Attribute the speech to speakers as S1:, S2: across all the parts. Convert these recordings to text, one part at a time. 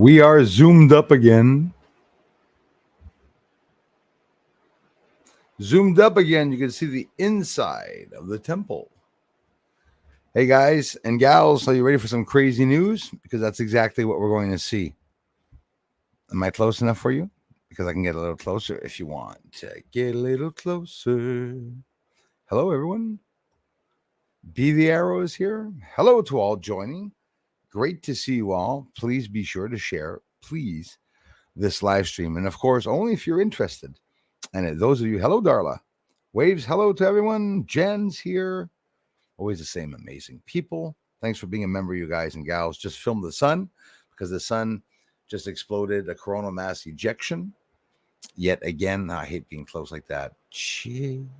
S1: We are zoomed up again. Zoomed up again, you can see the inside of the temple. Hey guys and gals, are you ready for some crazy news? Because that's exactly what we're going to see. Am I close enough for you? Because I can get a little closer if you want to get a little closer. Hello, everyone. Be the Arrow is here. Hello to all joining. Great to see you all. Please be sure to share, please, this live stream. And of course, only if you're interested. And those of you, hello, Darla. Waves, hello to everyone. Jen's here. Always the same amazing people. Thanks for being a member, you guys and gals. Just filmed the sun because the sun just exploded a coronal mass ejection. Yet again, I hate being close like that.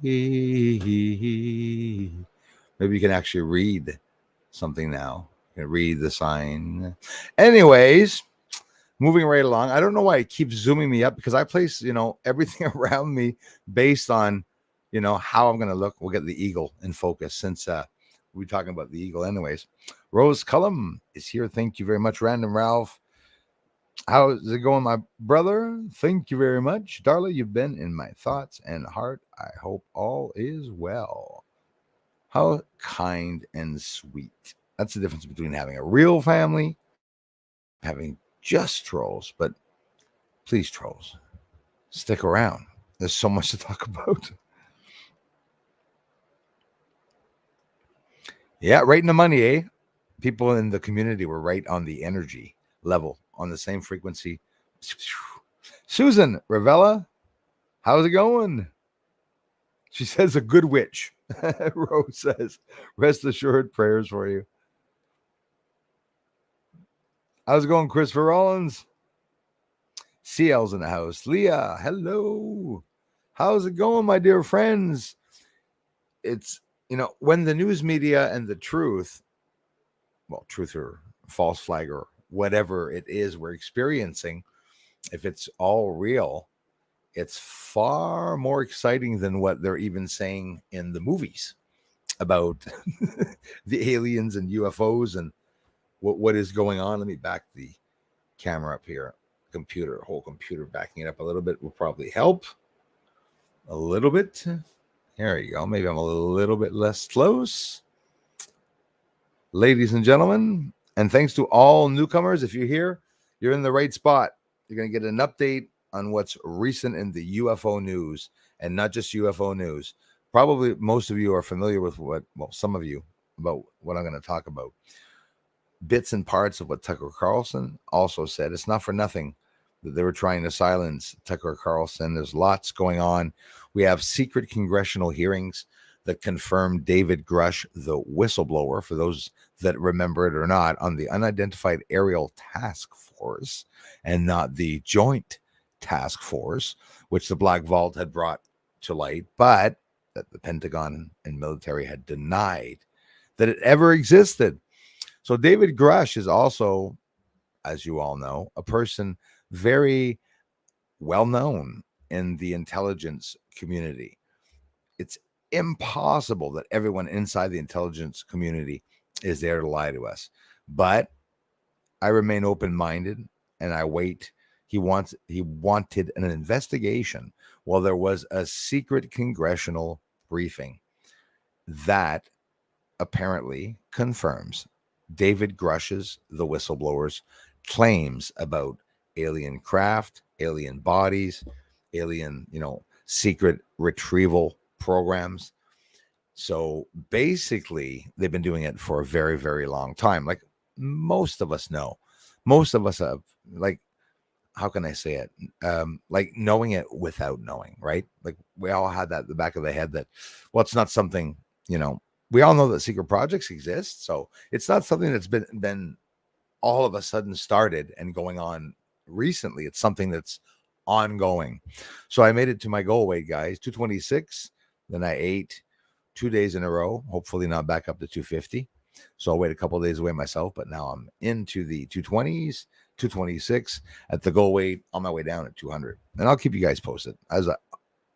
S1: Maybe you can actually read something now. You can read the sign. Anyways, moving right along. I don't know why it keeps zooming me up because I place, everything around me based on, how I'm going to look. We'll get the eagle in focus since we're talking about the eagle anyways. Rose Cullum is here. Thank you very much. Random Ralph. How's it going, my brother? Thank you very much. Darla, you've been in my thoughts and heart. I hope all is well. How kind and sweet. That's the difference between having a real family, having just trolls. But please, trolls, stick around. There's so much to talk about. Yeah, right in the money, eh? People in the community were right on the energy level, on the same frequency. Susan Ravella, how's it going? She says a good witch. Rose says, rest assured, prayers for you. How's it going, Christopher Rollins? CL's in the house. Leah, hello. How's it going, my dear friends? It's, when the news media and the truth or false flag or whatever it is we're experiencing, if it's all real, it's far more exciting than what they're even saying in the movies about the aliens and UFOs and what is going on. Let me back the camera up here. Whole computer backing it up a little bit will probably help. A little bit. There you go. Maybe I'm a little bit less close. Ladies and gentlemen, and thanks to all newcomers, if you're here, you're in the right spot. You're going to get an update on what's recent in the UFO news, and not just UFO news. Probably most of you are familiar with some of you, about what I'm going to talk about. Bits and parts of what Tucker Carlson also said. It's not for nothing that they were trying to silence Tucker Carlson. There's lots going on. We have secret congressional hearings that confirmed David Grusch, the whistleblower, for those that remember it or not, on the Unidentified Aerial Task Force and not the Joint Task Force, which the Black Vault had brought to light, but that the Pentagon and military had denied that it ever existed. So David Grusch is also, as you all know, a person very well known in the intelligence community. It's impossible that everyone inside the intelligence community is there to lie to us. But I remain open-minded and I wait. He wanted an investigation while there was a secret congressional briefing that apparently confirms David Grusch's, the whistleblower's, claims about alien craft, alien bodies, alien, secret retrieval programs. So basically, they've been doing it for a very, very long time. Like most of us know. Most of us have, how can I say it? Like knowing it without knowing, right? Like we all had that in the back of the head that, well, it's not something, we all know that secret projects exist. So it's not something that's been all of a sudden started and going on recently. It's something that's ongoing. So I made it to my goal weight, guys, 226. Then I ate 2 days in a row, hopefully not back up to 250. So I'll wait a couple of days away myself, but now I'm into the 220s, 226 at the goal weight, on my way down at 200. And I'll keep you guys posted as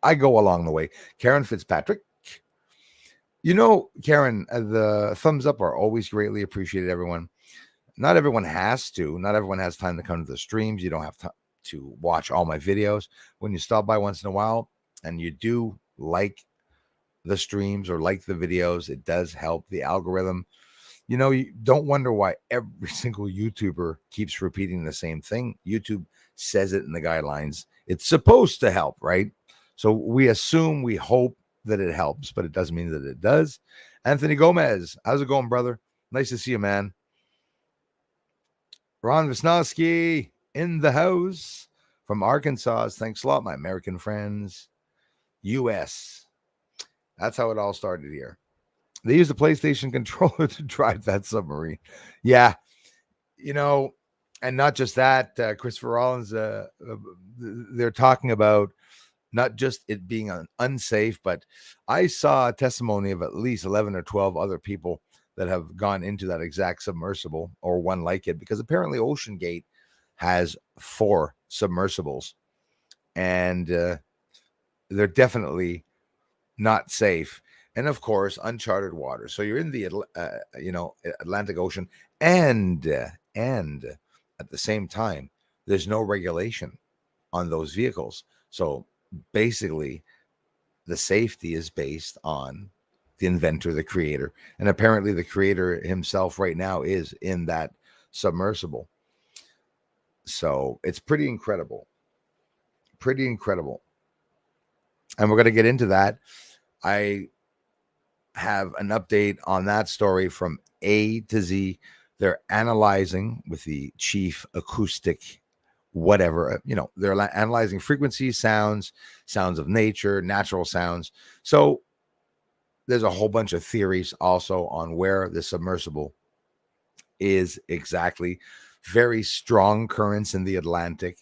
S1: I go along the way. Karen Fitzpatrick. Karen, the thumbs up are always greatly appreciated, everyone. not everyone has to. Not everyone has time to come to the streams. You don't have to watch all my videos. When you stop by once in a while and you do like the streams or like the videos, it does help the algorithm. You don't wonder why every single YouTuber keeps repeating the same thing. YouTube says it in the guidelines. It's supposed to help, right? So we assume, we hope that it helps, but it doesn't mean that it does. Anthony Gomez, how's it going, brother? Nice to see you, man. Ron Wisnowski in the house from Arkansas. Thanks a lot, my American friends. US. That's how it all started here. They used a PlayStation controller to drive that submarine. Yeah, and not just that. Christopher Rollins, they're talking about not just it being unsafe, but I saw a testimony of at least 11 or 12 other people that have gone into that exact submersible or one like it, because apparently Ocean Gate has 4 submersibles, and they're definitely not safe. And of course, uncharted waters. So you're in the Atlantic Ocean, and at the same time, there's no regulation on those vehicles. So basically, the safety is based on the inventor, the creator, and apparently the creator himself right now is in that submersible. So it's pretty incredible. Pretty incredible. And we're going to get into that. I have an update on that story from A to Z. They're analyzing with the chief acoustic whatever, they're analyzing frequencies, sounds of nature, natural sounds. So there's a whole bunch of theories also on where the submersible is exactly. Very strong currents in the Atlantic.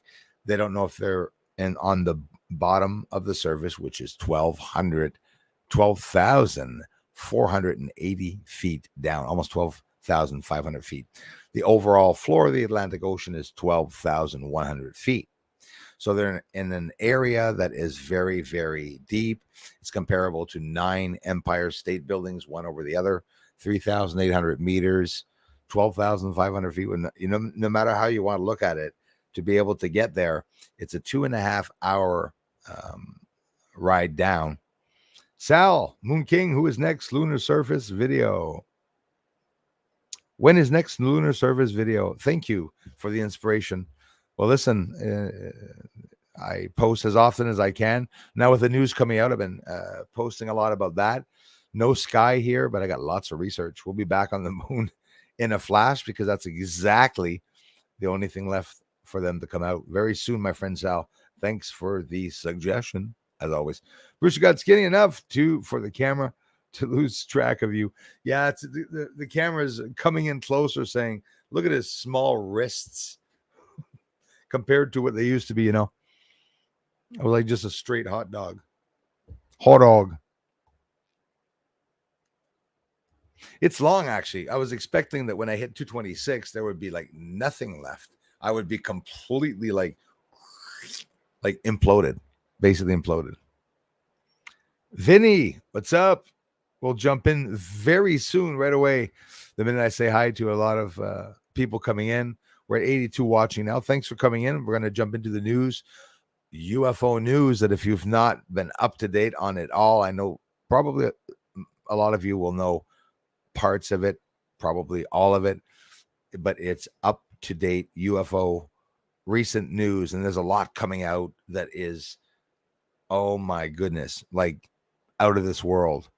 S1: They don't know if they're on the bottom of the surface, which is 12,480 feet down, almost 12,500 feet. The overall floor of the Atlantic Ocean is 12,100 feet. So they're in an area that is very, very deep. It's comparable to 9 Empire State Buildings, one over the other, 3,800 meters, 12,500 feet. No matter how you want to look at it, to be able to get there, it's a 2.5 hour ride down. Sal, Moon King, who is next? Lunar surface video. When is next lunar surface video? Thank you for the inspiration. Well, listen, I post as often as I can. Now with the news coming out, I've been posting a lot about that. No sky here, but I got lots of research. We'll be back on the moon in a flash, because that's exactly the only thing left for them to come out very soon, my friend Sal. Thanks for the suggestion, as always. Bruce, you got skinny enough for the camera to lose track of you. Yeah, it's the camera's coming in closer, saying, look at his small wrists compared to what they used to be, I was like just a straight hot dog. Hot dog. It's long, actually. I was expecting that when I hit 226, there would be like nothing left. I would be completely like imploded, basically imploded. Vinny, what's up? We'll jump in very soon, right away. The minute I say hi to a lot of people coming in. We're at 82 watching now. Thanks for coming in. We're going to jump into the news, UFO news, that if you've not been up to date on it all, I know probably a lot of you will know parts of it, probably all of it, but it's up to date UFO recent news. And there's a lot coming out that is, oh my goodness, like out of this world.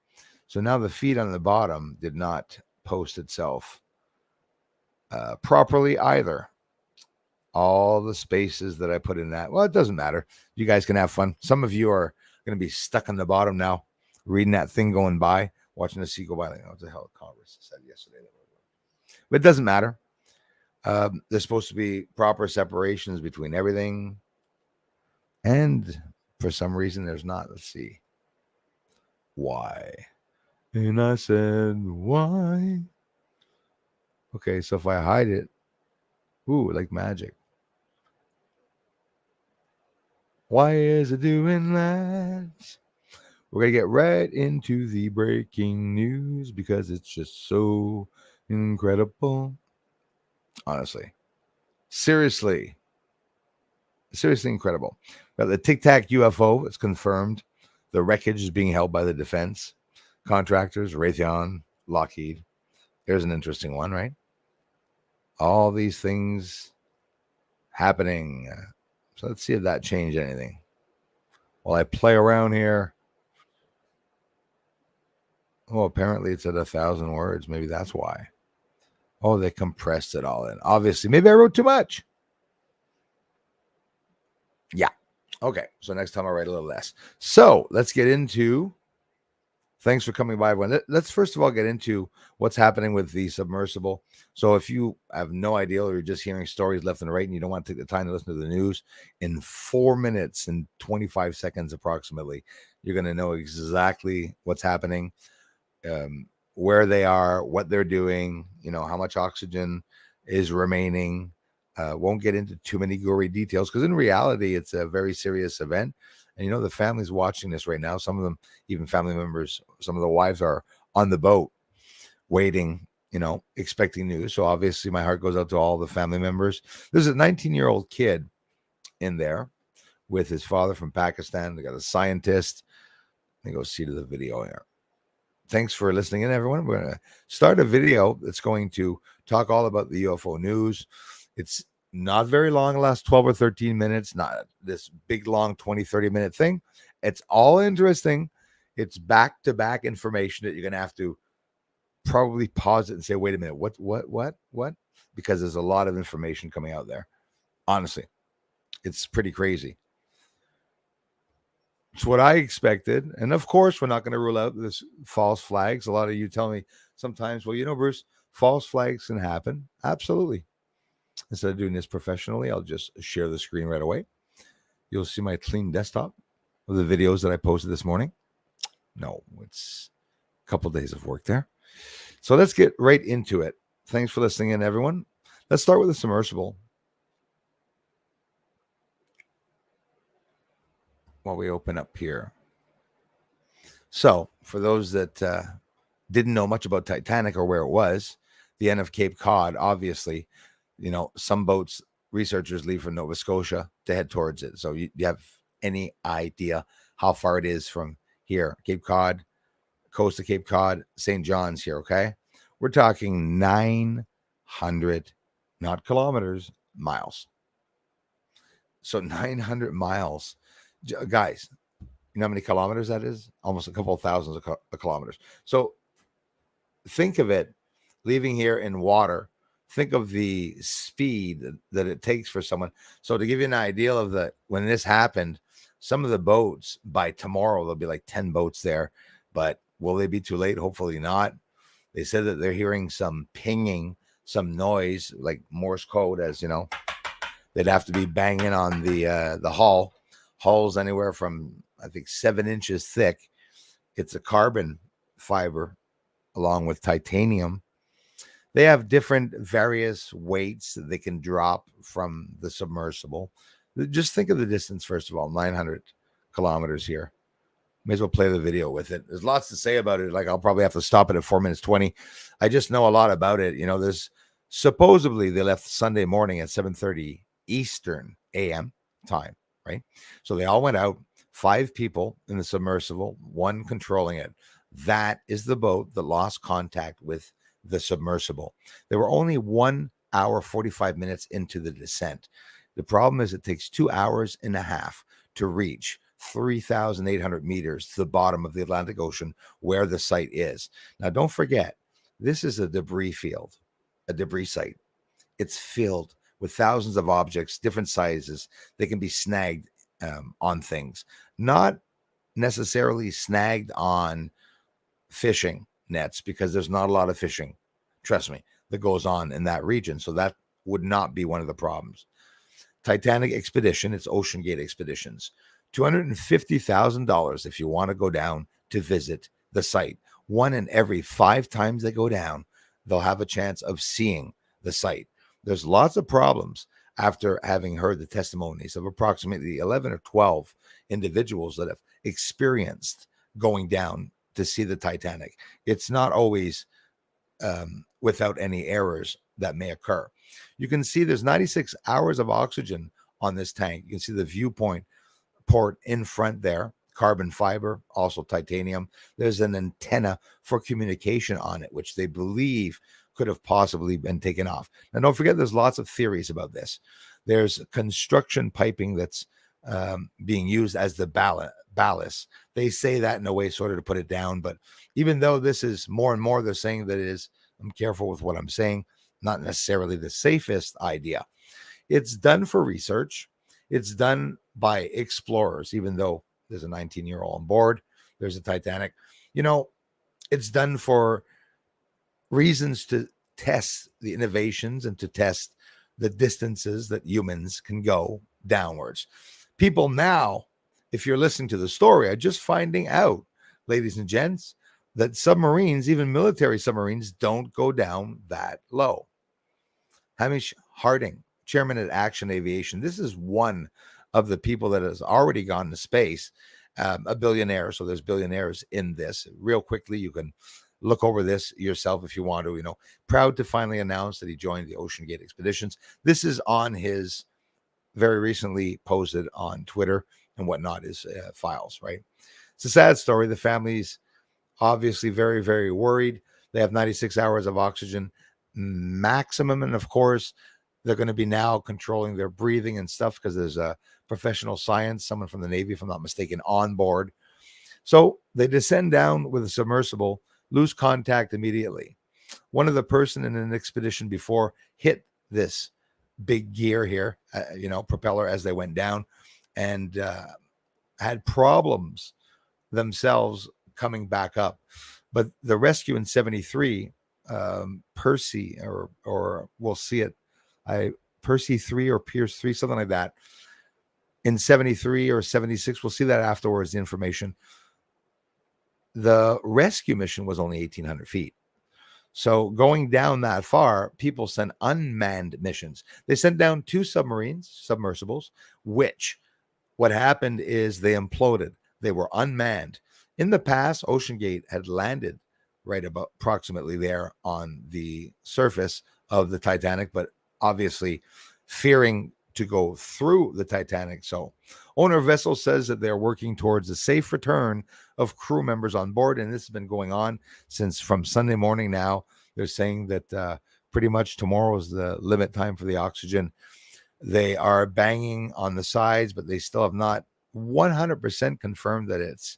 S1: So now the feed on the bottom did not post itself properly either. All the spaces that I put in that, well, it doesn't matter. You guys can have fun. Some of you are going to be stuck on the bottom now, reading that thing going by, watching the sea go by. Like, what the hell Congress said yesterday? But it doesn't matter. There's supposed to be proper separations between everything. And for some reason, there's not. Let's see. Why? And I said, why? Okay, so if I hide it, ooh, like magic. Why is it doing that? We're going to get right into the breaking news because it's just so incredible. Honestly, seriously incredible. But the Tic Tac UFO is confirmed. The wreckage is being held by the defense contractors, Raytheon, Lockheed. Here's an interesting one, right? All these things happening. So let's see if that changed anything. While I play around here. Oh, apparently it's at 1,000 words. Maybe that's why. Oh, they compressed it all in. Obviously, maybe I wrote too much. Yeah. Okay. So next time I'll write a little less. So let's get into. Thanks for coming by, everyone. Let's first of all get into what's happening with the submersible. So if you have no idea or you're just hearing stories left and right and you don't want to take the time to listen to the news, in 4 minutes and 25 seconds approximately, you're going to know exactly what's happening, where they are, what they're doing, how much oxygen is remaining. Won't get into too many gory details because in reality, it's a very serious event. And the family's watching this right now. Some of them, even family members, some of the wives are on the boat waiting, expecting news. So obviously my heart goes out to all the family members. There's a 19-year-old kid in there with his father from Pakistan. They got a scientist. Let me go see to the video here. Thanks for listening in, everyone. We're going to start a video that's going to talk all about the UFO news. It's not very long, the last 12 or 13 minutes, not this big, long 20, 30-minute thing. It's all interesting. It's back-to-back information that you're going to have to probably pause it and say, wait a minute, what? Because there's a lot of information coming out there. Honestly, it's pretty crazy. It's what I expected. And of course, we're not going to rule out this false flags. A lot of you tell me sometimes, well, Bruce, false flags can happen. Absolutely. Instead of doing this professionally, I'll just share the screen right away. You'll see my clean desktop of the videos that I posted this morning. No, it's a couple of days of work there. So let's get right into it. Thanks for listening in, everyone. Let's start with the submersible. While we open up here. So for those that didn't know much about Titanic or where it was, the end of Cape Cod, obviously, some boats, researchers leave from Nova Scotia to head towards it. So you have any idea how far it is from here? Cape Cod, coast of Cape Cod, St. John's here, okay? We're talking 900, not kilometers, miles. So 900 miles. Guys, you know how many kilometers that is? Almost a couple of thousands of kilometers. So think of it leaving here in water. Think of the speed that it takes for someone. So to give you an idea of when this happened, some of the boats by tomorrow, there'll be like 10 boats there, but will they be too late? Hopefully not. They said that they're hearing some pinging, some noise like Morse code, as they'd have to be banging on the hull. Hull's anywhere from, I think, 7 inches thick. It's a carbon fiber along with titanium. They have different various weights that they can drop from the submersible. Just think of the distance, first of all, 900 kilometers here. May as well play the video with it. There's lots to say about it. Like I'll probably have to stop it at 4 minutes 20. I just know a lot about it. There's supposedly they left Sunday morning at 7:30 Eastern AM time, right? So they all went out, 5 people in the submersible, 1 controlling it. That is the boat that lost contact with the submersible. They were only 1 hour, 45 minutes into the descent. The problem is it takes 2 hours and a half to reach 3,800 meters to the bottom of the Atlantic Ocean where the site is. Now, don't forget, this is a debris field, a debris site. It's filled with thousands of objects, different sizes. They can be snagged on things, not necessarily snagged on fishing nets, because there's not a lot of fishing, trust me, that goes on in that region. So that would not be one of the problems. Titanic expedition, it's Ocean Gate Expeditions, $250,000 if you want to go down to visit the site. 1 in every 5 times they go down, they'll have a chance of seeing the site. There's lots of problems after having heard the testimonies of approximately 11 or 12 individuals that have experienced going down to see the Titanic. It's not always without any errors that may occur. You can see there's 96 hours of oxygen on this tank. You can see the viewpoint port in front there, carbon fiber, also titanium. There's an antenna for communication on it, which they believe could have possibly been taken off. Now, don't forget, there's lots of theories about this. There's construction piping that's being used as the ballast. They say that in a way sort of to put it down, but even though this is more and more, they're saying that it is, I'm careful with what I'm saying, not necessarily the safest idea. It's done for research. It's done by explorers, even though there's a 19-year-old on board. There's a Titanic. It's done for reasons to test the innovations and to test the distances that humans can go downwards. People now, if you're listening to the story, are just finding out, ladies and gents, that submarines, even military submarines, don't go down that low. Hamish Harding, chairman at Action Aviation, this is one of the people that has already gone to space, a billionaire. So there's billionaires in this. Real quickly, you can look over this yourself if you want to. Proud to finally announce that he joined the Ocean Gate expeditions. This is on his very recently posted on Twitter and whatnot, his files, right? It's a sad story. The family's obviously very, very worried. They have 96 hours of oxygen maximum. And of course, they're going to be now controlling their breathing and stuff because there's a professional science, someone from the Navy, if I'm not mistaken, on board. So they descend down with a submersible, lose contact immediately. One of the person in an expedition before hit this big gear here, propeller as they went down, and had problems themselves coming back up. But the rescue in 73, Percy, or we'll see it, Percy 3 or Pierce 3, something like that, in 73 or 76, we'll see that afterwards, the information. The rescue mission was only 1,800 feet. So going down that far, people send unmanned missions. They sent down 2 submersibles, which what happened is they imploded. They were unmanned. In the past, Ocean Gate had landed right about approximately there on the surface of the Titanic, but obviously fearing to go through the Titanic. So owner of vessel says that they're working towards a safe return of crew members on board. And this has been going on since from Sunday morning now. They're saying that pretty much tomorrow is the limit time for the oxygen. They are banging on the sides, but they still have not 100% confirmed that it's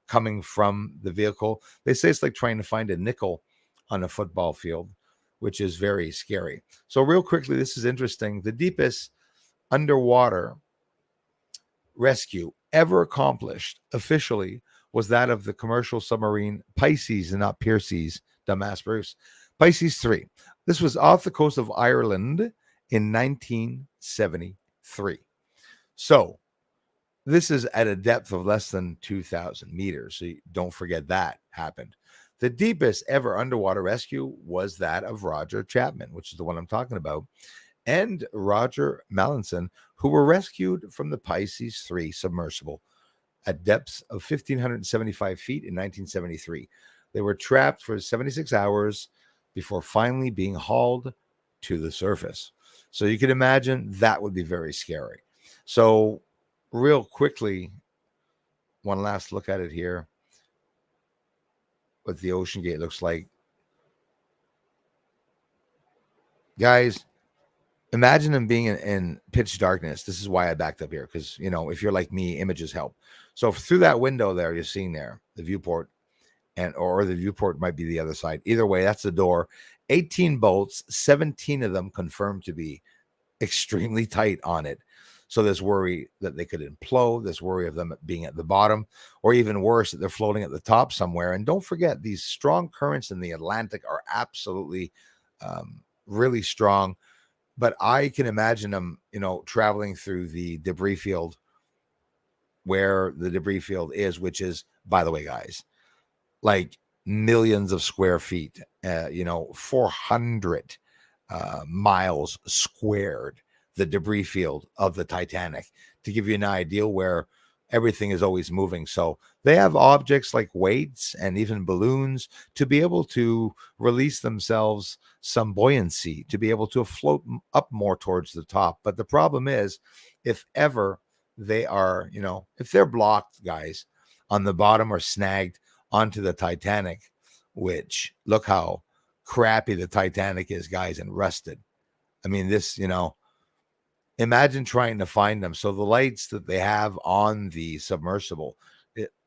S1: coming from the vehicle. They say it's like trying to find a nickel on a football field, which is very scary. So real quickly, this is interesting. The deepest underwater rescue ever accomplished officially was that of the commercial submarine Pisces, and not Piercy's, dumbass Bruce. Pisces 3. This was off the coast of Ireland in 1973. So this is at a depth of less than 2,000 meters. So don't forget that happened. The deepest ever underwater rescue was that of Roger Chapman, which is the one I'm talking about, and Roger Mallinson, who were rescued from the Pisces 3 submersible at depths of 1,575 feet in 1973. They were trapped for 76 hours before finally being hauled to the surface. So you can imagine that would be very scary. So real quickly, one last look at it here. What the Ocean Gate looks like. Guys, imagine them being in pitch darkness. This is why I backed up here, because, if you're like me, images help. So through that window there, you're seeing there, the viewport, or the viewport might be the other side. Either way, that's the door. 18 bolts, 17 of them confirmed to be extremely tight on it. So there's worry that they could implode. There's worry of them being at the bottom, or even worse, that they're floating at the top somewhere. And don't forget, these strong currents in the Atlantic are absolutely really strong. But I can imagine them, traveling through the debris field, where the debris field is, which is, by the way, guys, like millions of square feet, 400 miles squared, the debris field of the Titanic, to give you an idea where everything is always moving. So they have objects like weights and even balloons to be able to release themselves some buoyancy, to be able to float up more towards the top. But the problem is, if ever they are, if they're blocked, guys, on the bottom or snagged onto the Titanic, which look how crappy the Titanic is, guys, and rusted. I mean, this, imagine trying to find them. So the lights that they have on the submersible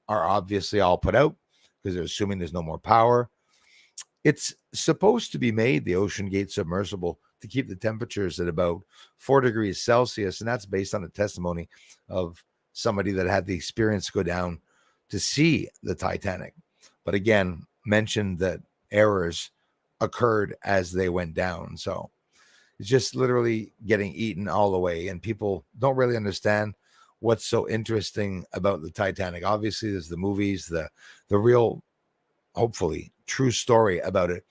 S1: are obviously all put out because they're assuming there's no more power. It's supposed to be made, the Ocean Gate submersible, to keep the temperatures at about 4 degrees Celsius. And that's based on a testimony of somebody that had the experience to go down to see the Titanic. But again, mentioned that errors occurred as they went down. So it's just literally getting eaten all the way. And people don't really understand what's so interesting about the Titanic. Obviously, there's the movies, the real, hopefully, true story about it.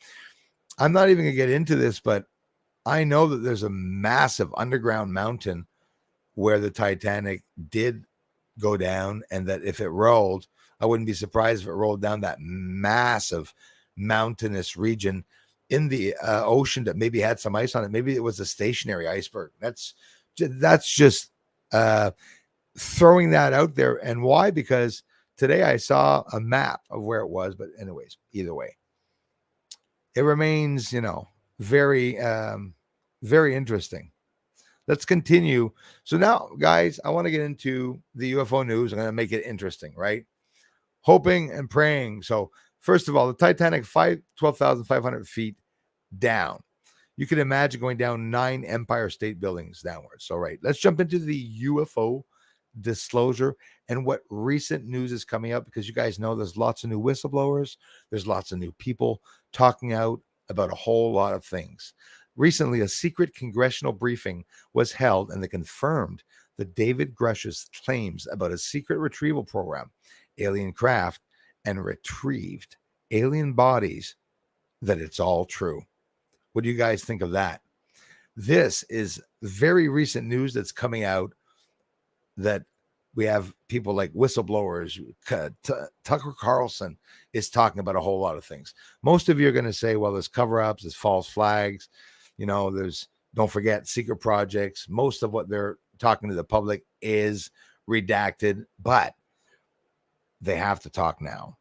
S1: I'm not even going to get into this, but I know that there's a massive underground mountain where the Titanic did go down, and that if it rolled, I wouldn't be surprised if it rolled down that massive mountainous region in the ocean that maybe had some ice on it. Maybe it was a stationary iceberg. That's just throwing that out there. And why? Because today I saw a map of where it was. But anyways, either way, it remains, very, very interesting. Let's continue. So now, guys, I want to get into the UFO news. I'm going to make it interesting, right? Hoping and praying. So first of all, the Titanic, 12,500 feet down. You can imagine going down 9 Empire State Buildings downwards. So, right, let's jump into the UFO disclosure and what recent news is coming up, because you guys know there's lots of new whistleblowers. There's lots of new people talking out about a whole lot of things. Recently, a secret congressional briefing was held, and they confirmed that David Grusch's claims about a secret retrieval program, alien craft, and retrieved alien bodies, that it's all true. What do you guys think of that? This is very recent news that's coming out, that we have people like whistleblowers. Tucker Carlson is talking about a whole lot of things. Most of you are going to say, well, there's cover-ups, there's false flags, there's, don't forget, secret projects. Most of what they're talking to the public is redacted, but they have to talk now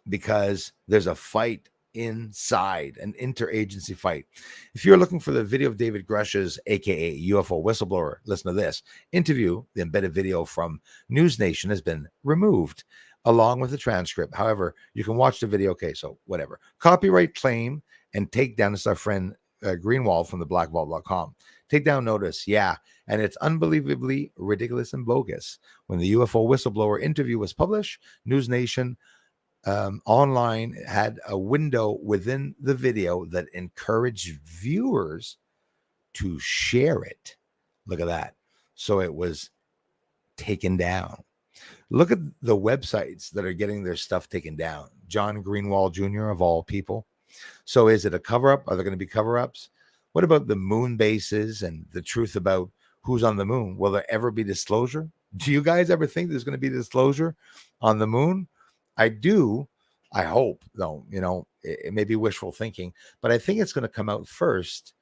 S1: because there's a fight inside, an interagency fight. If you're looking for the video of David Grusch's, aka UFO whistleblower, listen to this interview. The embedded video from News Nation has been removed along with the transcript. However, you can watch the video. Okay, so whatever. Copyright claim and takedown. This is our friend Greenwald from the blackvault.com. Takedown notice, yeah, and it's unbelievably ridiculous and bogus. When the UFO whistleblower interview was published, News Nation online had a window within the video that encouraged viewers to share it. Look at that. So it was taken down. Look at the websites that are getting their stuff taken down. John Greenwald Jr., of all people. So is it a cover-up? Are there going to be cover-ups? What about the moon bases and the truth about who's on the moon? Will there ever be disclosure? Do you guys ever think there's going to be disclosure on the moon? I do. I hope, though, it may be wishful thinking, but I think it's going to come out first,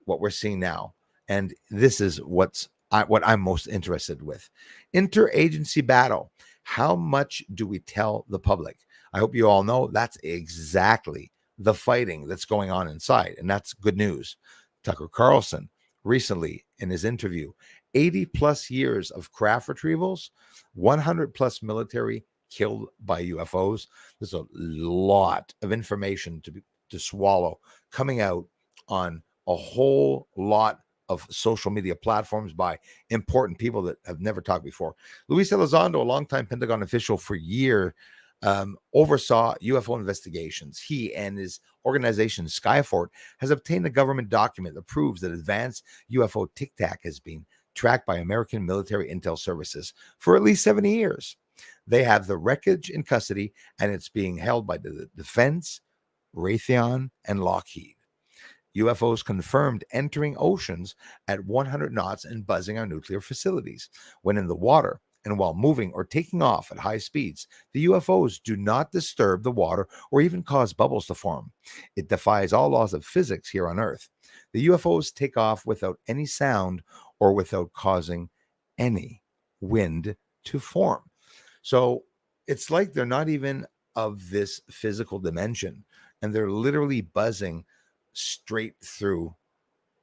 S1: what we're seeing now. And this is what I'm most interested with. Interagency battle. How much do we tell the public? I hope you all know that's exactly the fighting that's going on inside. And that's good news. Tucker Carlson recently in his interview, 80 plus years of craft retrievals, 100 plus military killed by UFOs. There's a lot of information to swallow coming out on a whole lot of social media platforms by important people that have never talked before. Luis Elizondo, a longtime Pentagon official for years, oversaw UFO investigations. He and his organization, Skyfort, has obtained a government document that proves that advanced UFO Tic Tac has been tracked by American military intel services for at least 70 years. They have the wreckage in custody, and it's being held by the Defense, Raytheon, and Lockheed. UFOs confirmed entering oceans at 100 knots and buzzing our nuclear facilities. When in the water, And while moving or taking off at high speeds, the UFOs do not disturb the water or even cause bubbles to form. It defies all laws of physics here on Earth. The UFOs take off without any sound or without causing any wind to form. So it's like they're not even of this physical dimension, and they're literally buzzing straight through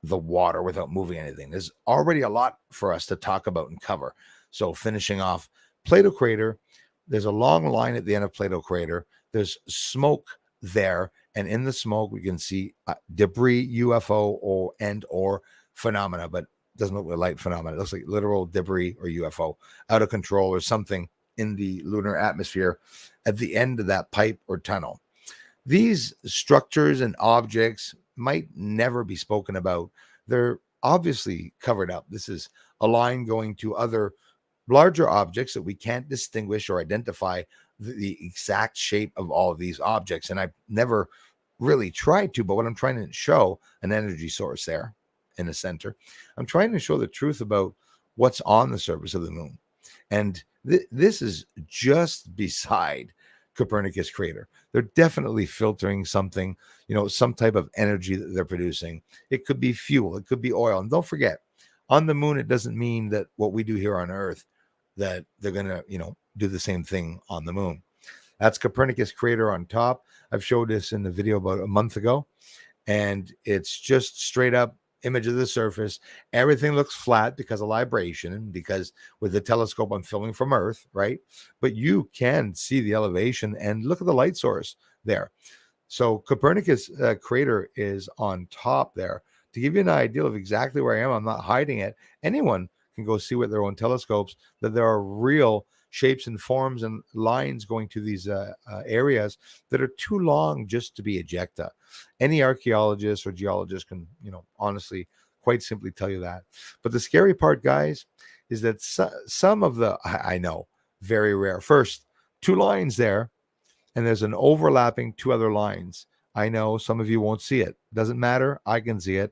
S1: the water without moving anything. There's already a lot for us to talk about and cover. So, finishing off Plato Crater, there's a long line at the end of Plato Crater. There's smoke there, and in the smoke we can see debris, UFO, or phenomena, but it doesn't look like light phenomena. It looks like literal debris or UFO out of control or something in the lunar atmosphere at the end of that pipe or tunnel. These structures and objects might never be spoken about. They're obviously covered up. This is a line going to other larger objects that we can't distinguish or identify the exact shape of all of these objects. And I've never really tried to, but what I'm trying to show, an energy source there in the center, I'm trying to show the truth about what's on the surface of the moon. And this is just beside Copernicus crater. They're definitely filtering something, some type of energy that they're producing. It could be fuel, it could be oil. And don't forget, on the moon, it doesn't mean that what we do here on Earth, that they're going to, do the same thing on the moon. That's Copernicus crater on top. I've showed this in the video about a month ago, and it's just straight up image of the surface. Everything looks flat because of libration and because with the telescope I'm filming from Earth, right? But you can see the elevation and look at the light source there. So Copernicus crater is on top there. To give you an idea of exactly where I am, I'm not hiding it. Anyone can go see with their own telescopes that there are real shapes and forms and lines going to these areas that are too long just to be ejecta. Any archaeologist or geologist can, honestly, quite simply tell you that. But the scary part, guys, is that some of the, I know, very rare. First, two lines there, and there's an overlapping two other lines. I know some of you won't see it. Doesn't matter. I can see it.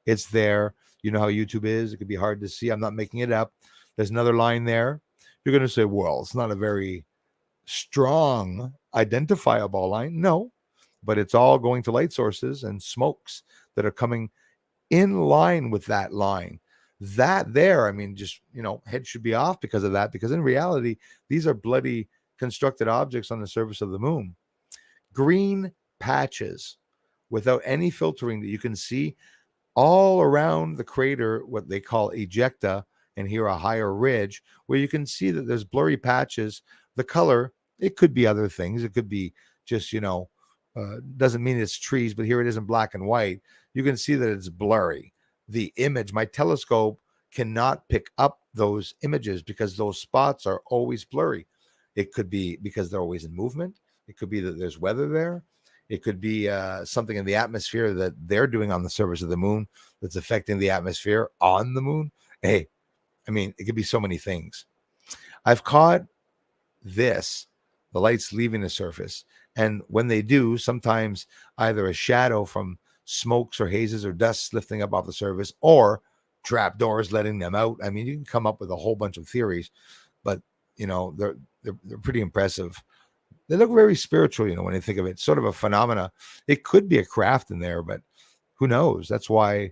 S1: It's there. You know how YouTube is. It could be hard to see. I'm not making it up. There's another line there. You're going to say, well, it's not a very strong identifiable line. No, but it's all going to light sources and smokes that are coming in line with that line. That there, I mean, just, head should be off because of that, because in reality, these are bloody constructed objects on the surface of the moon. Green patches without any filtering that you can see all around the crater, what they call ejecta, and here a higher ridge, where you can see that there's blurry patches. The color, it could be other things. It could be just, doesn't mean it's trees, but here it is in black and white. You can see that it's blurry. The image, my telescope cannot pick up those images because those spots are always blurry. It could be because they're always in movement. It could be that there's weather there. It could be something in the atmosphere that they're doing on the surface of the moon that's affecting the atmosphere on the moon. Hey, I mean, it could be so many things. I've caught the lights leaving the surface. And when they do, sometimes either a shadow from smokes or hazes or dust lifting up off the surface or trap doors letting them out. I mean, you can come up with a whole bunch of theories, but, they're pretty impressive. They look very spiritual, when you think of it, sort of a phenomena. It could be a craft in there, but who knows? That's why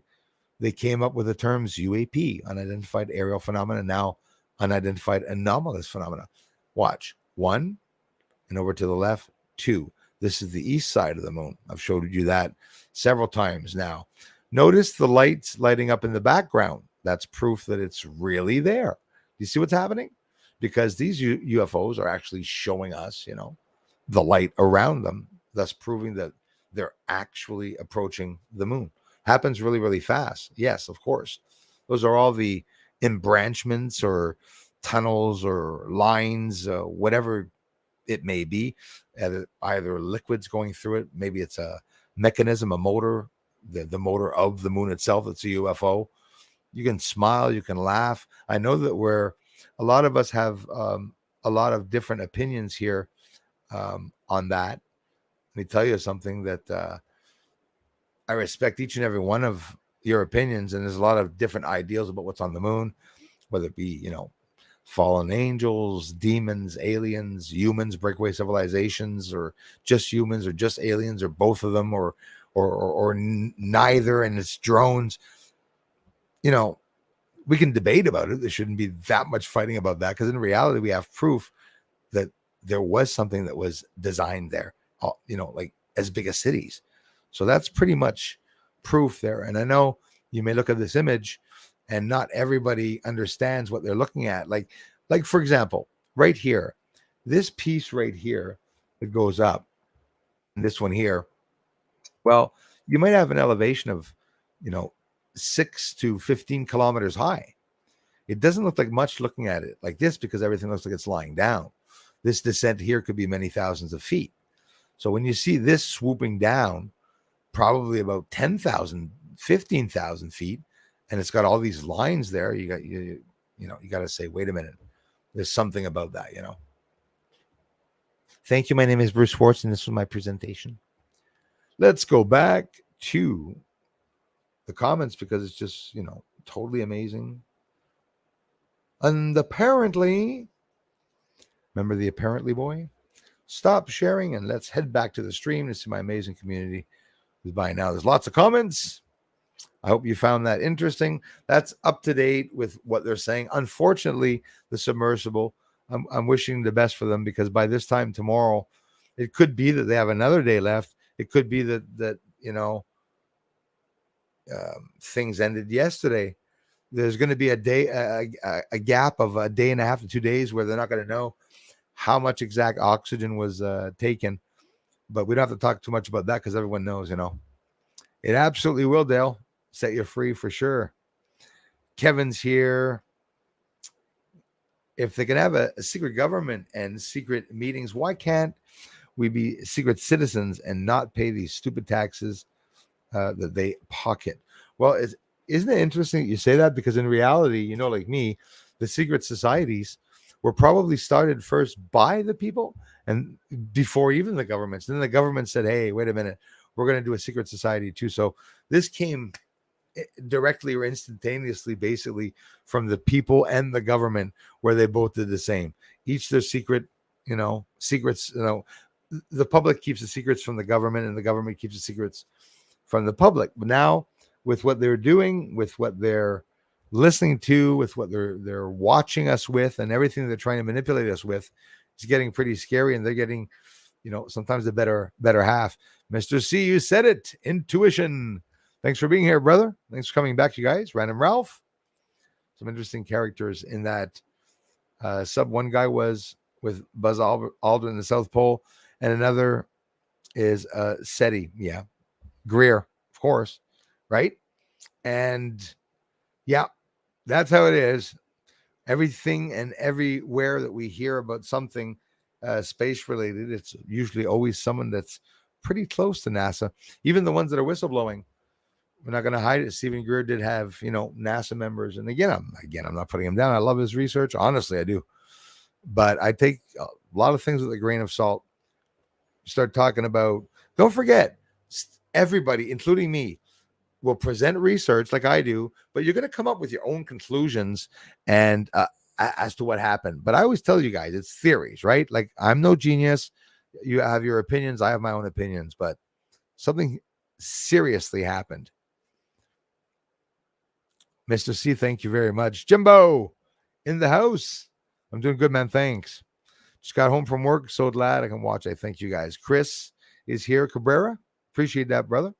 S1: they came up with the terms UAP, unidentified aerial phenomena, now unidentified anomalous phenomena. Watch. 1, and over to the left, 2. This is the east side of the moon. I've showed you that several times now. Notice the lights lighting up in the background. That's proof that it's really there. You see what's happening? Because these UFOs are actually showing us, the light around them, thus proving that they're actually approaching the moon. Happens really, really fast. Yes, of course. Those are all the embranchments or tunnels or lines, whatever it may be, either liquids going through it. Maybe it's a mechanism, a motor, the motor of the moon itself. It's a UFO. You can smile, you can laugh. I know that a lot of us have a lot of different opinions here on that. Let me tell you something that I respect each and every one of your opinions, and there's a lot of different ideals about what's on the moon, whether it be, fallen angels, demons, aliens, humans, breakaway civilizations, or just humans, or just aliens, or both of them, or neither, and it's drones. You know, we can debate about it. There shouldn't be that much fighting about that, because in reality, we have proof that there was something that was designed there, like as big as cities. So that's pretty much proof there. And I know you may look at this image and not everybody understands what they're looking at. Like for example, right here, this piece right here that goes up, and this one here, well, you might have an elevation of, 6 to 15 kilometers high. It doesn't look like much looking at it like this, because everything looks like it's lying down. This descent here could be many thousands of feet. So when you see this swooping down, probably about 10,000, 15,000 feet, and it's got all these lines there, you got to say, wait a minute, there's something about that. Thank you. My name is Bruce Schwartz, and this was my presentation. Let's go back to the comments, because it's just, totally amazing. And apparently, remember the apparently boy? Stop sharing and let's head back to the stream to see my amazing community who's by now. There's lots of comments. I hope you found that interesting. That's up to date with what they're saying. Unfortunately, the Submersible, I'm wishing the best for them, because by this time tomorrow, it could be that they have another day left. It could be that things ended yesterday. There's going to be a gap of a day and a half to 2 days where they're not going to know how much exact oxygen was taken. But we don't have to talk too much about that, because everyone knows, It absolutely will, Dale. Set you free for sure. Kevin's here. If they can have a secret government and secret meetings, why can't we be secret citizens and not pay these stupid taxes that they pocket? Well, isn't it interesting that you say that? Because in reality, like me, the secret societies were probably started first by the people and before even the governments. Then the government said, hey, wait a minute, we're going to do a secret society too. So this came directly or instantaneously, basically, from the people and the government, where they both did the same. Each their secret, secrets. The public keeps the secrets from the government, and the government keeps the secrets from the public. But now, with what they're doing, with what they're listening to, with what they're watching us with, and everything they're trying to manipulate us with, it's getting pretty scary. And they're getting, sometimes the better half. Mr. C, you said it. Intuition. Thanks for being here, brother. Thanks for coming back, you guys. Random Ralph. Some interesting characters in that. Sub one guy was with Buzz Aldrin in the South Pole, and another is SETI. Yeah. Greer, of course. Right? And yeah, that's how it is. Everything and everywhere that we hear about something space related, it's usually always someone that's pretty close to NASA. Even the ones that are whistleblowing, we're not going to hide it. Stephen Greer did have, NASA members. And again, I'm not putting him down. I love his research. Honestly, I do. But I take a lot of things with a grain of salt. Start talking about, don't forget, everybody, including me, will present research like I do, but you're going to come up with your own conclusions and as to what happened. But I always tell you guys, it's theories, right? Like, I'm no genius. You have your opinions. I have my own opinions, but something seriously happened. Mr. C, thank you very much. Jimbo in the house. I'm doing good, man. Thanks. Just got home from work. So glad I can watch. I thank you guys. Chris is here. Cabrera. Appreciate that, brother.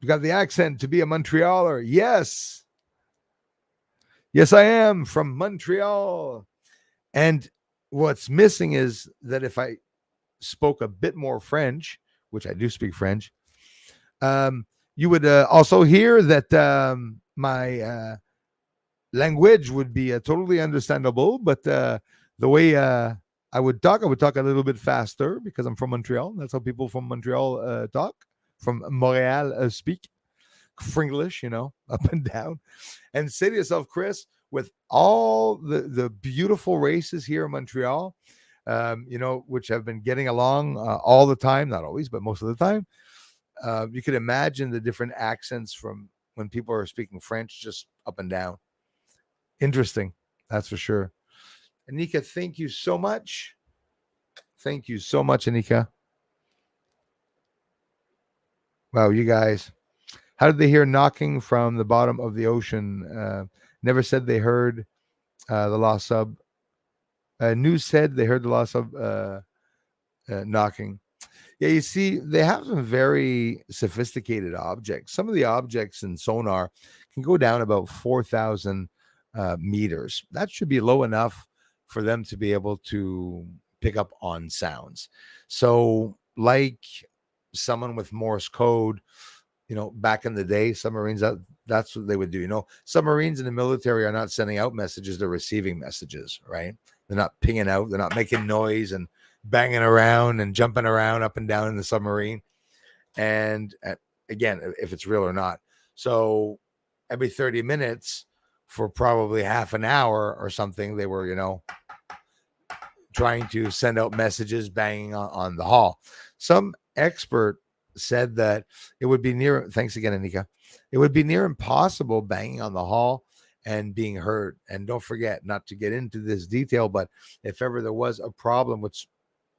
S1: You got the accent to be a Montrealer. Yes. Yes, I am from Montreal. And what's missing is that if I spoke a bit more French, which I do speak French, you would also hear that my language would be totally understandable. But the way I would talk a little bit faster, because I'm from Montreal. That's how people from Montreal talk. From Montreal speak Fringlish, up and down. And say to yourself, Chris, with all the beautiful races here in Montreal, which have been getting along all the time, not always, but most of the time, you could imagine the different accents from when people are speaking French, just up and down. Interesting. That's for sure. Anika, thank you so much. Thank you so much, Anika. Wow, you guys. How did they hear knocking from the bottom of the ocean? Never said they heard the lost sub. News said they heard the lost sub knocking. Yeah, you see, they have some very sophisticated objects. Some of the objects in sonar can go down about 4,000 meters. That should be low enough for them to be able to pick up on sounds. So, like someone with Morse code, back in the day, submarines, that's what they would do. Submarines in the military are not sending out messages, they're receiving messages, right? They're not pinging out, they're not making noise and banging around and jumping around up and down in the submarine. And again, if it's real or not. So every 30 minutes for probably half an hour or something, they were, trying to send out messages, banging on the hull. Some expert said that it would be near, thanks again, Anika, it would be near impossible banging on the hull and being heard. And don't forget, not to get into this detail, but if ever there was a problem, which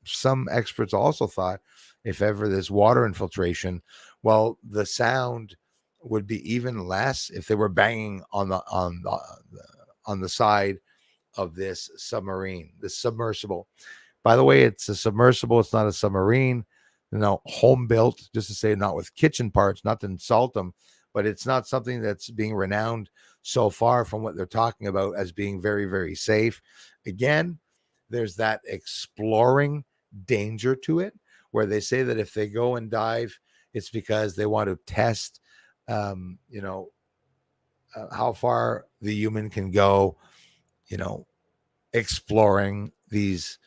S1: some experts also thought, if ever there's water infiltration, well, the sound would be even less if they were banging on the side of this submarine, this submersible. By the way, it's a submersible. It's not a submarine. Home built, just to say, not with kitchen parts, not to insult them, but it's not something that's being renowned so far from what they're talking about as being very, very safe. Again, there's that exploring danger to it, where they say that if they go and dive, it's because they want to test, how far the human can go, exploring these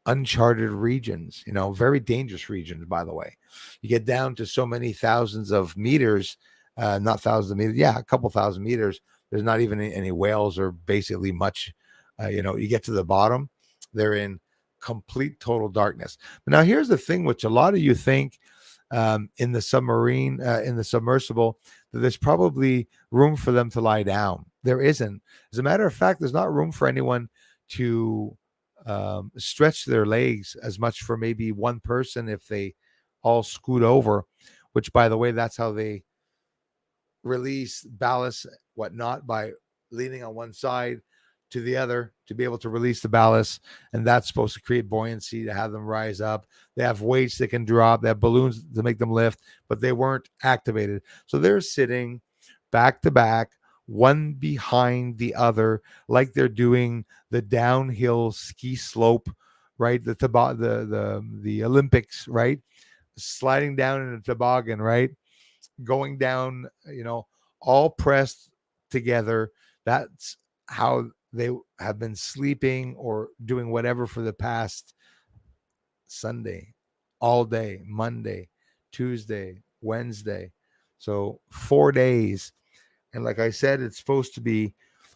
S1: uncharted regions, very dangerous regions, by the way. You get down to so many thousands of meters, not thousands of meters, yeah, a couple thousand meters. There's not even any whales or basically much. You get to the bottom, they're in complete total darkness. But now here's the thing, which a lot of you think in the submarine, in the submersible, that there's probably room for them to lie down. There isn't. As a matter of fact, there's not room for anyone to stretch their legs as much for maybe one person if they all scoot over, which, by the way, that's how they release ballast, whatnot, by leaning on one side to the other to be able to release the ballast. And that's supposed to create buoyancy to have them rise up. They have weights they can drop, they have balloons to make them lift, but they weren't activated. So they're sitting back to back, one behind the other, like they're doing the downhill ski slope, right? The Olympics, right? Sliding down in a toboggan, right? Going down, all pressed together. That's how they have been sleeping or doing whatever for the past Sunday, all day, Monday, Tuesday, Wednesday. So 4 days. And like I said, it's supposed to be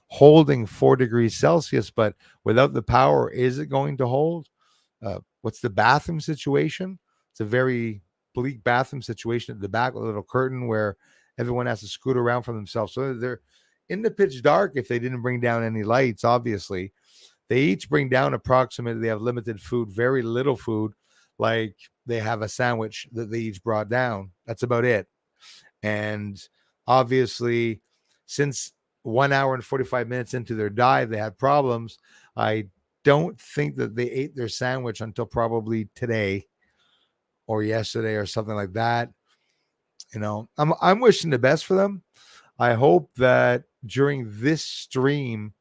S1: holding 4 degrees Celsius, but without the power, is it going to hold? What's the bathroom situation? It's a very bleak bathroom situation at the back with a little curtain where everyone has to scoot around for themselves. So they're in the pitch dark if they didn't bring down any lights, obviously. They each bring down approximately, they have limited food, very little food. Like they have a sandwich that they each brought down. That's about it. And obviously, since 1 hour and 45 minutes into their dive, they had problems. I don't think that they ate their sandwich until probably today or yesterday or something like that. I'm wishing the best for them. I hope that during this stream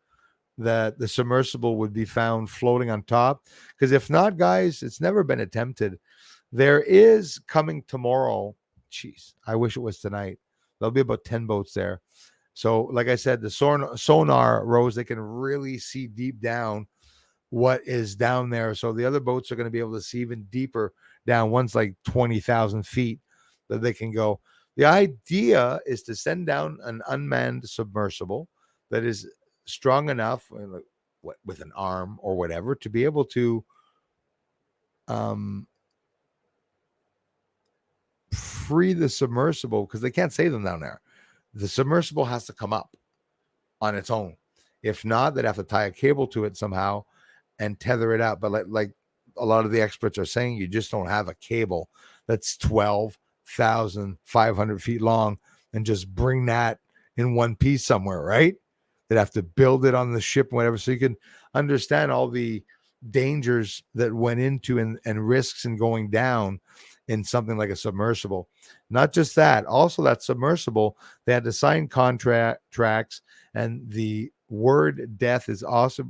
S1: that the submersible would be found floating on top, because if not, guys, it's never been attempted. There is coming tomorrow. Jeez, I wish it was tonight. There'll be about 10 boats there. So, like I said, the sonar rows, they can really see deep down what is down there. So the other boats are going to be able to see even deeper down. One's like 20,000 feet that they can go. The idea is to send down an unmanned submersible that is strong enough with an arm or whatever to be able to free the submersible, because they can't save them down there. The submersible has to come up on its own. If not, they'd have to tie a cable to it somehow and tether it out. But like a lot of the experts are saying, you just don't have a cable that's 12,500 feet long and just bring that in one piece somewhere, right? They'd have to build it on the ship and whatever. So you can understand all the dangers that went into and risks in going down in something like a submersible. Not just that, also that submersible, they had to sign contracts, and the word death is also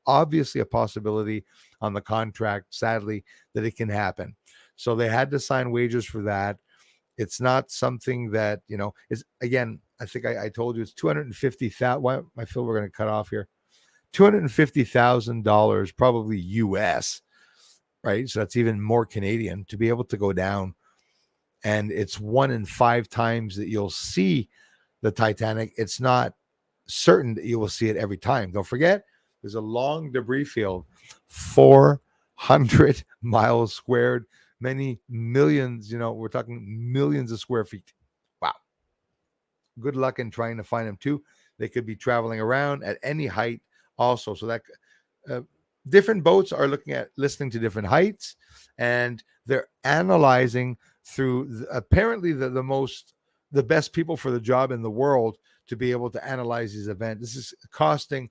S1: obviously a possibility on the contract, sadly, that it can happen. So they had to sign wagers for that. It's not something that, is, again, I think I told you it's 250,000. Why, I feel we're going to cut off here. $250,000, probably US, right? So that's even more Canadian to be able to go down. And it's 1 in 5 times that you'll see the Titanic. It's not certain that you will see it every time. Don't forget, there's a long debris field, 400 miles squared, many millions, we're talking millions of square feet. Wow. Good luck in trying to find them too. They could be traveling around at any height also. So that different boats are listening to different heights, and they're analyzing through apparently the best people for the job in the world to be able to analyze these events. This is costing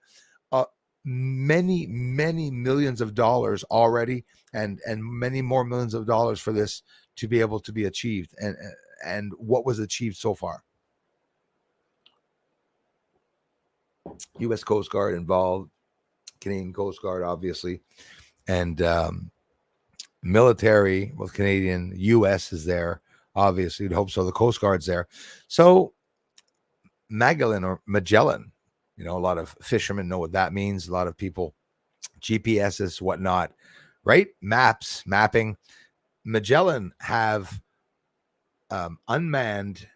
S1: many millions of dollars already, and many more millions of dollars for this to be able to be achieved, and what was achieved so far. U.S. Coast Guard involved, Canadian Coast Guard, obviously, and military, well, Canadian, U.S. is there, obviously. You'd hope so. The Coast Guard's there. So Magellan or Magellan, a lot of fishermen know what that means. A lot of people, GPSs, whatnot, right? Mapping. Magellan have unmanned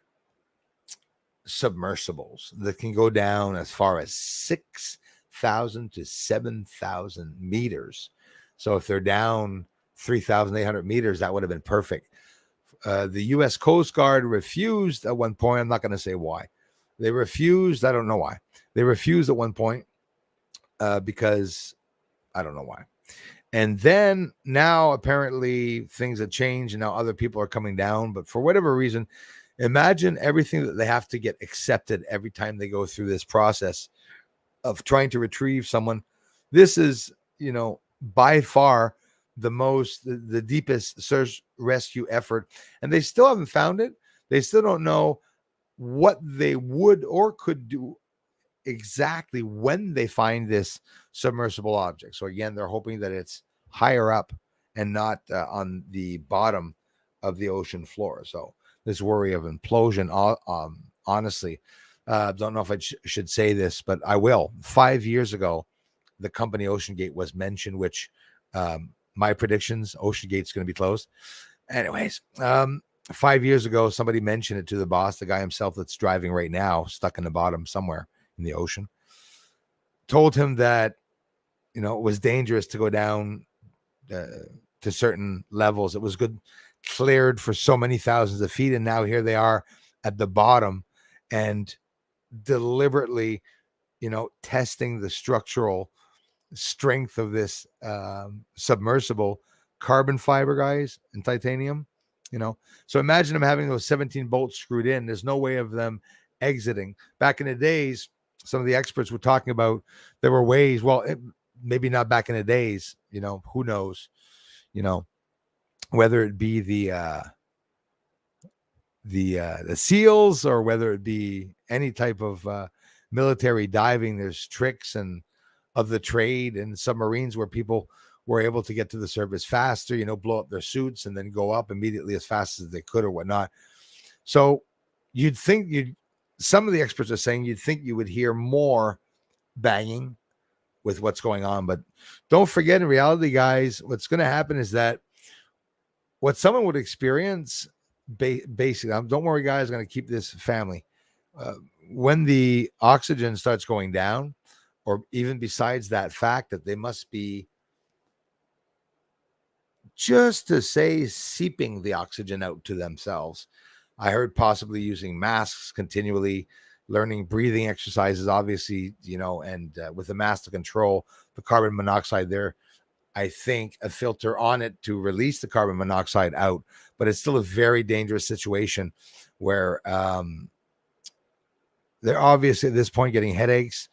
S1: submersibles that can go down as far as 6,000 to 7,000 meters. So if they're down 3,800 meters, that would have been perfect. The U.S. Coast Guard refused at one point. I'm not going to say why. They refused. I don't know why. They refused at one point because I don't know why. And then now apparently things have changed, and now other people are coming down. But for whatever reason, imagine everything that they have to get accepted every time they go through this process of trying to retrieve someone. This is, by far the deepest search rescue effort, and they still haven't found it. They still don't know what they would or could do exactly when they find this submersible object. So again, they're hoping that it's higher up and not on the bottom of the ocean floor. So this worry of implosion, honestly, don't know if I should say this, but I will. 5 years ago, the company OceanGate was mentioned, which my predictions, OceanGate's going to be closed. Anyways, 5 years ago, somebody mentioned it to the boss, the guy himself that's driving right now, stuck in the bottom somewhere in the ocean, told him that, it was dangerous to go down to certain levels. It was cleared for so many thousands of feet, and now here they are at the bottom and deliberately, testing the structural strength of this submersible carbon fiber, guys, and titanium. So imagine them having those 17 bolts screwed in. There's no way of them exiting. Back in the days, some of the experts were talking about there were ways. Well, maybe not back in the days. Who knows? Whether it be the SEALs or whether it be any type of military diving. There's tricks and of the trade and submarines where people were able to get to the surface faster, blow up their suits and then go up immediately as fast as they could or whatnot. So you'd think some of the experts are saying you'd think you would hear more banging with what's going on. But don't forget, in reality, guys, what's going to happen is that what someone would experience, basically, don't worry, guys, I'm going to keep this family. When the oxygen starts going down, or even besides that fact that they must be, just to say, seeping the oxygen out to themselves. I heard possibly using masks continually, learning breathing exercises, obviously, and with the mask to control the carbon monoxide there. I think a filter on it to release the carbon monoxide out, but it's still a very dangerous situation where they're obviously at this point getting headaches.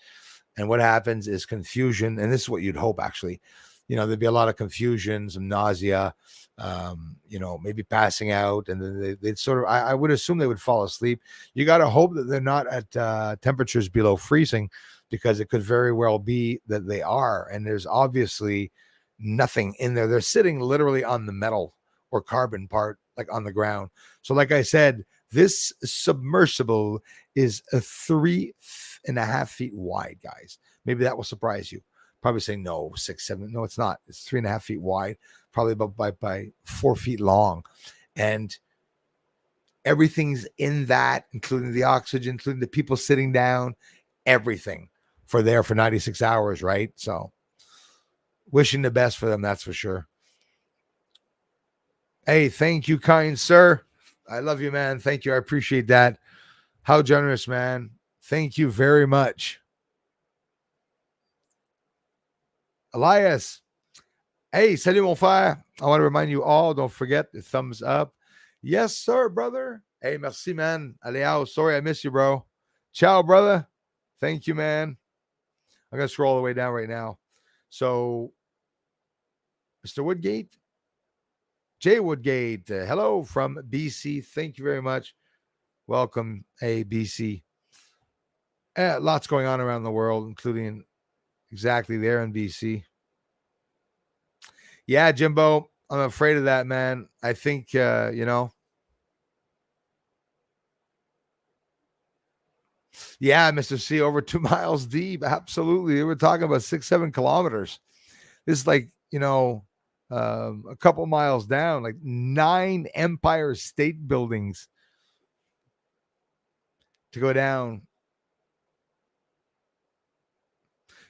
S1: And what happens is confusion. And this is what you'd hope, actually. There'd be a lot of confusion, some nausea, maybe passing out. And then they'd sort of, I would assume they would fall asleep. You got to hope that they're not at temperatures below freezing, because it could very well be that they are. And there's obviously nothing in there. They're sitting literally on the metal or carbon part, like on the ground. So like I said, this submersible is a 3.5 feet wide, guys. Maybe that will surprise you. Probably say no, 6, 7. No, it's not. It's 3.5 feet wide, probably about by 4 feet long. And everything's in that, including the oxygen, including the people sitting down, everything for 96 hours, right? So wishing the best for them, that's for sure. Hey, thank you, kind sir. I love you, man. Thank you. I appreciate that. How generous, man. Thank you very much. Elias. Hey, salut, mon frère. I want to remind you all, don't forget the thumbs up. Yes, sir, brother. Hey, merci, man. Aleao, sorry I miss you, bro. Ciao, brother. Thank you, man. I'm going to scroll all the way down right now. So, Mr. Woodgate, Jay Woodgate, hello from BC. Thank you very much. Welcome, hey, BC. Lots going on around the world, including exactly there in BC. Yeah, Jimbo, I'm afraid of that, man. I think, Yeah, Mr. C, over 2 miles deep. Absolutely. We're talking about 6, 7 kilometers. This is like, a couple miles down, like 9 Empire State Buildings to go down.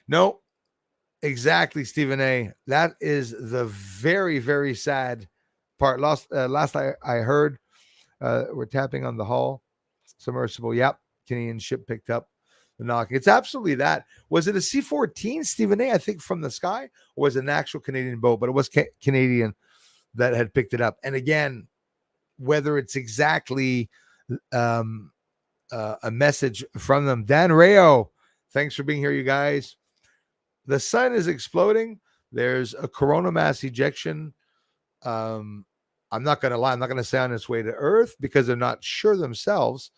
S1: No, exactly, Stephen A. That is the very, very sad part. Last I heard, we're tapping on the hull. Submersible. Yep. Canadian ship picked up the knock. It's absolutely that. Was it a C-14, Stephen A, I think, from the sky? Or was it an actual Canadian boat? But it was Canadian that had picked it up. And again, whether it's exactly a message from them. Dan Rayo, thanks for being here, you guys. The sun is exploding. There's a corona mass ejection. I'm not going to lie. I'm not going to say on its way to Earth, because they're not sure themselves.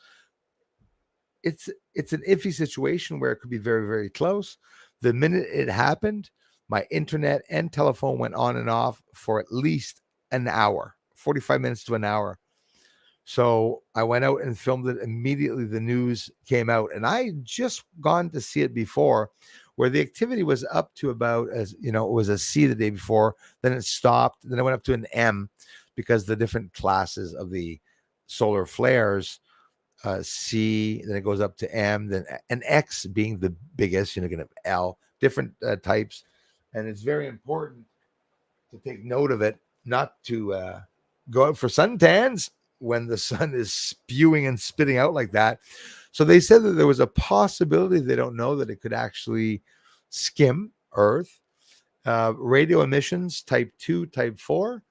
S1: It's an iffy situation where it could be very, very close. The minute it happened, my internet and telephone went on and off for at least an hour, 45 minutes to an hour. So I went out and filmed it immediately. The news came out, and I just gone to see it before, where the activity was up to about, as it was a C the day before, then it stopped, then it went up to an M, because the different classes of the solar flares, C, then it goes up to M, then an X being the biggest, going to have L, different types. And it's very important to take note of it, not to go out for suntans when the sun is spewing and spitting out like that. So they said that there was a possibility, they don't know, that it could actually skim Earth. Radio emissions, type 2, type 4,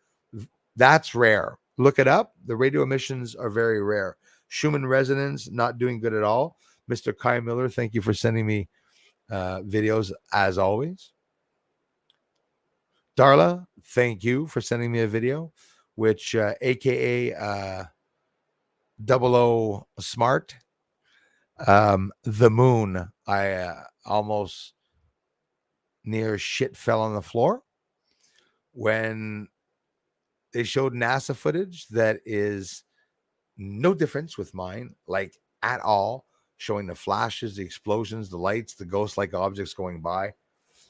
S1: that's rare. Look it up. The radio emissions are very rare. Schumann resonance, not doing good at all. Mr. Kai Miller, thank you for sending me videos as always. Darla, thank you for sending me a video, which aka 00 Smart, the moon. I almost near shit fell on the floor when they showed NASA footage that is no difference with mine, like at all, showing the flashes, the explosions, the lights, the ghost-like objects going by.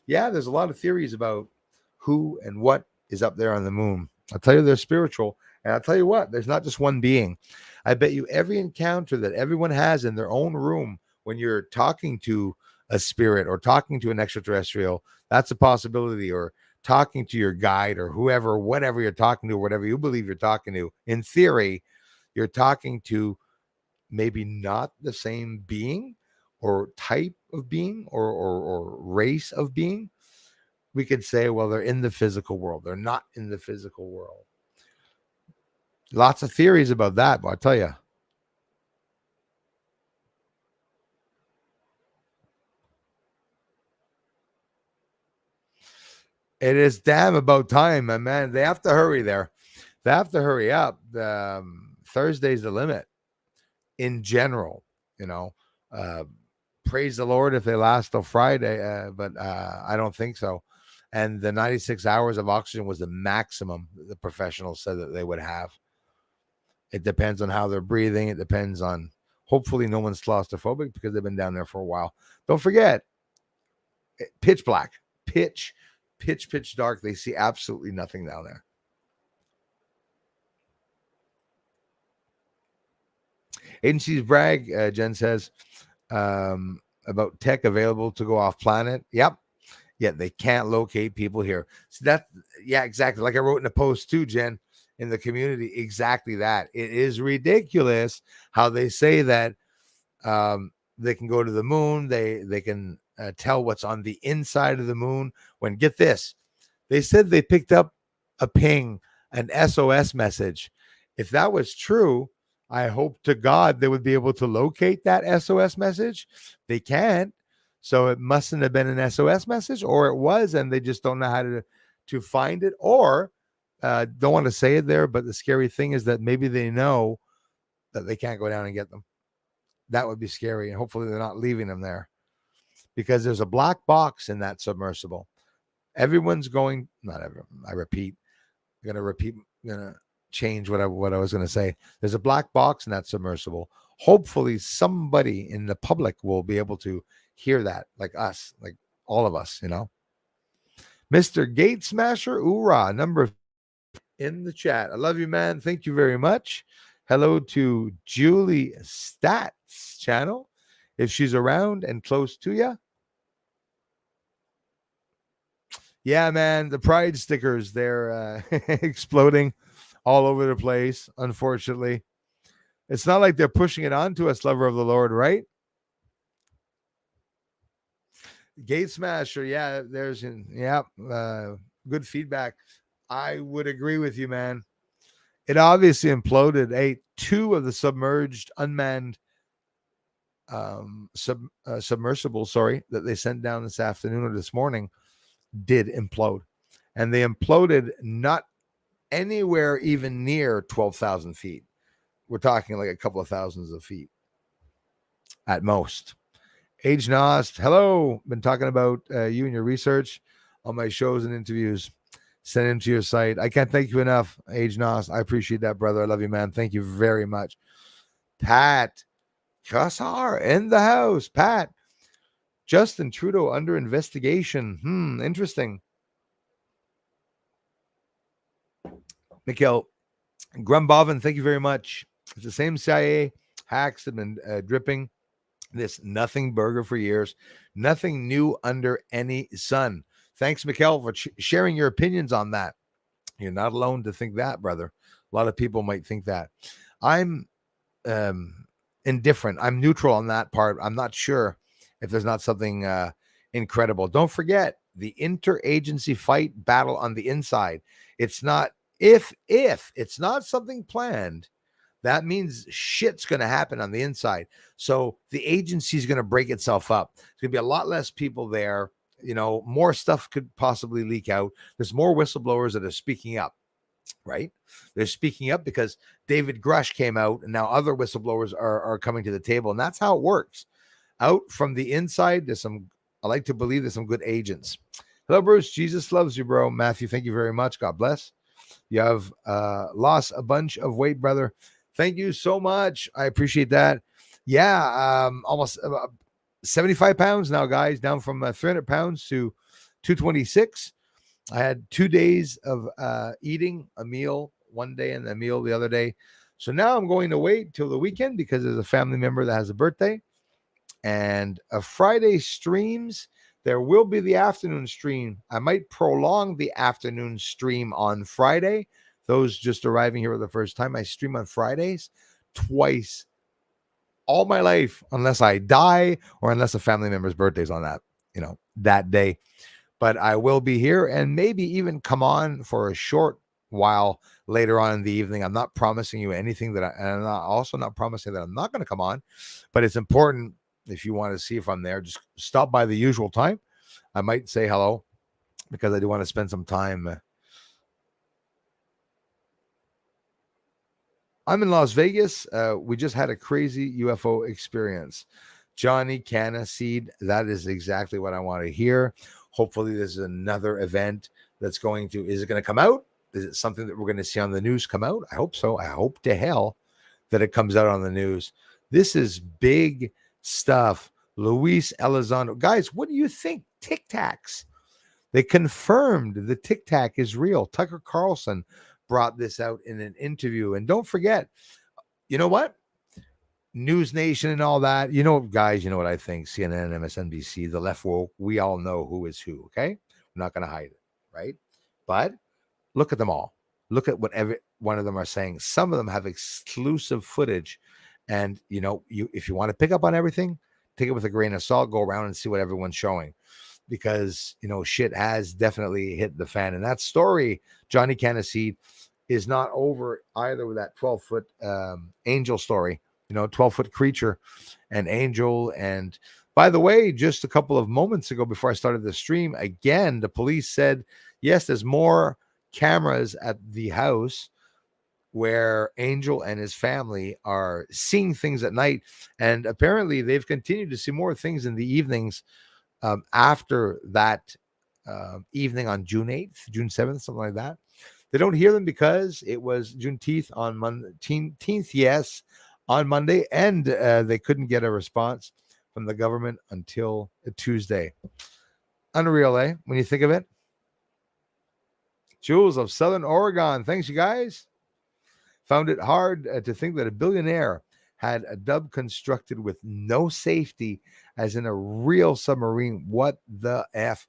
S1: Yeah, there's a lot of theories about who and what is up there on the moon. I'll tell you, they're spiritual. And I'll tell you what, there's not just one being. I bet you every encounter that everyone has in their own room, when you're talking to a spirit or talking to an extraterrestrial, that's a possibility. Or talking to your guide or whoever, whatever you're talking to, whatever you believe you're talking to, in theory, you're talking to maybe not the same being or type of being or race of being, we could say, well, they're in the physical world. They're not in the physical world. Lots of theories about that, but I'll tell you. It is damn about time, my man. They have to hurry there. They have to hurry up. Thursday's the limit in general, you know. Uh, Praise the Lord if they last till Friday, but I don't think so. And the 96 hours of oxygen was the maximum the professionals said that they would have. It depends on how they're breathing. It depends on, hopefully, no one's claustrophobic because they've been down there for a while. Don't forget, pitch black, pitch dark. They see absolutely nothing down there. Agencies brag, Jen says, about tech available to go off planet. Yep. Yet they can't locate people here. So that, yeah, exactly. Like I wrote in a post too, Jen, in the community, exactly that. It is ridiculous how they say that they can go to the moon. They can tell what's on the inside of the moon. When, get this, they said they picked up a ping, an SOS message. If that was true, I hope to God they would be able to locate that SOS message. They can't. So it mustn't have been an SOS message, or it was, and they just don't know how to find it, or don't want to say it there. But the scary thing is that maybe they know that they can't go down and get them. That would be scary, and hopefully they're not leaving them there, because there's a black box in that submersible. Everyone's going, not everyone, I repeat, I'm gonna change what I was gonna say. There's a black box in that submersible. Hopefully somebody in the public will be able to hear that, like us, like all of us, you know. Mr. Gate Smasher, hoorah, number in the chat. I love you, man. Thank you very much. Hello to Julie Stats channel, if she's around and close to you. Yeah, man, the pride stickers, they're exploding all over the place, unfortunately. It's not like they're pushing it onto us, lover of the Lord, right? Gate Smasher, yeah, good feedback. I would agree with you, man. It obviously imploded. Two of the submerged, unmanned submersible, that they sent down this afternoon or this morning did implode. And they imploded not anywhere even near 12,000 feet. We're talking like a couple of thousands of feet at most. Age Nost, hello. Been talking about you and your research on my shows and interviews. Send them to your site. I can't thank you enough, Age Nost. I appreciate that, brother. I love you, man. Thank you very much. Pat Kassar in the house. Pat, Justin Trudeau under investigation. Interesting. Mikhail Grumbovin, thank you very much. It's the same CIA hacks have been dripping this nothing burger for years. Nothing new under any sun. Thanks, Mikhail, for sharing your opinions on that. You're not alone to think that, brother. A lot of people might think that. I'm indifferent. I'm neutral on that part. I'm not sure if there's not something incredible. Don't forget the interagency fight battle on the inside. It's not if it's not something planned, that means shit's going to happen on the inside. So the agency is going to break itself up. There's going to be a lot less people there. You know, more stuff could possibly leak out. There's more whistleblowers that are speaking up, right? They're speaking up because David Grusch came out, and now other whistleblowers are coming to the table. And that's how it works. Out from the inside, I like to believe there's some good agents. Hello, Bruce. Jesus loves you, bro. Matthew, thank you very much. God bless. You have lost a bunch of weight, brother. Thank you so much. I appreciate that. Yeah, almost 75 pounds now, guys, down from 300 pounds to 226. I had 2 days of eating a meal one day and a meal the other day. So now I'm going to wait till the weekend because there's a family member that has a birthday. And Friday streams, there will be the afternoon stream. I might prolong the afternoon stream on Friday. Those just arriving here for the first time, I stream on Fridays twice all my life unless I die or unless a family member's birthday's on that day. But I will be here and maybe even come on for a short while later on in the evening. I'm not promising you anything and I'm also not promising that I'm not going to come on, but it's important if you want to see if I'm there, just stop by the usual time. I might say hello because I do want to spend some time. I'm in Las Vegas. We just had a crazy UFO experience. Johnny Caniseed, that is exactly what I want to hear. Hopefully, there's another event that's is it going to come out? Is it something that we're going to see on the news come out? I hope so. I hope to hell that it comes out on the news. This is big stuff. Luis Elizondo. Guys, what do you think? Tic Tacs. They confirmed the Tic Tac is real. Tucker Carlson brought this out in an interview. And don't forget, you know what? News Nation and all that. Guys, you know what I think? CNN, MSNBC, the left woke, we all know who is who, okay? We're not going to hide it, right? But look at them all. Look at what every one of them are saying. Some of them have exclusive footage. And, if you want to pick up on everything, take it with a grain of salt, go around and see what everyone's showing. Because, shit has definitely hit the fan. And that story, Johnny Caniseed, is not over either with that 12-foot angel story. 12-foot creature and angel. And by the way, just a couple of moments ago before I started the stream, again, the police said, yes, there's more cameras at the house where Angel and his family are seeing things at night. And apparently they've continued to see more things in the evenings after that evening on June 8th, June 7th, something like that. They don't hear them because it was Juneteenth on Monday, yes, on Monday, and they couldn't get a response from the government until Tuesday. Unreal, eh? When you think of it. Jules of Southern Oregon. Thanks, you guys. Found it hard to think that a billionaire had a dub constructed with no safety, as in a real submarine. What the F?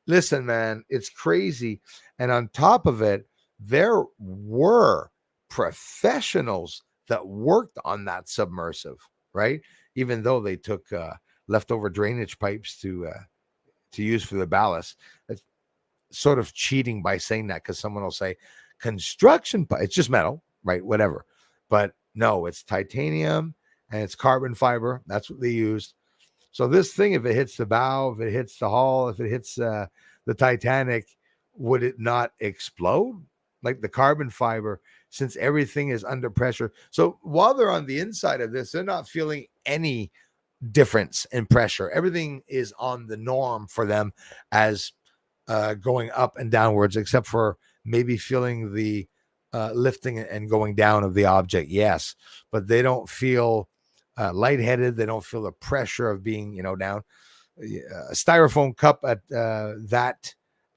S1: Listen, man, it's crazy. And on top of it, there were professionals that worked on that submersive, right? Even though they took leftover drainage pipes to use for the ballast. It's sort of cheating by saying that, because someone will say construction pipe. It's just metal, right? Whatever. But no, it's titanium and it's carbon fiber. That's what they used. So this thing, if it hits the bow, if it hits the hull, if it hits the Titanic, would it not explode? Like the carbon fiber, since everything is under pressure. So while they're on the inside of this, they're not feeling any difference in pressure. Everything is on the norm for them as going up and downwards, except for maybe feeling the lifting and going down of the object. Yes, but they don't feel lightheaded. They don't feel the pressure of being, down. A styrofoam cup at that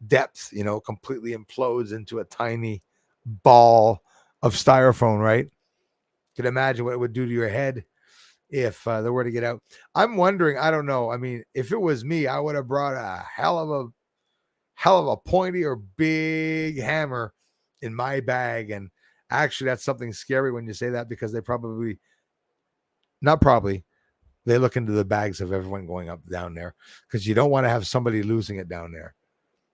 S1: depth, completely implodes into a tiny ball of styrofoam, right? You can imagine what it would do to your head if they were to get out. I'm wondering, I don't know. I mean, if it was me, I would have brought a hell of a pointy or big hammer in my bag. And actually, that's something scary when you say that, because they they look into the bags of everyone going up down there, because you don't want to have somebody losing it down there.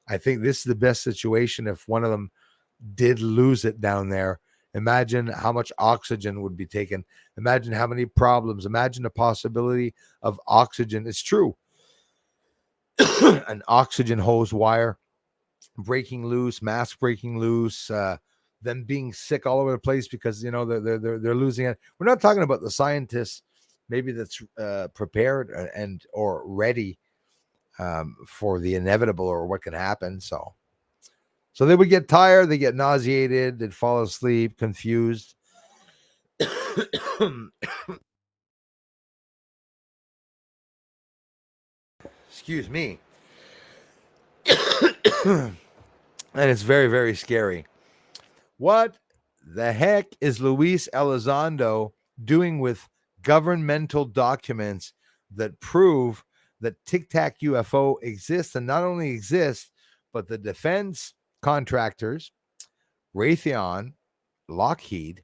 S1: I think this is the best situation if one of them did lose it down there. Imagine how much oxygen would be taken. Imagine how many problems. Imagine the possibility of oxygen. It's true. An oxygen hose wire breaking loose, mask breaking loose, them being sick all over the place because they're losing it. We're not talking about the scientists, maybe that's prepared and or ready for the inevitable or what can happen. So they would get tired, they get nauseated, they'd fall asleep, confused. Excuse me. And it's very, very scary. What the heck is Luis Elizondo doing with governmental documents that prove that Tic Tac UFO exists, and not only exists, but the defense contractors, Raytheon, Lockheed,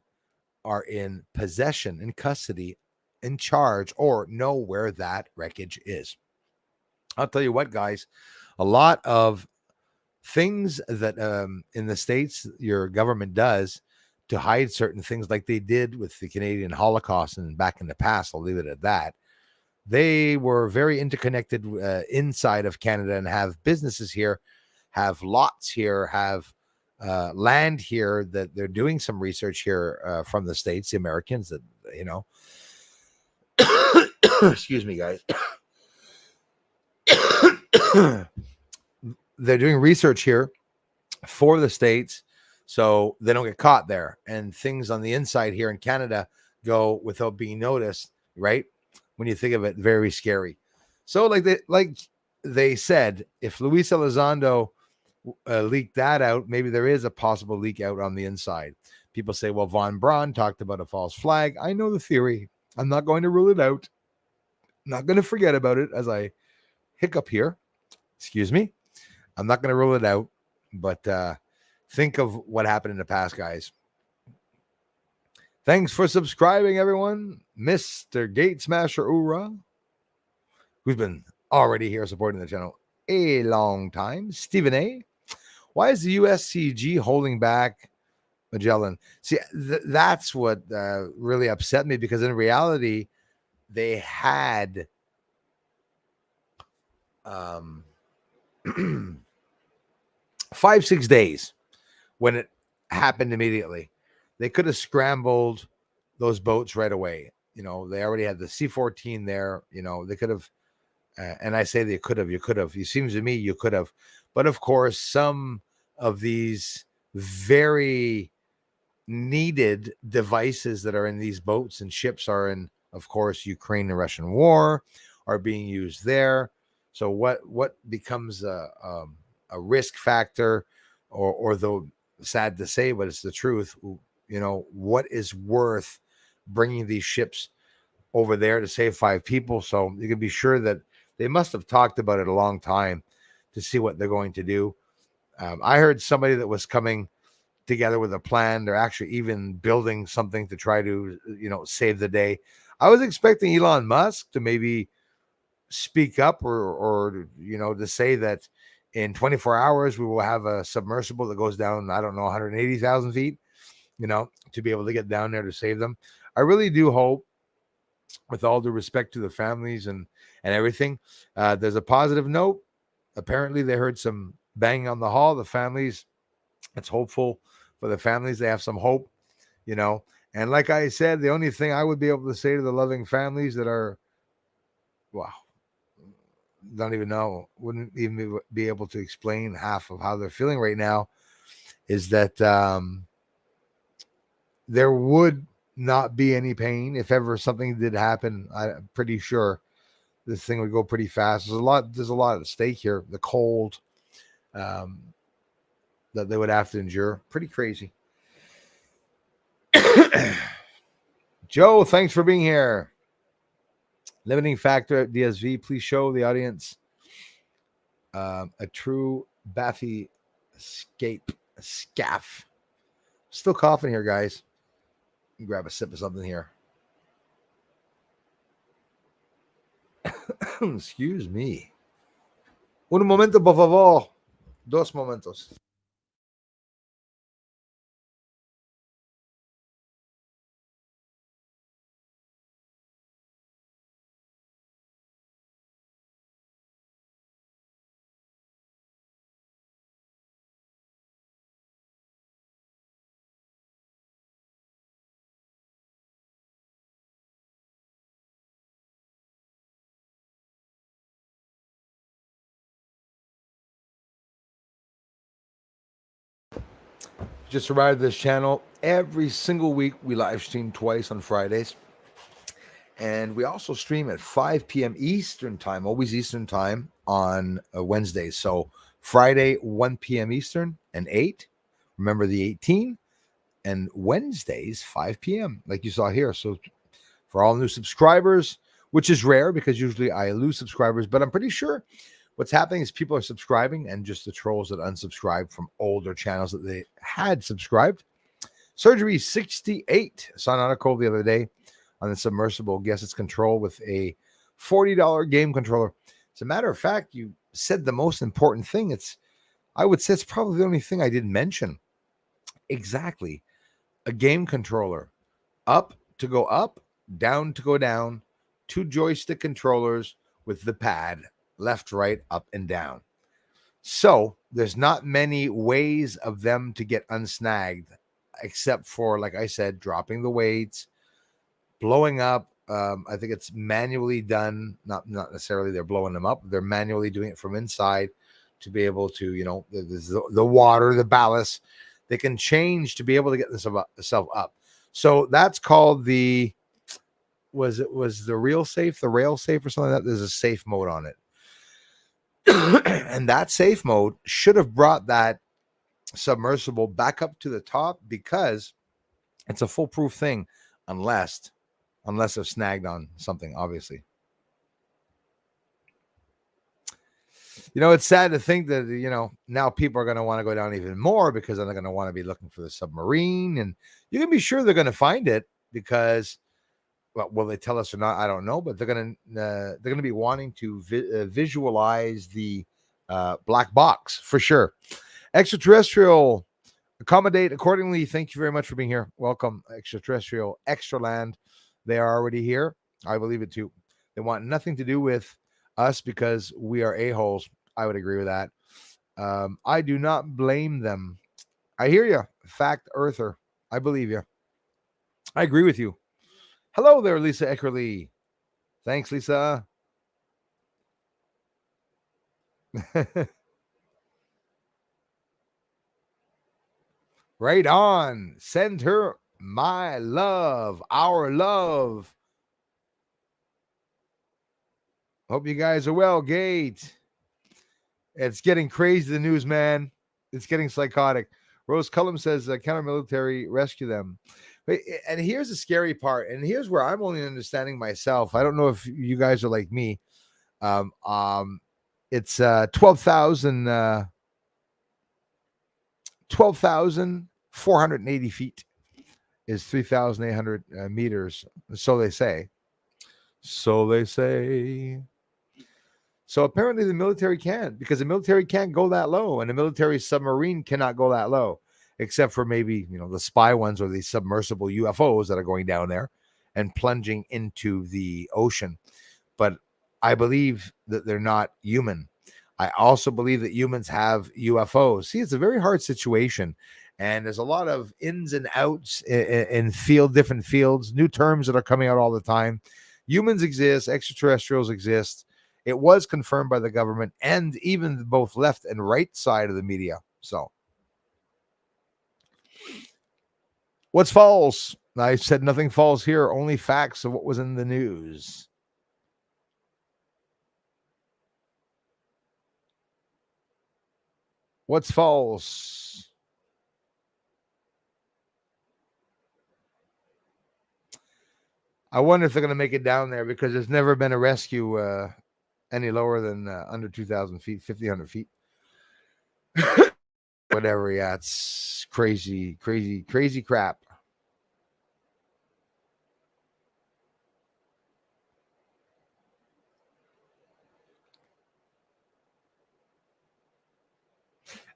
S1: are in possession, in custody in charge or know where that wreckage is. I'll tell you what, guys, a lot of things that in the States your government does to hide certain things, like they did with the Canadian Holocaust and back in the past, I'll leave it at that. They were very interconnected inside of Canada and have businesses here, have lots here, have land here, that they're doing some research here from the States, the Americans that, excuse me, guys. They're doing research here for the States so they don't get caught there, and things on the inside here in Canada go without being noticed, right? When you think of it, very scary. So like they said, if Luis Elizondo leaked that out, maybe there is a possible leak out on the inside. People say, well, Von Braun talked about a false flag. I know the theory. I'm not going to rule it out. I'm not going to forget about it as I hiccup here. Excuse me. I'm not going to rule it out, but think of what happened in the past, guys. Thanks for subscribing, everyone. Mr. Gate Smasher Ura, who's been already here supporting the channel a long time. Stephen A. Why is the USCG holding back Magellan? See, that's what really upset me, because in reality, they had 5-6 days when it happened immediately. They could have scrambled those boats right away. They already had the C-14 there. They could have, and I say they could have, you could have. It seems to me you could have. But of course, some of these very needed devices that are in these boats and ships are in, of course, Ukraine and Russian war, are being used there. So what becomes a risk factor, or though sad to say, but it's the truth, what is worth bringing these ships over there to save 5 people? So you can be sure that they must have talked about it a long time to see what they're going to do. I heard somebody that was coming together with a plan. They're actually even building something to try to, save the day. I was expecting Elon Musk to maybe speak up or to say that in 24 hours we will have a submersible that goes down, I don't know, 180,000 feet, to be able to get down there to save them. I really do hope, with all due respect to the families and everything, there's a positive note. Apparently they heard some banging on the hall. The families, it's hopeful for the families. They have some hope, and like I said, the only thing I would be able to say to the loving families that are, don't even know, wouldn't even be able to explain half of how they're feeling right now, is that there would not be any pain if ever something did happen. I'm pretty sure this thing would go pretty fast. There's a lot at stake here. The cold that they would have to endure. Pretty crazy. Joe, thanks for being here. Limiting factor at DSV. Please show the audience a true Baffy scaff. Still coughing here, guys. Grab a sip of something here. Excuse me. Un momento, por favor. 2 momentos. Just arrived at this channel. Every single week we live stream twice on Fridays, and we also stream at 5 p.m. Eastern time, always Eastern time, on Wednesdays. So Friday 1 p.m. Eastern and 8, remember the 18, and Wednesdays 5 p.m. like you saw here. So for all new subscribers, which is rare because usually I lose subscribers, but I'm pretty sure what's happening is people are subscribing, and just the trolls that unsubscribed from older channels that they had subscribed. Surgery 68. I saw an article the other day on the Submersible gets its control with a $40 game controller. As a matter of fact, you said the most important thing. I would say it's probably the only thing I didn't mention. Exactly. A game controller. Up to go up, down to go down, two joystick controllers with the pad, left, right, up, and down. So there's not many ways of them to get unsnagged, except for, like I said, dropping the weights, blowing up. I think it's manually done. Not necessarily they're blowing them up. They're manually doing it from inside to be able to, the water, the ballast. They can change to be able to get themselves up. So that's called was the rail safe or something like that. There's a safe mode on it. And that safe mode should have brought that Submersible back up to the top, because it's a foolproof thing unless they're snagged on something, obviously. It's sad to think that, now people are going to want to go down even more, because then they're going to want to be looking for the submarine, and you can be sure they're going to find it, because, well, will they tell us or not? I don't know, but they're going to be wanting to visualize the black box for sure. Extraterrestrial, accommodate accordingly. Thank you very much for being here. Welcome, Extraterrestrial, Extra Land. They are already here. I believe it too. They want nothing to do with us because we are a-holes. I would agree with that. I do not blame them. I hear you. Fact Earther. I believe you. I agree with you. Hello there, Lisa Eckerly. Thanks, Lisa. Right on. Send her my love, our love. Hope you guys are well, Gate. It's getting crazy, the news, man. It's getting psychotic. Rose Cullum says, counter-military, rescue them. And here's the scary part, and here's where I'm only understanding myself. I don't know if you guys are like me. It's 12,480 feet is 3,800 meters. So they say. So apparently the military can't, because the military can't go that low, and the military submarine cannot go that low, except for maybe, the spy ones or the submersible UFOs that are going down there and plunging into the ocean. But I believe that they're not human. I also believe that humans have UFOs. See, it's a very hard situation, and there's a lot of ins and outs in different fields, new terms that are coming out all the time. Humans exist, extraterrestrials exist. It was confirmed by the government and even both left and right side of the media. So, what's false? I said nothing false here, only facts of what was in the news. What's false? I wonder if they're going to make it down there, because there's never been a rescue any lower than under 2,000 feet, 1,500 feet. Whatever, yeah, it's crazy crap.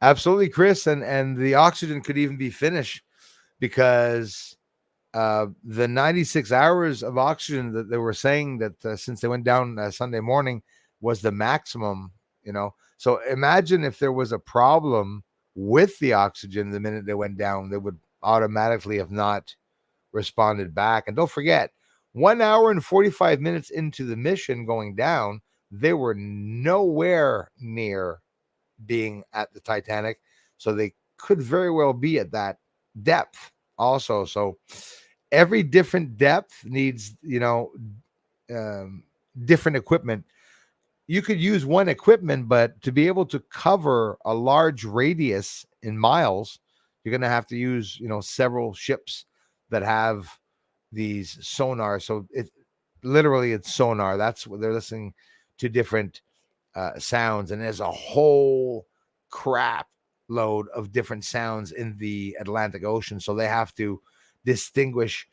S1: Absolutely, Chris, and the oxygen could even be finished, because the 96 hours of oxygen that they were saying that since they went down Sunday morning was the maximum, So imagine if there was a problem with the oxygen the minute they went down, they would automatically have not responded back. And don't forget, 1 hour and 45 minutes into the mission going down, they were nowhere near being at the Titanic. So they could very well be at that depth also. So every different depth needs, different equipment. You could use one equipment, but to be able to cover a large radius in miles, you're going to have to use, several ships that have these sonar. So it's sonar. That's what they're listening to, different sounds. And there's a whole crap load of different sounds in the Atlantic Ocean. So they have to distinguish,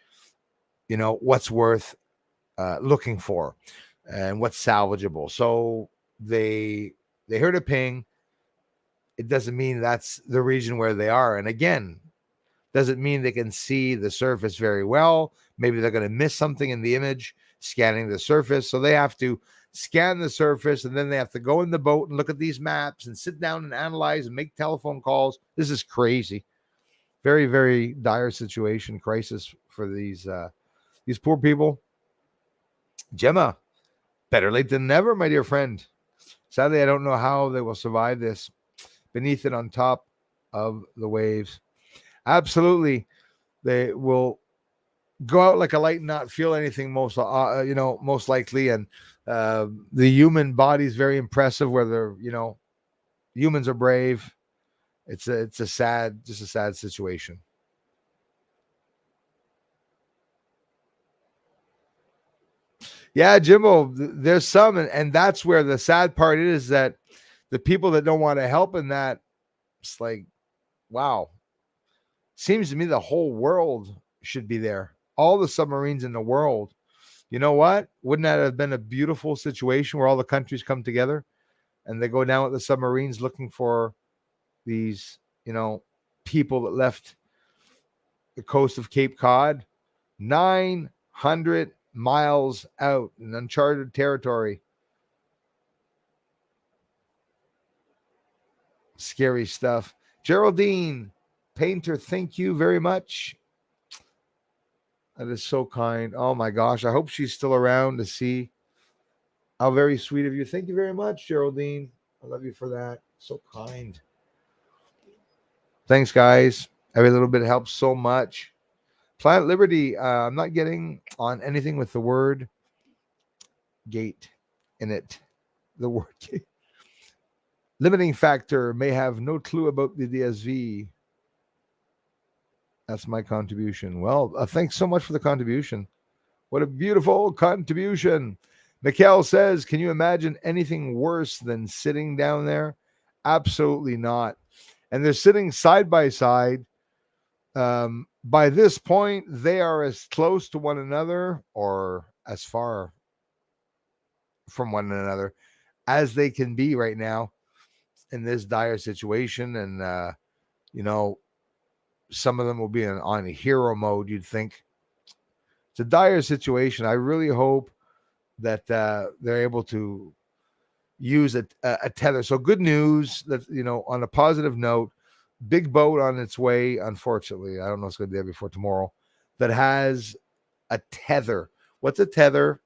S1: what's worth looking for and what's salvageable. So they heard a ping. It doesn't mean that's the region where they are. And again, doesn't mean they can see the surface very well. Maybe they're going to miss something in the image scanning the surface. So they have to scan the surface, and then they have to go in the boat and look at these maps and sit down and analyze and make telephone calls. This is crazy. Very, very dire situation, crisis for these poor people. Gemma, better late than never, my dear friend. Sadly, I don't know how they will survive this. Beneath it, on top of the waves. Absolutely, they will go out like a light and not feel anything most likely. And the human body is very impressive, whether humans are brave. It's a sad situation. Yeah, Jimbo, there's some, and that's where the sad part is, that the people that don't want to help in that, it's like, wow. Seems to me the whole world should be there. All the submarines in the world. You know what? Wouldn't that have been a beautiful situation where all the countries come together and they go down with the submarines looking for these, people that left the coast of Cape Cod 900 miles out in uncharted territory. Scary stuff. Geraldine Painter, thank you very much. That is so kind. Oh my gosh. I hope she's still around to see. How very sweet of you. Thank you very much, Geraldine. I love you for that. So kind. Thanks, guys. Every little bit helps so much. Planet Liberty, I'm not getting on anything with the word gate in it. The word gate. Limiting factor, may have no clue about the DSV. That's my contribution. Well, thanks so much for the contribution. What a beautiful contribution. Mikhail says, can you imagine anything worse than sitting down there? Absolutely not. And they're sitting side by side. By this point, they are as close to one another or as far from one another as they can be right now in this dire situation. And, some of them will be on hero mode, you'd think. It's a dire situation. I really hope that they're able to use a tether. So good news that, on a positive note, big boat on its way. Unfortunately, I don't know if it's going to be there before tomorrow, that has a tether. What's a tether?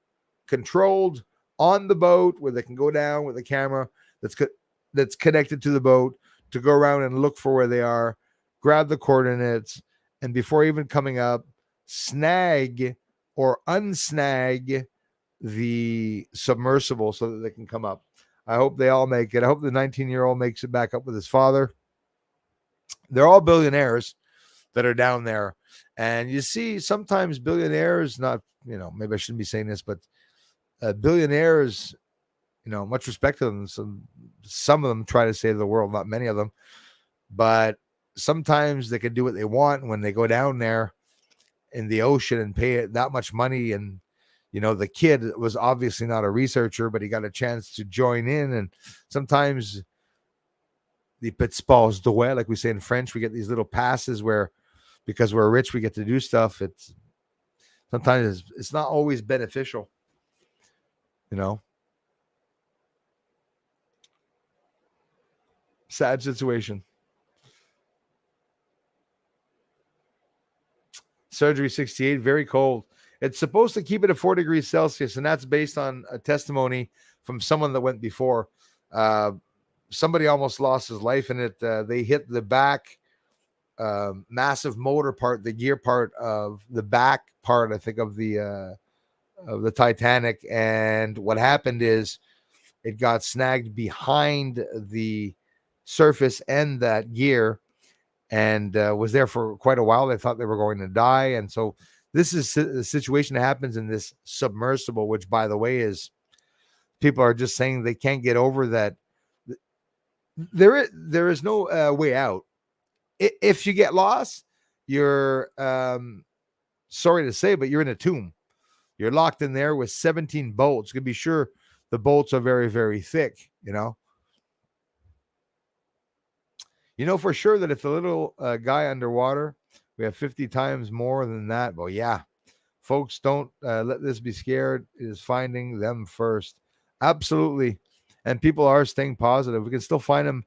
S1: Controlled on the boat where they can go down with a camera that's connected to the boat to go around and look for where they are, grab the coordinates, and before even coming up, snag or unsnag the submersible so that they can come up. I hope they all make it. I hope the 19-year-old makes it back up with his father. They're all billionaires that are down there. And you see sometimes billionaires, not, maybe I shouldn't be saying this, but billionaires, much respect to them. Some of them try to save the world, not many of them. But sometimes they can do what they want when they go down there in the ocean and pay it that much money. And, the kid was obviously not a researcher, but he got a chance to join in. And sometimes the petits passes doués, like we say in French, we get these little passes where, because we're rich, we get to do stuff. Sometimes it's not always beneficial, Sad situation. Surgery 68, very cold. It's supposed to keep it at 4 degrees Celsius, and that's based on a testimony from someone that went before. Somebody almost lost his life in it. They hit the back massive motor part, the gear part of the back part, I think, of the Titanic. And what happened is it got snagged behind the surface and that gear, and was there for quite a while. They thought they were going to die. And so this is the situation that happens in this submersible, which, by the way, is people are just saying they can't get over that. There is no way out. If you get lost, you're sorry to say, but you're in a tomb. You're locked in there with 17 bolts. You can be sure the bolts are very, very thick, you know. You know for sure that if the little guy underwater, we have 50 times more than that. Well, yeah, folks, don't let this be scared. It is finding them first. Absolutely. And people are staying positive. We can still find them.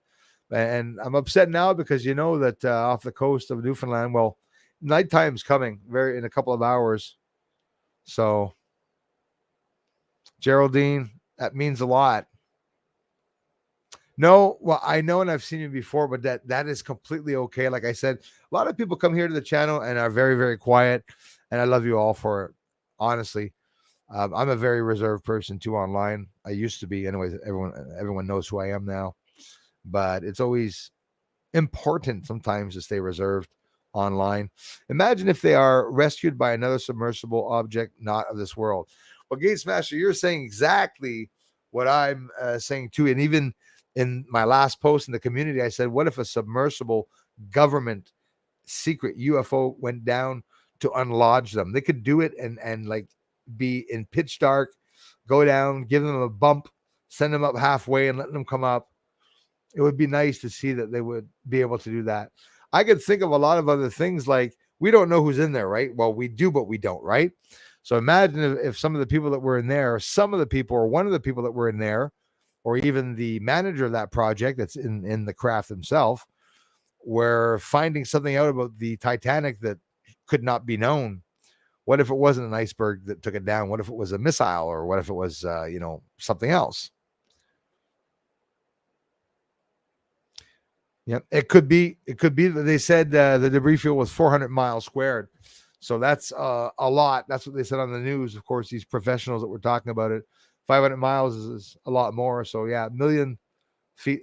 S1: And I'm upset now because you know that off the coast of Newfoundland, well, nighttime's coming very in a couple of hours. So, Geraldine, that means a lot. No, well, I know and I've seen you before, but that is completely okay. Like I said, a lot of people come here to the channel and are very, very quiet, and I love you all for it. Honestly, I'm a very reserved person too online. I used to be, anyways. Everyone knows who I am now, but it's always important sometimes to stay reserved online. Imagine if they are rescued by another submersible object not of this world. Well, Gates Master, you're saying exactly what I'm saying too. And even in my last post in the community, I said, what if a submersible government secret UFO went down to unlodge them? They could do it and like be in pitch dark, go down, give them a bump, send them up halfway and let them come up. It would be nice to see that they would be able to do that. I could think of a lot of other things like we don't know who's in there, right? Well, we do, but we don't, right? So imagine if some of the people that were in there, some of the people, or one of the people that were in there, or even the manager of that project that's in the craft himself, were finding something out about the Titanic that could not be known. What if it wasn't an iceberg that took it down? What if it was a missile, or what if it was, something else? Yep, it could be. It could be that they said the debris field was 400 miles squared, so that's a lot. That's what they said on the news. Of course, these professionals that were talking about it, 500 miles is a lot more. So yeah, a million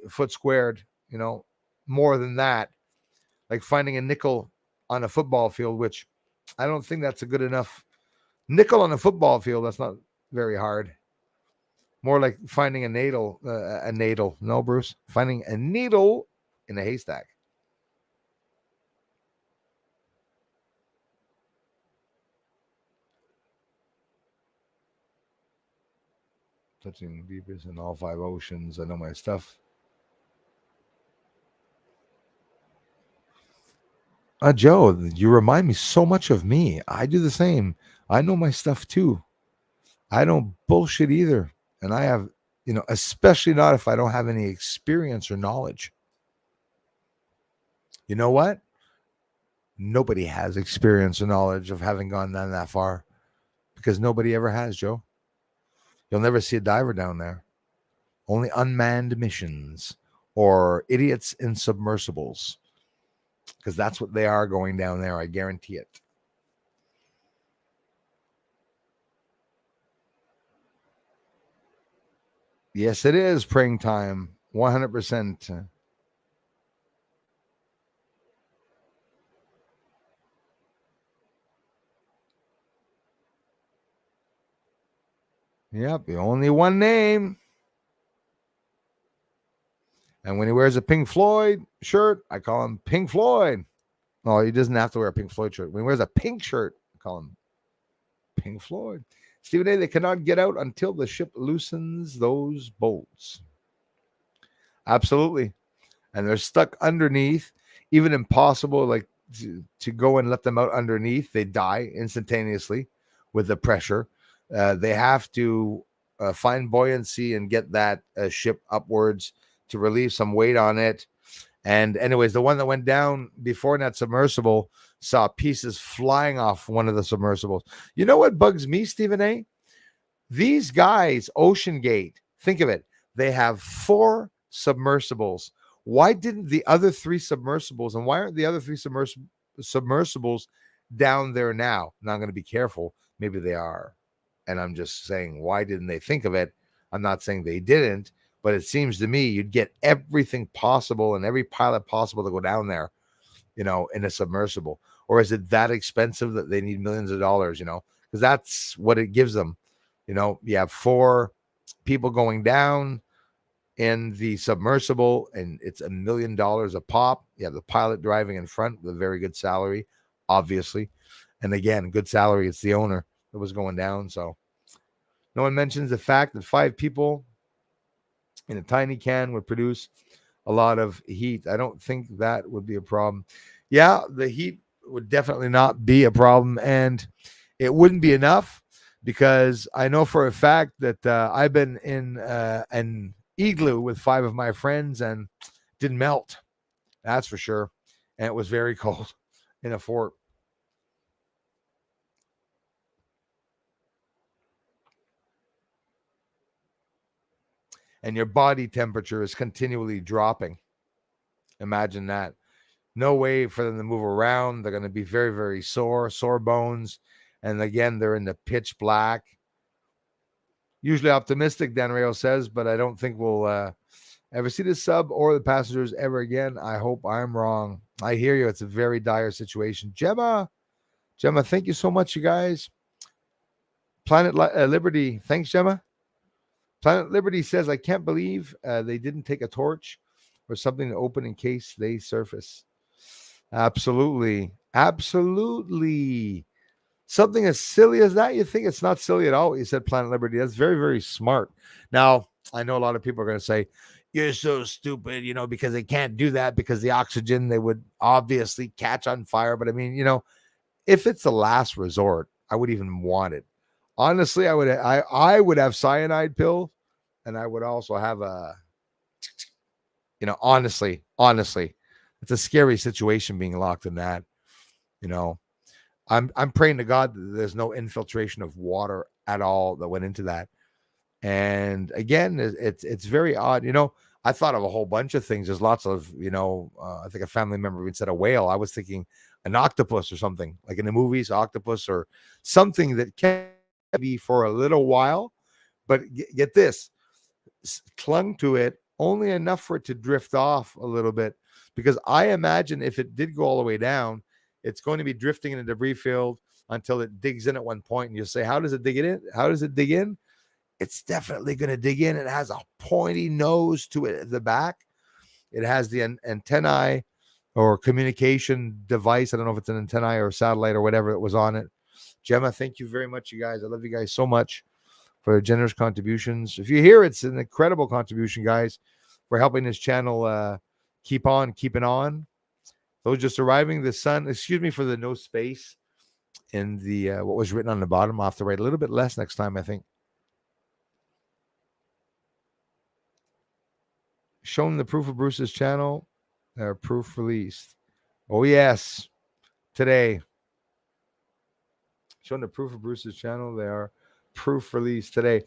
S1: foot squared. More than that. Like finding a nickel on a football field, which I don't think that's a good enough nickel on a football field. That's not very hard. More like finding a needle. A needle. No, Bruce. Finding a needle in a haystack. Touching deepest in all 5 oceans. I know my stuff. Joe, you remind me so much of me. I do the same. I know my stuff too. I don't bullshit either. And I have, especially not if I don't have any experience or knowledge. You know what? Nobody has experience or knowledge of having gone down that far because nobody ever has, Joe. You'll never see a diver down there. Only unmanned missions or idiots in submersibles, because that's what they are going down there. I guarantee it. Yes, it is praying time. 100%. Yep, only one name. And when he wears a Pink Floyd shirt, I call him Pink Floyd. No, he doesn't have to wear a Pink Floyd shirt. When he wears a pink shirt, I call him Pink Floyd. Stephen A., they cannot get out until the ship loosens those bolts. Absolutely. And they're stuck underneath, even impossible, like to go and let them out underneath. They die instantaneously with the pressure. They have to find buoyancy and get that ship upwards to relieve some weight on it. And anyways, the one that went down before that submersible saw pieces flying off one of the submersibles. You know what bugs me, Stephen A? These guys, Ocean Gate, think of it. They have 4 submersibles. Why didn't the other 3 submersibles, and why aren't the other 3 submersibles down there now? Now I'm going to be careful. Maybe they are. And I'm just saying, why didn't they think of it? I'm not saying they didn't, but it seems to me you'd get everything possible and every pilot possible to go down there, in a submersible. Or is it that expensive that they need millions of dollars, because that's what it gives them. You have 4 people going down in the submersible and it's $1 million a pop. You have the pilot driving in front with a very good salary, obviously. And again, good salary. It's the owner that was going down. So no one mentions the fact that 5 people in a tiny can would produce a lot of heat. I don't think that would be a problem. Yeah, the heat would definitely not be a problem, and it wouldn't be enough because I know for a fact that I've been in an igloo with 5 of my friends and didn't melt. That's for sure. And it was very cold in a fort. And your body temperature is continually dropping. Imagine that. No way for them to move around. They're going to be very, very sore bones. And again, they're in the pitch black. Usually optimistic, Dan Rayo says, but I don't think we'll ever see the sub or the passengers ever again. I hope I'm wrong. I hear you. It's a very dire situation. Gemma, thank you so much, you guys. Planet Liberty. Thanks, Gemma. Planet Liberty says, I can't believe they didn't take a torch or something to open in case they surface. Absolutely. Something as silly as that, you think it's not silly at all. You said Planet Liberty. That's very, very smart. Now, I know a lot of people are going to say, you're so stupid, because they can't do that because the oxygen, they would obviously catch on fire. But I mean, if it's the last resort, I would even want it. Honestly, I would have cyanide pill, and I would also have honestly, it's a scary situation being locked in that. I'm praying to God that there's no infiltration of water at all that went into that. And again, it's very odd. I thought of a whole bunch of things. There's lots of, I think a family member even said a whale. I was thinking an octopus or something, like in the movies, octopus or something that can be for a little while. But get this, clung to it only enough for it to drift off a little bit. Because I imagine if it did go all the way down, it's going to be drifting in a debris field until it digs in at one point. And you'll say, how does it dig in? How does it dig in? It's definitely going to dig in. It has a pointy nose to it at the back. It has the antennae or communication device. I don't know if it's an antennae or satellite or whatever it was on it. Gemma, thank you very much, you guys. I love you guys so much for your generous contributions. If you hear, it's an incredible contribution, guys, for helping this channel keep on keeping on. Those just arriving, the sun, excuse me for the no space in the what was written on the bottom. I'll have to write a little bit less next time, I think. Shown the proof of Bruce's channel, proof released. Oh, yes, today. Showing the proof of Bruce's channel, they are proof released today.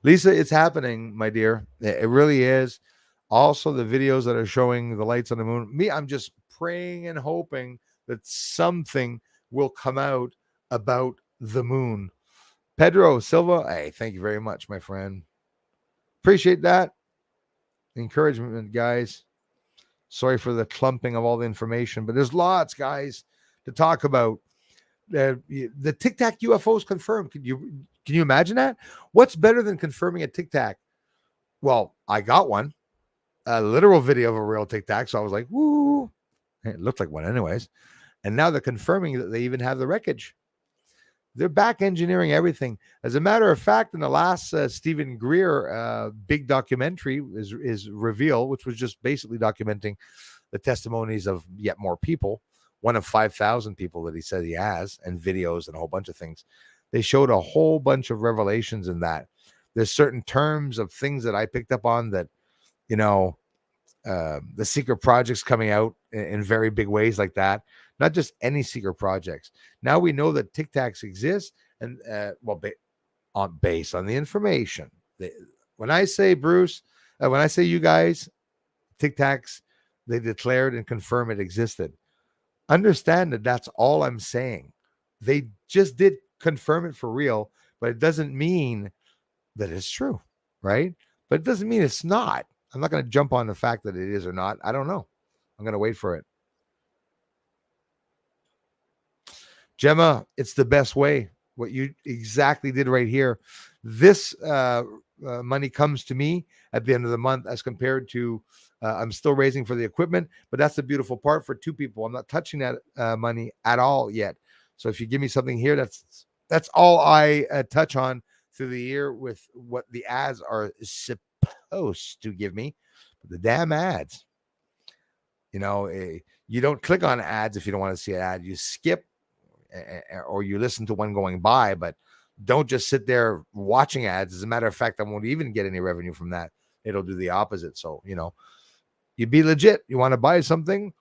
S1: Lisa, it's happening, my dear. It really is. Also, the videos that are showing the lights on the moon. I'm just praying and hoping that something will come out about the moon. Pedro Silva, hey, thank you very much, my friend. Appreciate that. Encouragement, guys. Sorry for the clumping of all the information, but there's lots, guys, to talk about. The Tic Tac UFO is confirmed. Can you imagine that? What's better than confirming a Tic Tac? Well, I got one, a literal video of a real Tic Tac, so I was like, woo. It looked like one anyways. And now they're confirming that they even have the wreckage. They're back engineering everything. As a matter of fact, in the last Stephen Greer big documentary is Reveal, which was just basically documenting the testimonies of yet more people, one of 5,000 people that he said he has, and videos and a whole bunch of things. They showed a whole bunch of revelations in that. There's certain terms of things that I picked up on that, the secret projects coming out in very big ways like that. Not just any secret projects. Now we know that Tic Tacs exist, and based on the information. When I say Bruce, when I say you guys, Tic Tacs, they declared and confirmed it existed. Understand that that's all I'm saying. They just did confirm it for real, but it doesn't mean that it's true, right? But it doesn't mean it's not. I'm not going to jump on the fact that it is or not. I don't know. I'm going to wait for it. Gemma, it's the best way. What you exactly did right here. This money comes to me at the end of the month as compared to I'm still raising for the equipment, but that's the beautiful part for 2 people. I'm not touching that money at all yet. So if you give me something here, that's all I touch on through the year with what the ads are supposed to give me. But the damn ads, you don't click on ads if you don't want to see an ad. You skip or you listen to one going by, but don't just sit there watching ads. As a matter of fact, I won't even get any revenue from that. It'll do the opposite. So, you be legit. You want to buy something,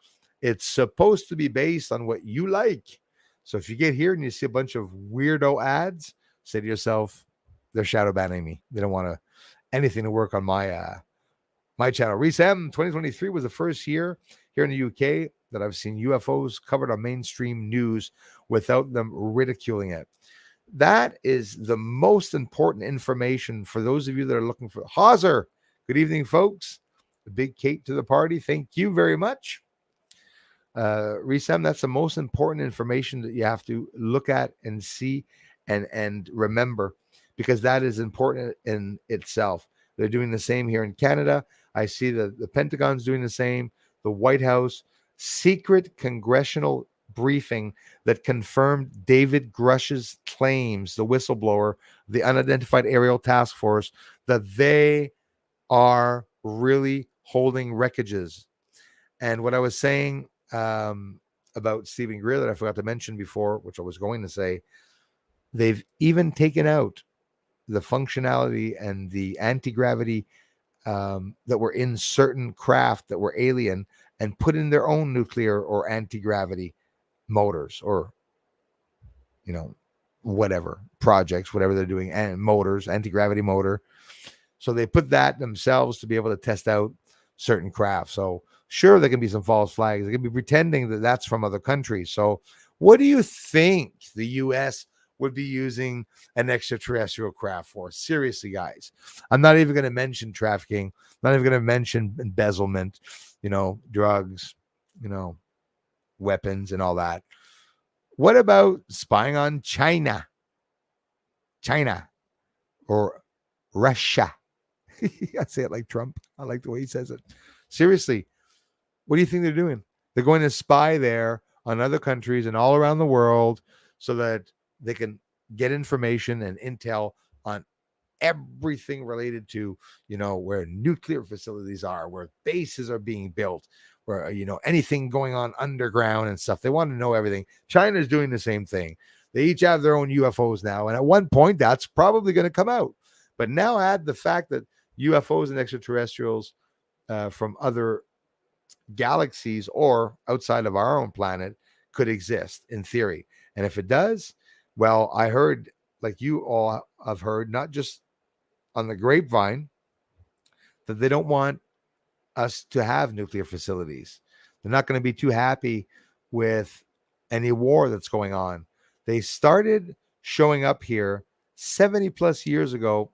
S1: it's supposed to be based on what you like. So if you get here and you see a bunch of weirdo ads, say to yourself, they're shadow banning me. They don't want anything to work on my channel. ReSam 2023 was the first year here in the UK that I've seen UFOs covered on mainstream news without them ridiculing it. That is the most important information for those of you that are looking for. Hauser, good evening, folks. The big Kate to the party. Thank you very much. ReSam, that's the most important information that you have to look at and see and remember, because that is important in itself. They're doing the same here in Canada. I see the Pentagon's doing the same. The White House, secret congressional briefing that confirmed David Grusch's claims, the whistleblower, the unidentified aerial task force, that they are really holding wreckages. And what I was saying about Stephen Greer that I forgot to mention before, which I was going to say, they've even taken out the functionality and the anti-gravity that were in certain craft that were alien and put in their own nuclear or anti-gravity motors or, whatever projects, whatever they're doing, and motors, anti-gravity motor. So they put that themselves to be able to test out certain craft. So sure, there can be some false flags. They can be pretending that that's from other countries. So what do you think the U.S. would be using an extraterrestrial craft for? Seriously, guys. I'm not even going to mention trafficking. Not even going to mention embezzlement, drugs, weapons and all that. What about spying on China or Russia? I say it like Trump. I like the way he says it. Seriously, what do you think they're doing? They're going to spy there on other countries and all around the world so that they can get information and intel on everything related to, where nuclear facilities are, where bases are being built, where, anything going on underground and stuff. They want to know everything. China's doing the same thing. They each have their own UFOs now. And at one point, that's probably going to come out. But now add the fact that UFOs and extraterrestrials from other galaxies or outside of our own planet could exist in theory. And if it does, well, I heard, like you all have heard, not just on the grapevine, that they don't want us to have nuclear facilities. They're not going to be too happy with any war that's going on. They started showing up here 70 plus years ago.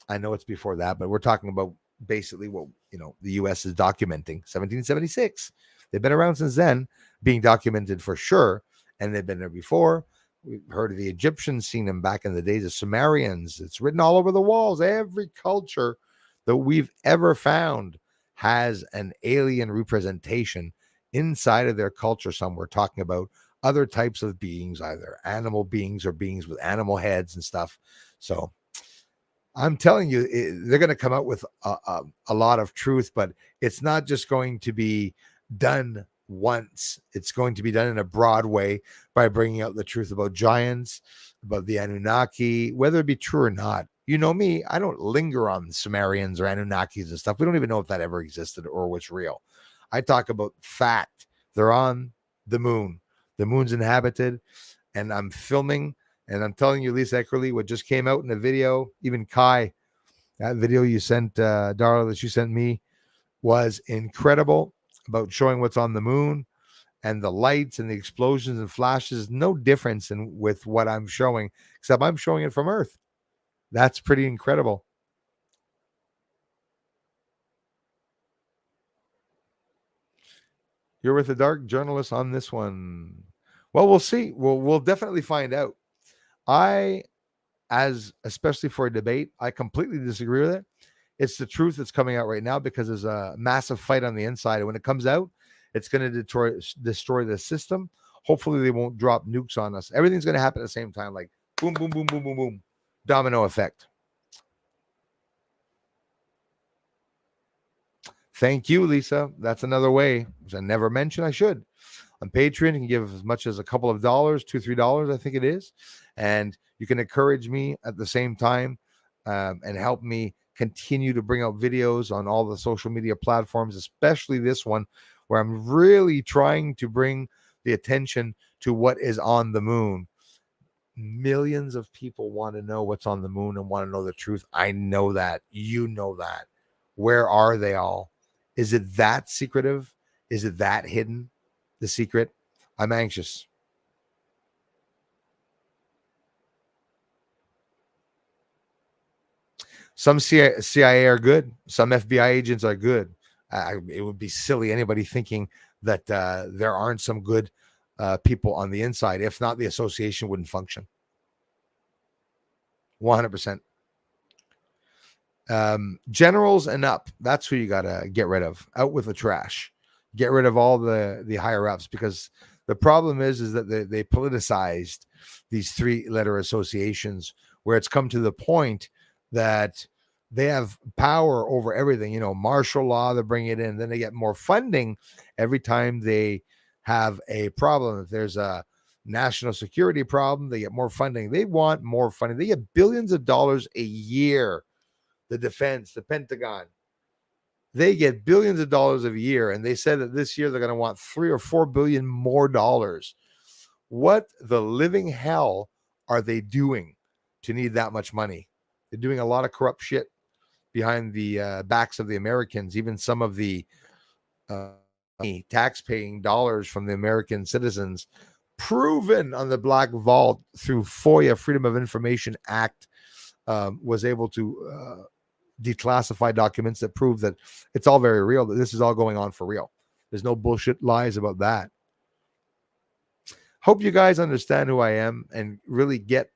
S1: I know it's before that, but we're talking about basically what the U.S. is documenting. 1776. They've been around since then, being documented for sure, and they've been there before. We've heard of the Egyptians, seen them back in the days of Sumerians. It's written all over the walls. Every culture that we've ever found has an alien representation inside of their culture somewhere, talking about other types of beings, either animal beings or beings with animal heads and stuff. So I'm telling you, they're going to come out with a lot of truth, but it's not just going to be done once. It's going to be done in a broad way by bringing out the truth about giants, about the Anunnaki, whether it be true or not. You know me, I don't linger on Sumerians or Anunnakis and stuff. We don't even know if that ever existed or was real. I talk about fact. They're on the moon. The moon's inhabited, and I'm filming. And I'm telling you, Lisa Eckerly, what just came out in the video, even Kai, that video you sent, Darla, that you sent me, was incredible about showing what's on the moon and the lights and the explosions and flashes. No difference with what I'm showing, except I'm showing it from Earth. That's pretty incredible. You're with a dark journalist on this one. Well, we'll see. We'll definitely find out. Especially for a debate, I completely disagree with it. It's the truth that's coming out right now because there's a massive fight on the inside. And when it comes out, it's going to destroy the system. Hopefully they won't drop nukes on us. Everything's going to happen at the same time, like boom, boom, boom, boom, boom, boom, domino effect. Thank you, Lisa. That's another way, which I never mentioned. I should. On Patreon, you can give as much as a couple of dollars, $2, $3, I think it is. And you can encourage me at the same time and help me continue to bring out videos on all the social media platforms, especially this one, where I'm really trying to bring the attention to what is on the moon. Millions of people want to know what's on the moon and want to know the truth. I know that. You know that. Where are they all? Is it that secretive? Is it that hidden? The secret? I'm anxious. Some CIA are good. Some FBI agents are good. It would be silly anybody thinking that there aren't some good people on the inside. If not, the association wouldn't function. 100%. Generals and up. That's who you got to get rid of. Out with the trash. Get rid of all the higher ups, because the problem is that they politicized these 3-letter associations, where it's come to the point that they have power over everything. Martial law, they bring it in, then they get more funding every time they have a problem. If there's a national security problem, they get more funding. They want more funding. They get billions of dollars a year. The defense, the Pentagon, they get billions of dollars a year, and they said that this year they're going to want $3 or $4 billion more dollars. What the living hell are they doing to need that much money? They're doing a lot of corrupt shit behind the backs of the Americans, even some of the tax-paying dollars from the American citizens, proven on the Black Vault through FOIA, Freedom of Information Act, was able to declassify documents that prove that it's all very real, that this is all going on for real. There's no bullshit lies about that. Hope you guys understand who I am and really get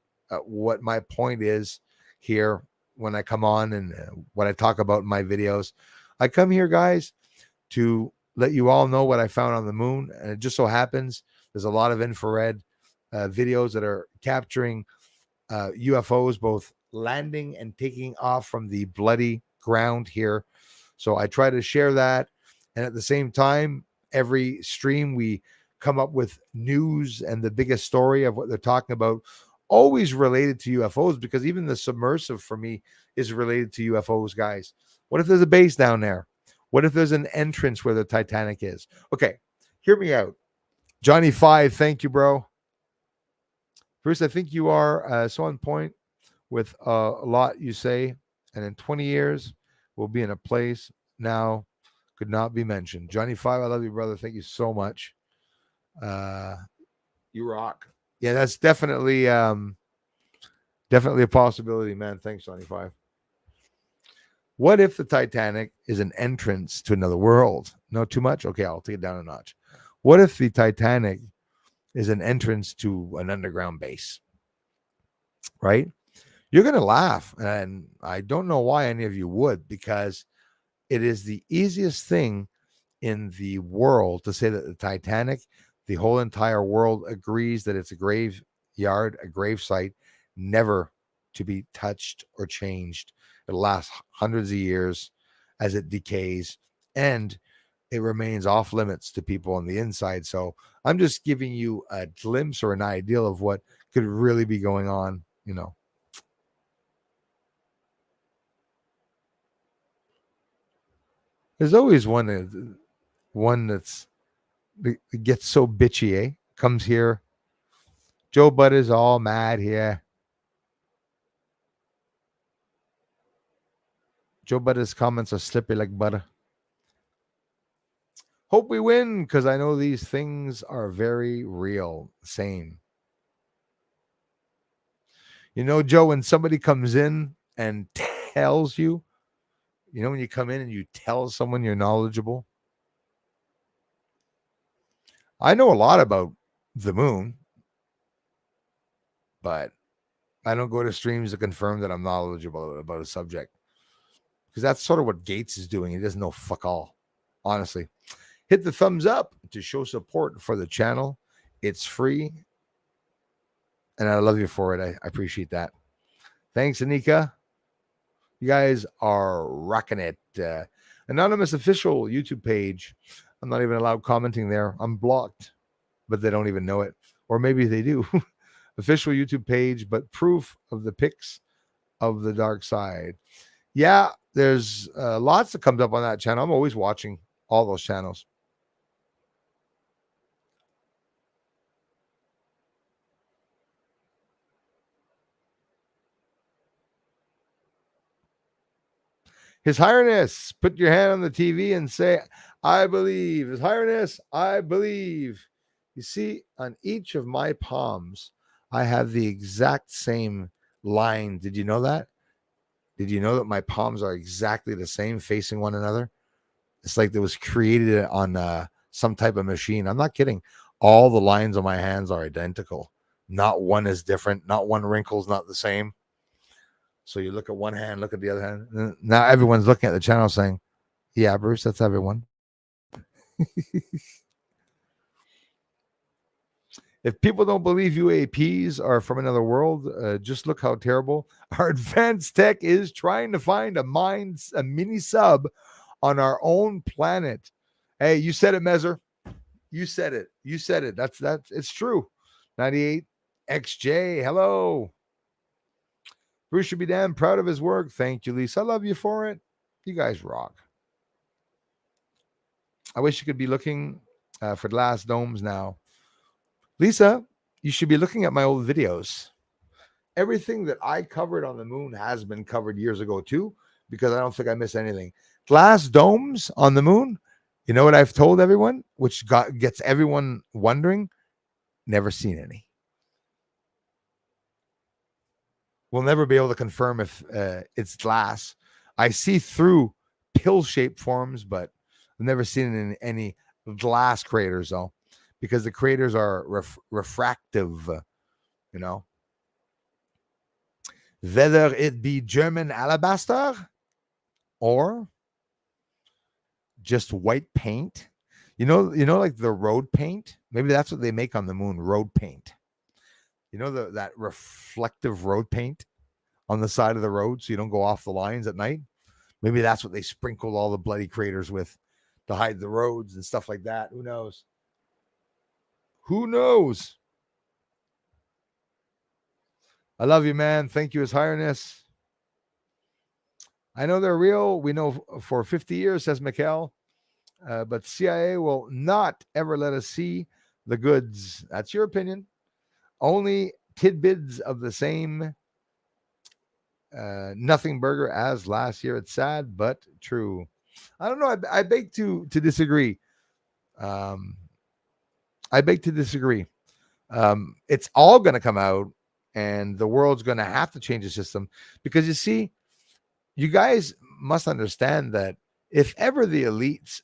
S1: what my point is here when I come on and what I talk about in my videos. I come here, guys, to let you all know what I found on the moon. And it just so happens there's a lot of infrared videos that are capturing UFOs, both landing and taking off from the bloody ground here. So I try to share that. And at the same time, every stream we come up with news and the biggest story of what they're talking about, always related to UFOs, because even the Submersible for me is related to UFOs, guys. What if there's a base down there? What if there's an entrance where the Titanic is? Okay, hear me out. Johnny 5, thank you, bro. Bruce, I think you are so on point with a lot you say, and in 20 years, we'll be in a place now could not be mentioned. Johnny 5, I love you, brother. Thank you so much. You rock. Yeah, that's definitely definitely a possibility, man. Thanks, Johnny 5. What if the Titanic is an entrance to another world? No, too much? Okay, I'll take it down a notch. What if the Titanic is an entrance to an underground base? Right? You're going to laugh, and I don't know why any of you would, because it is the easiest thing in the world to say that the Titanic, the whole entire world agrees that it's a graveyard, a grave site, never to be touched or changed. It'll last hundreds of years as it decays, and it remains off limits to people on the inside. So I'm just giving you a glimpse or an idea of what could really be going on, There's always one that's that gets so bitchy, eh? Comes here. Joe Butt is all mad here. Joe Butt's comments are slippery like butter. Hope we win, because I know these things are very real. Same. Joe, when somebody comes in and tells you, when you come in and you tell someone you're knowledgeable. I know a lot about the moon, but I don't go to streams to confirm that I'm knowledgeable about a subject, because that's sort of what Gates is doing. He doesn't know fuck all, honestly. Hit the thumbs up to show support for the channel. It's free, and I love you for it. I appreciate that. Thanks, Anika. You guys are rocking it. Anonymous official YouTube page. I'm not even allowed commenting there. I'm blocked, but they don't even know it. Or maybe they do. Official YouTube page, but proof of the pics of the dark side. Yeah, there's lots that comes up on that channel. I'm always watching all those channels. His Highness, put your hand on the TV and say, I believe. His Highness, I believe. You see, on each of my palms, I have the exact same line. Did you know that? Did you know that my palms are exactly the same, facing one another? It's like it was created on some type of machine. I'm not kidding. All the lines on my hands are identical. Not one is different. Not one wrinkle's not the same. So you look at one hand, look at the other hand. Now everyone's looking at the channel saying, yeah, Bruce, that's everyone. If people don't believe UAPs are from another world, just look how terrible our advanced tech is trying to find a mini sub on our own planet. Hey, you said it, Mezer. You said it. You said it. That's it's true. 98 XJ. Hello. Bruce should be damn proud of his work. Thank you, Lisa. I love you for it. You guys rock. I wish you could be looking for glass domes now. Lisa, you should be looking at my old videos. Everything that I covered on the moon has been covered years ago too, because I don't think I miss anything. Glass domes on the moon, you know what I've told everyone, which gets everyone wondering? Never seen any. We'll never be able to confirm if it's glass. I see through pill-shaped forms, but I've never seen any glass craters, though, because the craters are refractive, you know. Whether it be German alabaster or just white paint, you know, like the road paint. Maybe that's what they make on the moon, road paint. You know, that reflective road paint on the side of the road so you don't go off the lines at night. Maybe that's what they sprinkled all the bloody craters with to hide the roads and stuff like that. Who knows? Who knows? I love you, man. Thank you, His Highness. I know they're real. We know for 50 years, says Mikhail. But CIA will not ever let us see the goods. That's your opinion. Only tidbits of the same nothing burger as last year. It's sad, but true. I don't know. I beg to disagree. I beg to disagree. It's all going to come out, and the world's going to have to change the system because you see, you guys must understand that if ever the elites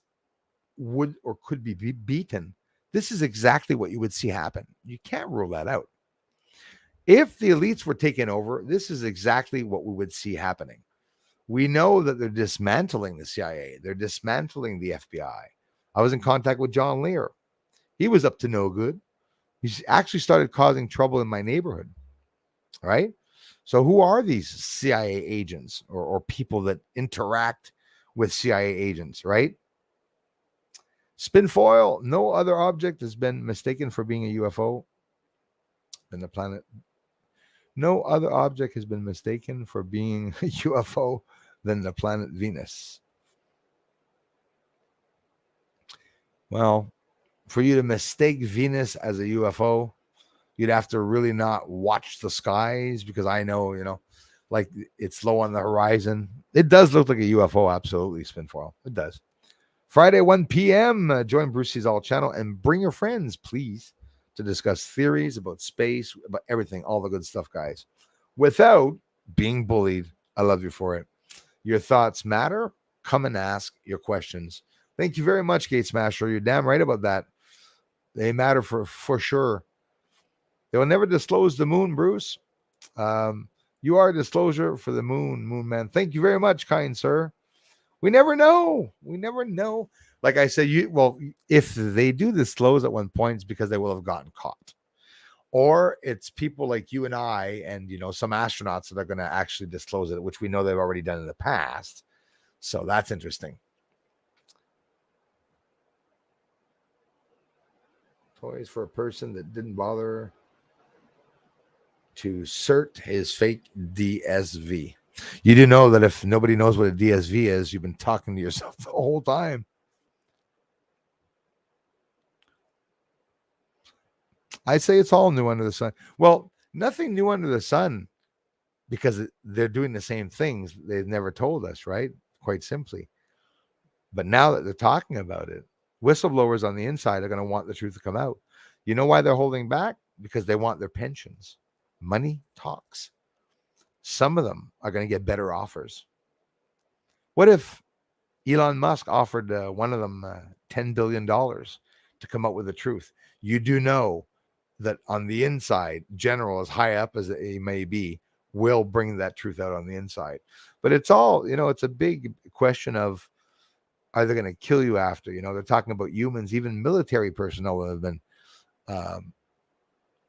S1: would or could be beaten, this is exactly what you would see happen. You can't rule that out. If the elites were taken over, this is exactly what we would see happening. We know that they're dismantling the CIA. They're dismantling the FBI. I was in contact with John Lear. He was up to no good. He's actually started causing trouble in my neighborhood, right? So who are these CIA agents or people that interact with CIA agents, right? Spinfoil, no other object has been mistaken for being a UFO than the planet. No other object has been mistaken for being a UFO than the planet Venus. Well, for you to mistake Venus as a UFO, you'd have to really not watch the skies because I know, like it's low on the horizon. It does look like a UFO, absolutely, Spinfoil. It does. Friday, 1 p.m., join Brucey's All channel and bring your friends, please, to discuss theories about space, about everything, all the good stuff, guys, without being bullied. I love you for it. Your thoughts matter. Come and ask your questions. Thank you very much, Gate Smasher. You're damn right about that. They matter for sure. They will never disclose the moon, Bruce. You are a disclosure for the moon, Moon Man. Thank you very much, kind sir. We never know. We never know. Like I said, if they do disclose at one point, it's because they will have gotten caught. Or it's people like you and I and, some astronauts that are going to actually disclose it, which we know they've already done in the past. So that's interesting. Toys for a person that didn't bother to cert his fake DSV. You do know that if nobody knows what a DSV is, you've been talking to yourself the whole time. I say it's all new under the sun. Well, nothing new under the sun because they're doing the same things they've never told us, right? Quite simply. But now that they're talking about it, whistleblowers on the inside are going to want the truth to come out. You know why they're holding back? Because they want their pensions. Money talks. Some of them are going to get better offers. What if Elon Musk offered one of them $10 billion to come up with the truth? You do know that on the inside, General, as high up as he may be, will bring that truth out on the inside. But it's all, it's a big question of, are they going to kill you after? They're talking about humans, even military personnel that have been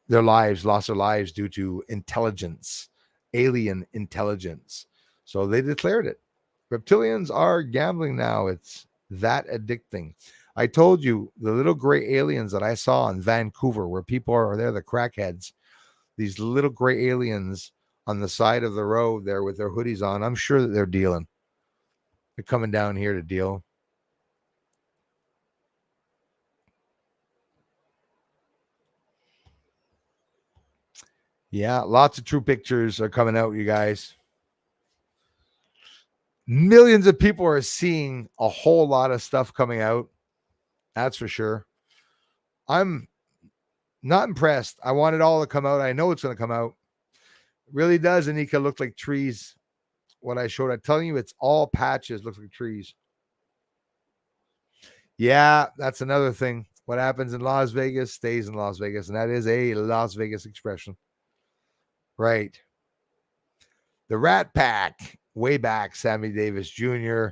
S1: lost their lives due to intelligence, alien intelligence. So they declared it. Reptilians are gambling now. It's that addicting. I told you the little gray aliens that I saw in Vancouver, where people are there, the crackheads, these little gray aliens on the side of the road there with their hoodies on. I'm sure that they're dealing. They're coming down here to deal. Yeah, lots of true pictures are coming out, you guys. Millions of people are seeing a whole lot of stuff coming out. That's for sure. I'm not impressed. I want it all to come out. I know it's going to come out. It really does, Anika, look like trees. What I showed, I'm telling you, it's all patches. Looks like trees. Yeah, that's another thing. What happens in Las Vegas stays in Las Vegas, and that is a Las Vegas expression. Right. The Rat Pack, way back, Sammy Davis Jr.,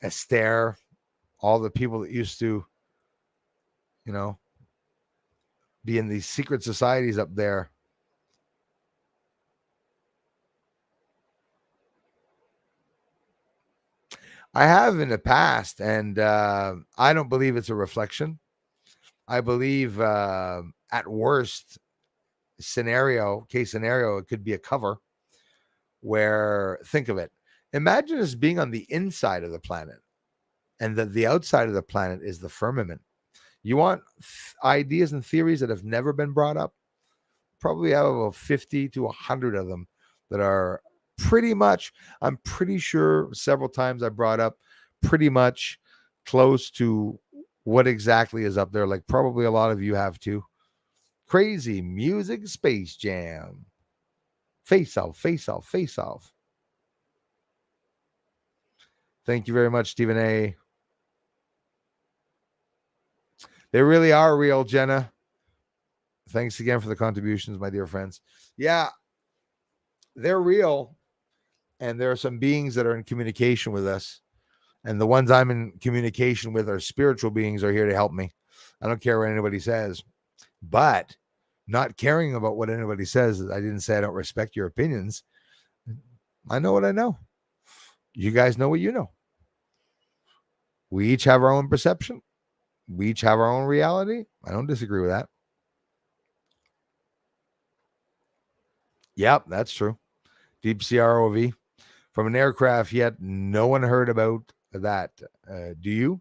S1: Esther, all the people that used to, be in these secret societies up there. I have in the past, and I don't believe it's a reflection. I believe at worst case scenario, it could be a cover where, think of it, imagine us being on the inside of the planet and that the outside of the planet is the firmament. You want ideas and theories that have never been brought up? Probably have about 50 to 100 of them that are pretty much, I'm pretty sure several times I brought up pretty much close to what exactly is up there. Like probably a lot of you have too. Crazy music, Space Jam. Face off, face off, face off. Thank you very much, Stephen A. They really are real, Jenna. Thanks again for the contributions, my dear friends. Yeah, they're real. And there are some beings that are in communication with us. And the ones I'm in communication with are spiritual beings are here to help me. I don't care what anybody says. But not caring about what anybody says, I didn't say I don't respect your opinions. I know what I know. You guys know what you know. We each have our own perception. We each have our own reality. I don't disagree with that. Yep, that's true. Deep sea ROV from an aircraft, yet no one heard about that. Do you?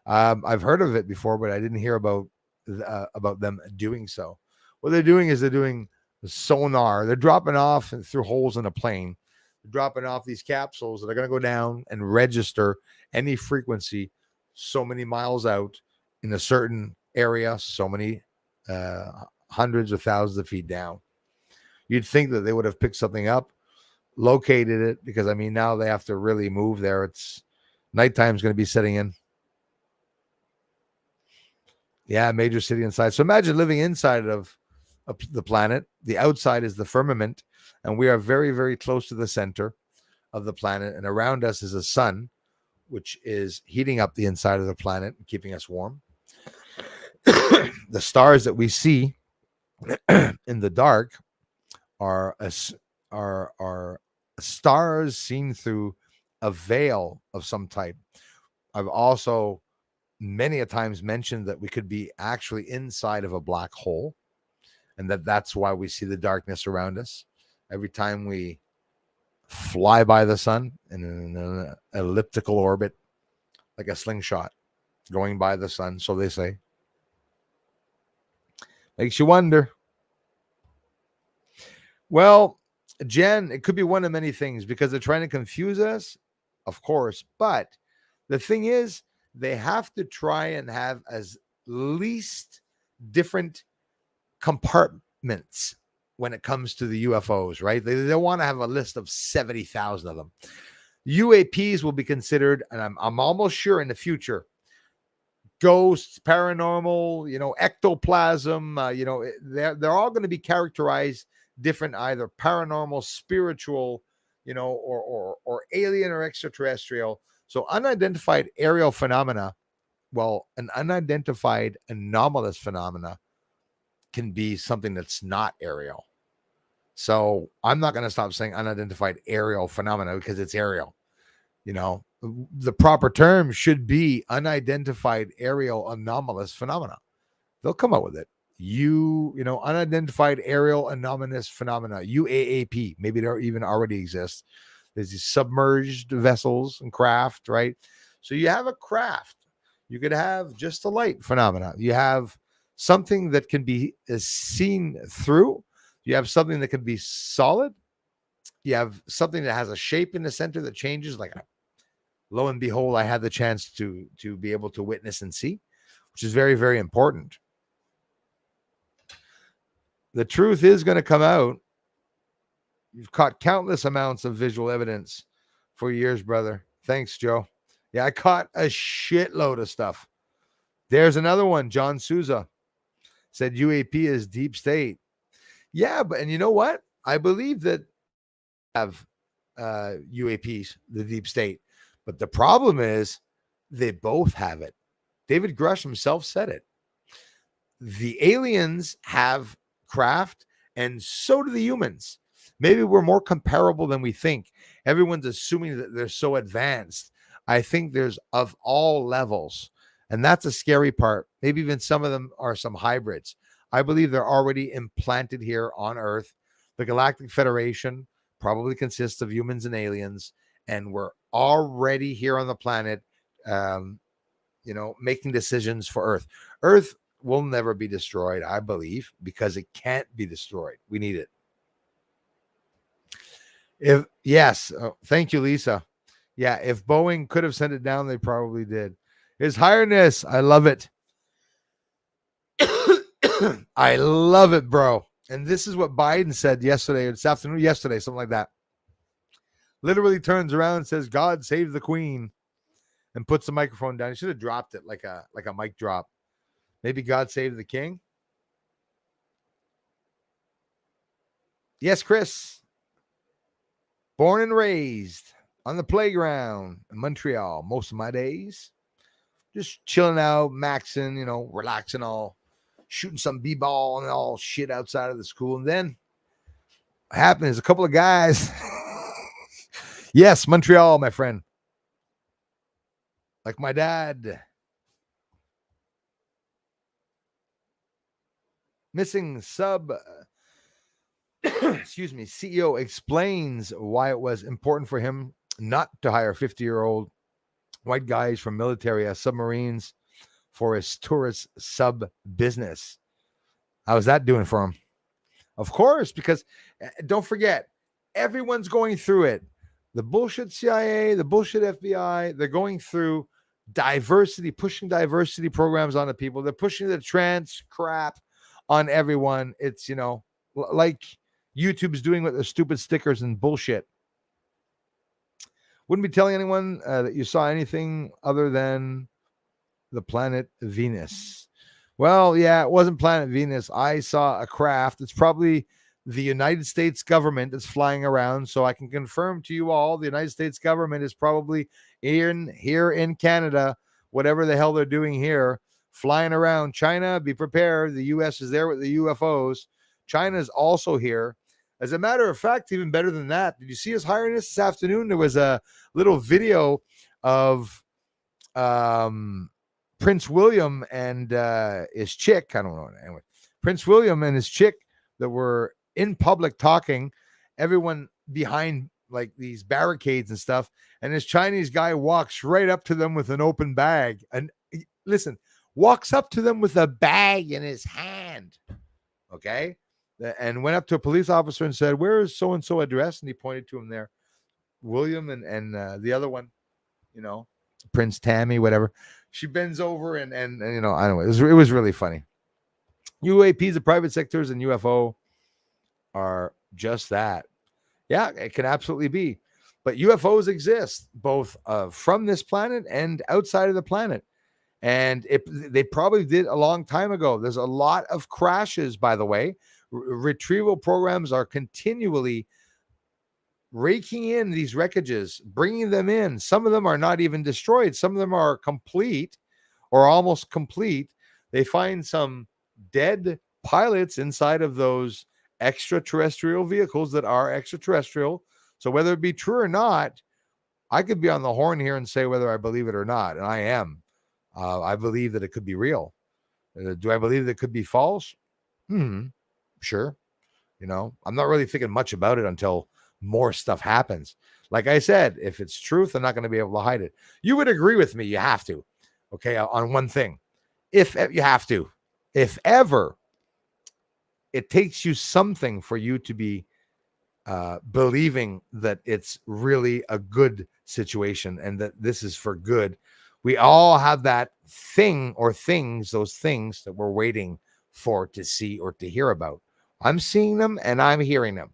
S1: I've heard of it before, but I didn't hear about them doing so. What they're doing is they're doing sonar. They're dropping off through holes in a plane. They're dropping off these capsules that are going to go down and register any frequency so many miles out in a certain area, so many hundreds of thousands of feet down. You'd think that they would have picked something up, located it, because now they have to really move there. It's nighttime is going to be setting in. Yeah, major city inside. So imagine living inside of the planet. The outside is the firmament, and we are very, very close to the center of the planet. And around us is a sun which is heating up the inside of the planet and keeping us warm. The stars that we see in the dark are stars seen through a veil of some type. I've also many a times mentioned that we could be actually inside of a black hole, and that's why we see the darkness around us. Every time we fly by the sun in an elliptical orbit, like a slingshot, going by the sun, so they say. Makes you wonder. Well, Jen, it could be one of many things because they're trying to confuse us, of course. But the thing is, they have to try and have as least different compartments when it comes to the UFOs, right? They want to have a list of 70,000 of them. UAPs will be considered, and I'm almost sure in the future, ghosts, paranormal, ectoplasm, they're all going to be characterized different, either paranormal, spiritual, or alien or extraterrestrial. So unidentified aerial phenomena, well, an unidentified anomalous phenomena can be something that's not aerial. So I'm not going to stop saying unidentified aerial phenomena because it's aerial. The proper term should be unidentified aerial anomalous phenomena. They'll come up with it. Unidentified aerial anomalous phenomena, UAAP. Maybe they even already exist. There's these submerged vessels and craft, right? So you have a craft. You could have just a light phenomena. You have something that can be seen through. You have something that can be solid. You have something that has a shape in the center that changes. Lo and behold, I had the chance to be able to witness and see, which is very, very important. The truth is going to come out. You've caught countless amounts of visual evidence for years, brother. Thanks, Joe. Yeah, I caught a shitload of stuff. There's another one. John Souza said UAP is deep state. Yeah, and you know what? I believe that have UAPs, the deep state. But the problem is they both have it. David Grusch himself said it. The aliens have craft, and so do the humans. Maybe we're more comparable than we think. Everyone's assuming that they're so advanced. I think there's of all levels, and that's a scary part. Maybe even some of them are some hybrids. I believe they're already implanted here on Earth. The Galactic Federation probably consists of humans and aliens, and we're already here on the planet, making decisions for Earth. Earth will never be destroyed, I believe, because it can't be destroyed. We need it. Thank you, Lisa. Yeah, if Boeing could have sent it down, they probably did. His Highness, I love it. I love it, bro. And this is what Biden said yesterday, something like that. Literally turns around and says, "God save the Queen," and puts the microphone down. He should have dropped it like a mic drop. Maybe God save the king. Yes, Chris. Born and raised on the playground in Montreal most of my days. Just chilling out, maxing, relaxing, all shooting some b-ball and all shit outside of the school. And then what happened is a couple of guys. Yes, Montreal, my friend. Like my dad. Missing sub CEO explains why it was important for him not to hire 50-year-old white guys from military as submarines for his tourist sub business. How's that doing for him? Of course, because don't forget, everyone's going through it. The bullshit CIA, the bullshit FBI, they're going through diversity, pushing diversity programs on the people. They're pushing the trans crap on everyone. It's, like YouTube's doing with the stupid stickers and bullshit. Wouldn't be telling anyone that you saw anything other than the planet Venus. Well, yeah, it wasn't planet Venus. I saw a craft. It's probably the United States government that's flying around. So I can confirm to you all, the United States government is probably here in Canada, whatever the hell they're doing here, flying around. China, be prepared. The U.S. is there with the UFOs. China is also here. As a matter of fact, even better than that, did you see His Highness this afternoon? There was a little video of Prince William and his chick. I don't know. Anyway, Prince William and his chick that were in public talking, everyone behind like these barricades and stuff. And this Chinese guy walks right up to them with an open bag. And listen, walks up to them with a bag in his hand. Okay. And went up to a police officer and said, "Where is so-and-so address?" And he pointed to him there. William and the other one, Prince Tammy, whatever. She bends over and I don't know. It was really funny. UAPs, the private sectors, and UFO are just that. Yeah, it can absolutely be. But UFOs exist both from this planet and outside of the planet. And they probably did a long time ago. There's a lot of crashes, by the way. Retrieval programs are continually raking in these wreckages, bringing them in. Some of them are not even destroyed. Some of them are complete or almost complete. They find some dead pilots inside of those extraterrestrial vehicles that are extraterrestrial. So whether it be true or not, I could be on the horn here and say whether I believe it or not. And I am. I believe that it could be real. Do I believe that it could be false? Sure. I'm not really thinking much about it until more stuff happens. Like I said, if it's truth, I'm not going to be able to hide it. You would agree with me. You have to. Okay. On one thing, if you have to, if ever it takes you something for you to be believing that it's really a good situation and that this is for good, we all have that thing or things, those things that we're waiting for to see or to hear about. I'm seeing them and I'm hearing them.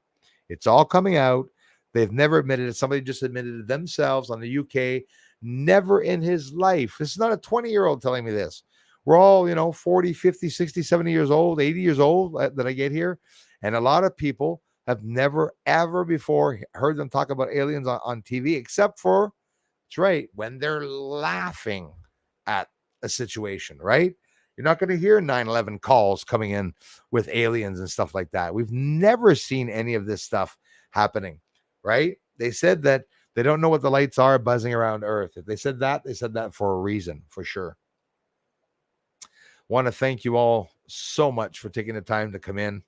S1: It's all coming out. They've never admitted it. Somebody just admitted it themselves on the UK. Never in his life. This is not a 20-year-old telling me this. We're all, 40, 50, 60, 70 years old, 80 years old that I get here. And a lot of people have never, ever before heard them talk about aliens on TV, except for, that's right, when they're laughing at a situation, right? You're not going to hear 9/11 calls coming in with aliens and stuff like that. We've never seen any of this stuff happening, right? They said that they don't know what the lights are buzzing around Earth. If they said that for a reason, for sure. Want to thank you all so much for taking the time to come in.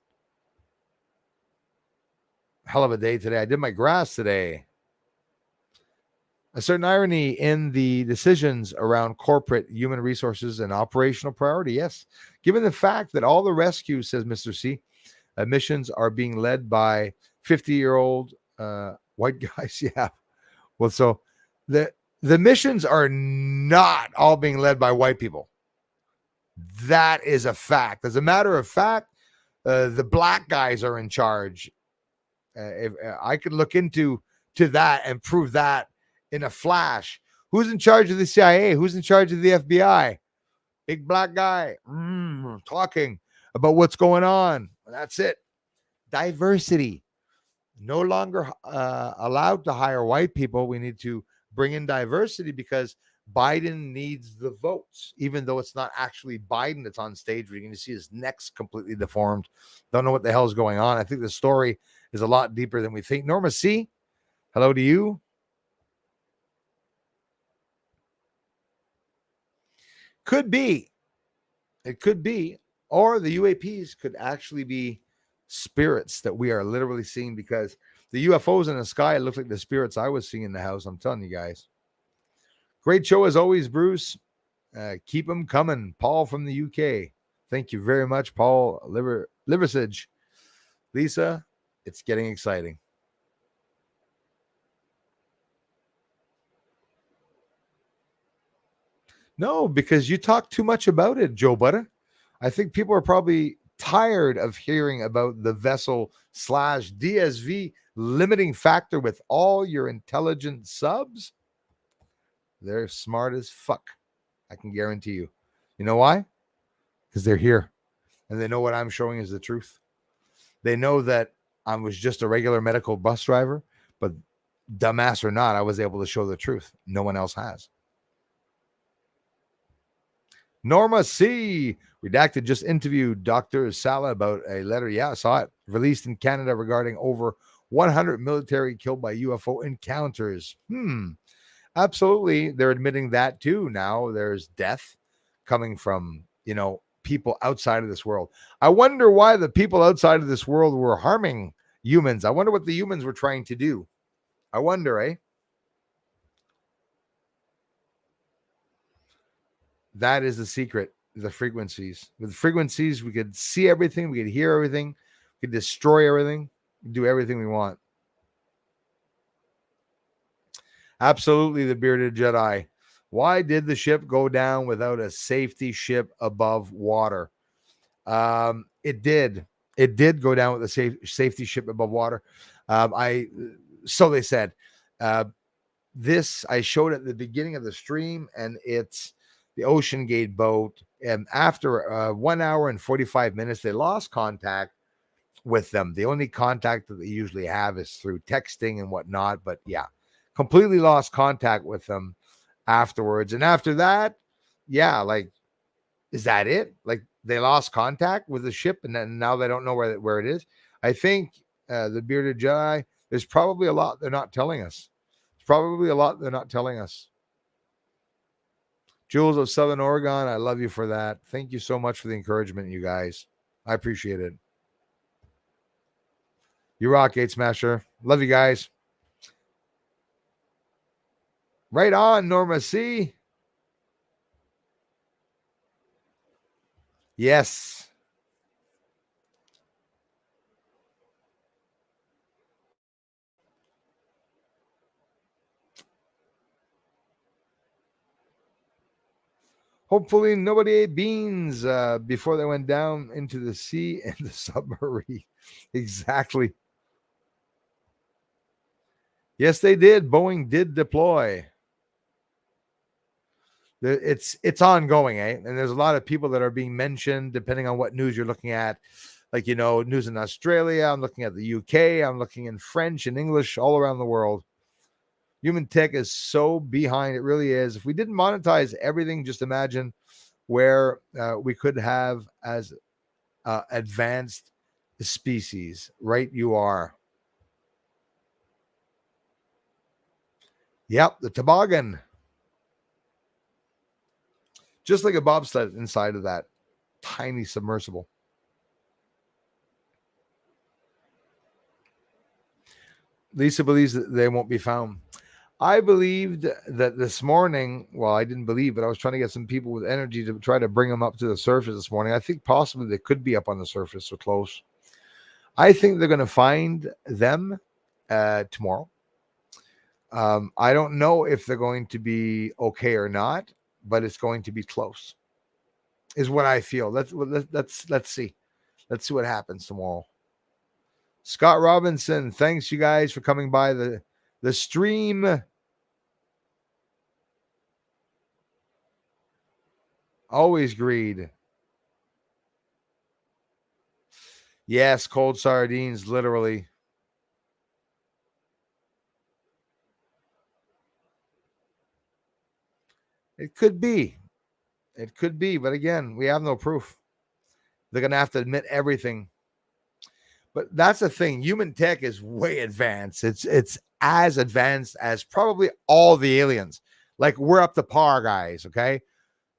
S1: Hell of a day today. I did my grass today. A certain irony in the decisions around corporate human resources and operational priority. Yes. Given the fact that all the rescues, says Mr. C, missions are being led by 50-year-old white guys. Yeah. Well, so the missions are not all being led by white people. That is a fact. As a matter of fact, the black guys are in charge. If I could look into that and prove that in a flash. Who's in charge of the CIA? Who's in charge of the FBI? Big black guy talking about what's going on. That's it. Diversity. No longer allowed to hire white people. We need to bring in diversity because Biden needs the votes, even though it's not actually Biden that's on stage. We're going to see his neck's completely deformed. Don't know what the hell is going on. I think the story is a lot deeper than we think. Norma C., hello to you. Could be. It could be. Or the UAPs could actually be spirits that we are literally seeing, because the UFOs in the sky look like the spirits I was seeing in the house. I'm telling you guys. Great show as always, Bruce. Keep them coming. Paul from the UK. Thank you very much, Paul Liversidge. Lisa, it's getting exciting. No, because you talk too much about it, Joe Butter. I think people are probably tired of hearing about the vessel / DSV limiting factor with all your intelligent subs. They're smart as fuck. I can guarantee you. You know why? Because they're here and they know what I'm showing is the truth. They know that I was just a regular medical bus driver, but dumbass or not, I was able to show the truth. No one else has. Norma C. Redacted just interviewed Dr. Sala about a letter. Yeah, I saw it. Released in Canada regarding over 100 military killed by UFO encounters. Absolutely. They're admitting that too. Now there's death coming from, people outside of this world. I wonder why the people outside of this world were harming humans. I wonder what the humans were trying to do. I wonder, eh? That is the secret, the frequencies. With frequencies, we could see everything, we could hear everything, we could destroy everything, do everything we want. Absolutely, the bearded Jedi. Why did the ship go down without a safety ship above water? It did. It did go down with a safety ship above water. So they said. This I showed at the beginning of the stream, and it's the Ocean Gate boat. And after 1 hour and 45 minutes, they lost contact with them. The only contact that they usually have is through texting and whatnot. But yeah, completely lost contact with them afterwards. And after that, yeah, like, is that it? Like, they lost contact with the ship, and then now they don't know where it is. I think the bearded Jedi, there's probably a lot they're not telling us. Probably a lot they're not telling us. Jules of Southern Oregon, I love you for that. Thank you so much for the encouragement, you guys. I appreciate it. You rock, Gate Smasher. Love you guys. Right on, Norma C. Yes. Hopefully nobody ate beans before they went down into the sea and the submarine. Exactly. Yes, they did. Boeing did deploy. It's ongoing, eh? And there's a lot of people that are being mentioned depending on what news you're looking at. Like, news in Australia. I'm looking at the UK. I'm looking in French and English all around the world. Human tech is so behind. It really is. If we didn't monetize everything, just imagine where we could have as advanced species. Right, you are. Yep, the toboggan. Just like a bobsled inside of that tiny submersible. Lisa believes that they won't be found. I believed that this morning. Well, I didn't believe, but I was trying to get some people with energy to try to bring them up to the surface this morning. I think possibly they could be up on the surface so close. I think they're going to find them tomorrow. I don't know if they're going to be okay or not, but it's going to be close, is what I feel. Let's see. Let's see what happens tomorrow. Scott Robinson, thanks you guys for coming by the stream. Always greed. Yes, cold sardines, literally. It could be. It could be, but again, we have no proof. They're going to have to admit everything. But that's the thing. Human tech is way advanced. It's as advanced as probably all the aliens. Like, we're up to par, guys. Okay,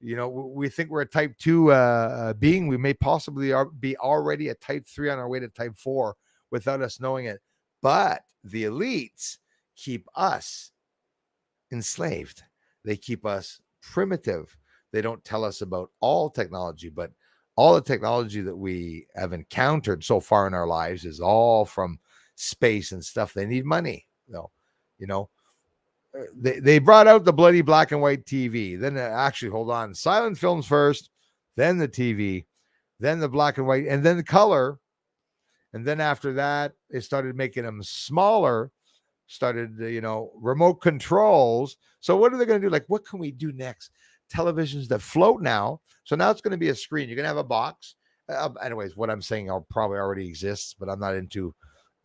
S1: we think we're a type 2 being. We may possibly be already a type 3 on our way to type 4 without us knowing it. But the elites keep us enslaved. They keep us primitive. They don't tell us about all technology, but all the technology that we have encountered so far in our lives is all from space and stuff. They need money, though. They brought out the bloody black and white TV. Then actually, hold on, silent films first, then the TV, then the black and white, and then the color. And then after that, they started making them smaller, started, remote controls. So what are they going to do? Like, what can we do next? Televisions that float now. So now it's going to be a screen. You're going to have a box. Anyways, what I'm saying probably already exists, but I'm not into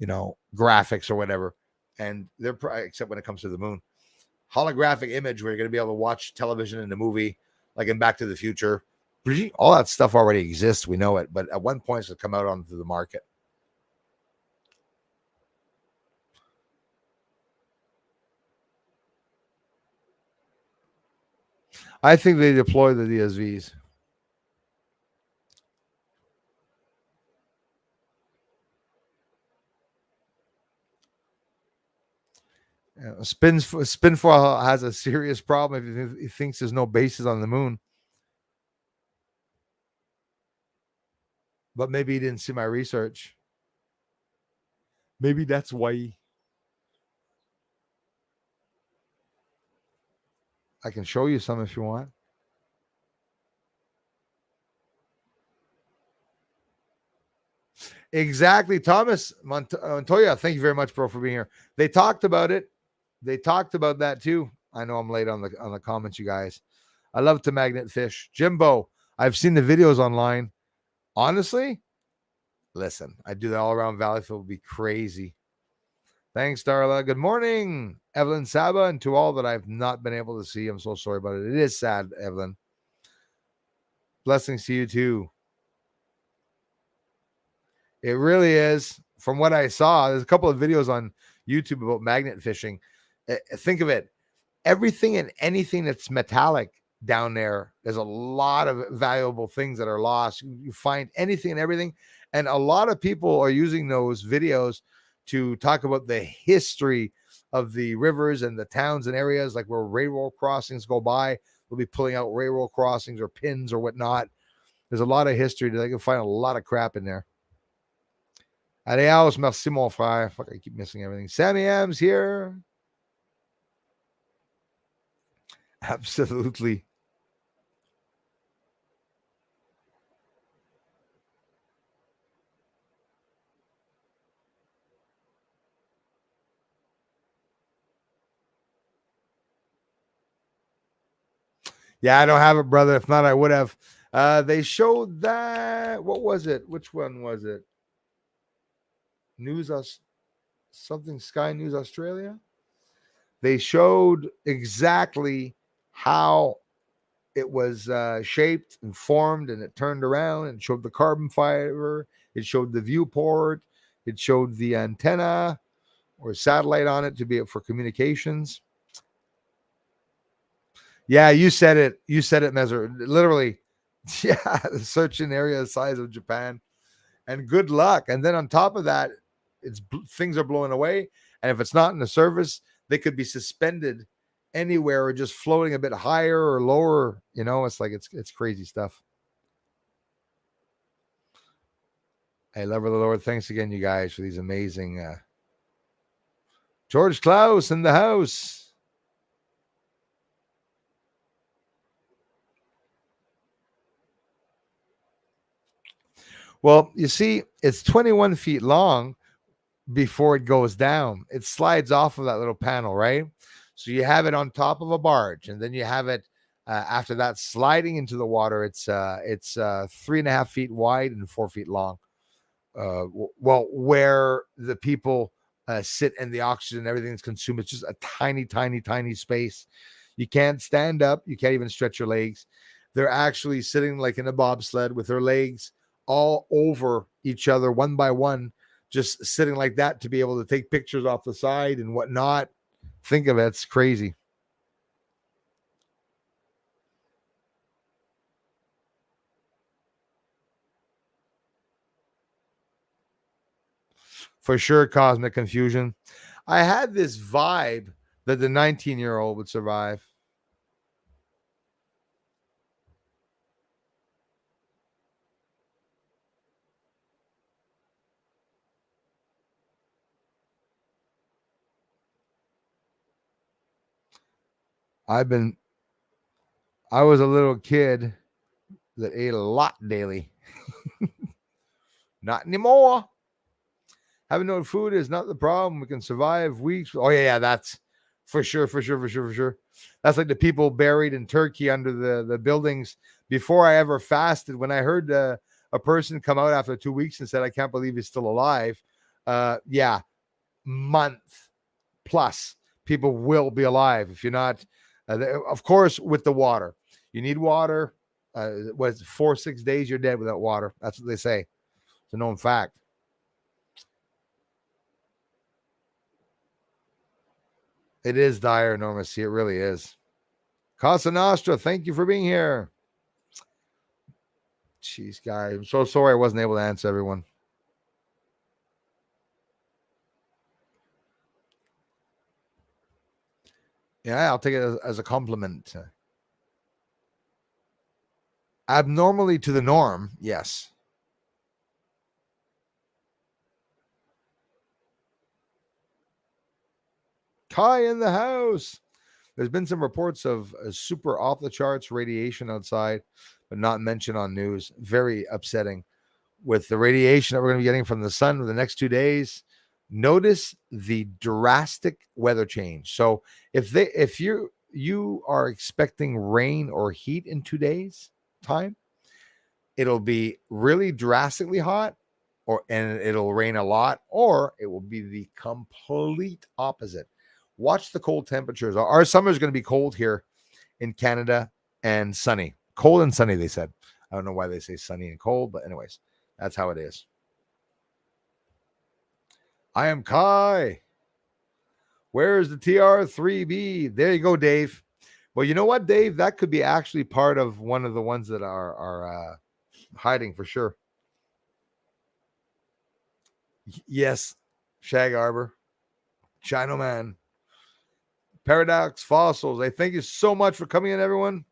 S1: graphics or whatever. And they're except when it comes to the moon, holographic image where you're going to be able to watch television in the movie, like in Back to the Future. All that stuff already exists. We know it, but at one point it's come out onto the market. I think they deploy the DSVs. Spinfoil has a serious problem if he thinks there's no bases on the moon. But maybe he didn't see my research. Maybe that's why. I can show you some if you want. Exactly. Thomas Montoya, thank you very much, bro, for being here. They talked about it. They talked about that too. I know I'm late on the comments, you guys. I love to magnet fish. Jimbo, I've seen the videos online. Honestly, listen, I do that all around Valleyfield. Would be crazy. Thanks, Darla. Good morning, Evelyn Saba, and to all that I've not been able to see. I'm so sorry about it. It is sad, Evelyn. Blessings to you too. It really is. From what I saw, there's a couple of videos on YouTube about magnet fishing. Think of it. Everything and anything that's metallic down there, there's a lot of valuable things that are lost. You find anything and everything. And a lot of people are using those videos to talk about the history of the rivers and the towns and areas, like where railroad crossings go by. They'll be pulling out railroad crossings or pins or whatnot. There's a lot of history. They can find a lot of crap in there. Adios, merci, mon frère. Fuck, I keep missing everything. Sammy M's here. Absolutely. Yeah, I don't have it, brother. If not, I would have. They showed that. What was it? Which one was it? Something Sky News Australia. They showed exactly how it was shaped and formed, and it turned around and showed the carbon fiber. It showed the viewport. It showed the antenna or satellite on it to be for communications. Yeah, you said it. You said it, Measure. Literally, yeah, the searching area the size of Japan. And good luck. And then on top of that, things are blowing away. And if it's not in the surface, they could be suspended anywhere or just floating a bit higher or lower. It's like it's crazy stuff. Hey, lover of the Lord, thanks again, you guys, for these amazing. George Klaus in the house. Well, you see, it's 21 feet long before it goes down. It slides off of that little panel, right? So you have it on top of a barge, and then you have it after that sliding into the water. It's 3.5 feet wide and 4 feet long. Where the people sit and the oxygen and everything's consumed, it's just a tiny, tiny, tiny space. You can't stand up. You can't even stretch your legs. They're actually sitting like in a bobsled with their legs all over each other, one by one, just sitting like that to be able to take pictures off the side and whatnot. Think of it. It's crazy. For sure, cosmic confusion. I had this vibe that the 19-year-old would survive. I was a little kid that ate a lot daily. Not anymore. Having no food is not the problem. We can survive weeks. Oh yeah, that's for sure. That's like the people buried in Turkey under the buildings. Before I ever fasted, when I heard a person come out after 2 weeks and said, "I can't believe he's still alive," Yeah, month plus people will be alive. If you're not, of course, with the water, you need water. Was 4-6 days you're dead without water. That's what they say. It's a known fact. It is dire, enormous. It really is. Casa Nostra, thank you for being here. Jeez, guys, I'm so sorry I wasn't able to answer everyone. Yeah, I'll take it as a compliment. Abnormally to the norm, yes. Kai in the house. There's been some reports of super off the charts radiation outside, but not mentioned on news. Very upsetting. With the radiation that we're going to be getting from the sun for the next 2 days, notice the drastic weather change. So if you are expecting rain or heat in 2 days time, it'll be really drastically hot, and it'll rain a lot, or it will be the complete opposite. Watch the cold temperatures. Our summer is going to be cold here in Canada and sunny. Cold and sunny, they said. I don't know why they say sunny and cold, but anyways, that's how it is. I am Kai. Where's the TR3B? There you go, Dave. Well, you know what, Dave? That could be actually part of one of the ones that are hiding for sure. Yes, Shag Arbor, Chino Man, Paradox Fossils. I thank you so much for coming in, everyone.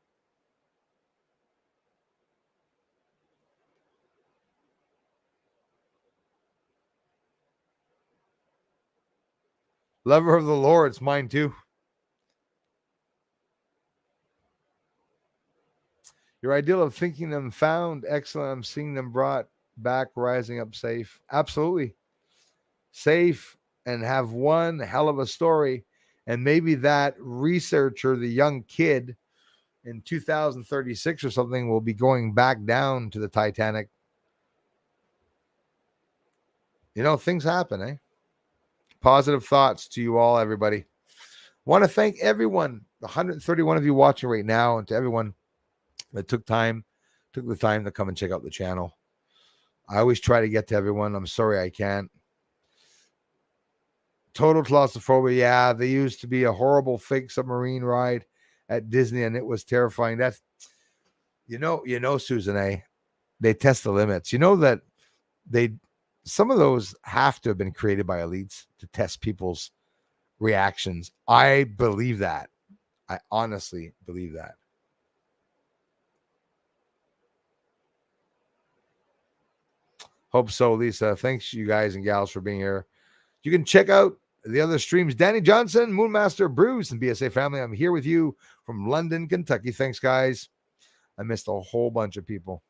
S1: Lover of the Lord, it's mine too. Your ideal of thinking them found, excellent. I'm seeing them brought back, rising up safe. Absolutely. Safe and have one hell of a story. And maybe that researcher, the young kid in 2036 or something, will be going back down to the Titanic. You know, things happen, eh? Positive thoughts to you all, everybody. Want to thank everyone, the 131 of you watching right now, and to everyone that took the time to come and check out the channel. I always try to get to everyone. I'm sorry I can't. Total claustrophobia. Yeah, they used to be a horrible fake submarine ride at Disney, and it was terrifying. That's you know, Susan A. They test the limits. You know that some of those have to have been created by elites to test people's reactions. I believe that. I honestly believe that. Hope so, Lisa. Thanks, you guys and gals, for being here. You can check out the other streams. Danny Johnson, Moonmaster, Bruce, and BSA family. I'm here with you from London, Kentucky. Thanks, guys. I missed a whole bunch of people.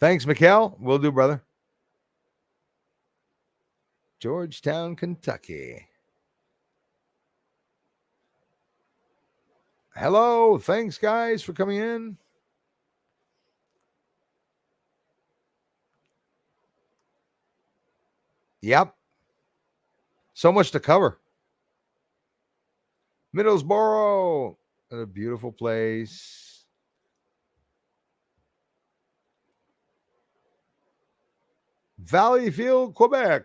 S1: Thanks, Mikhail. Will do, brother. Georgetown, Kentucky. Hello. Thanks, guys, for coming in. Yep. So much to cover. Middlesboro, a beautiful place. Valleyfield, Quebec.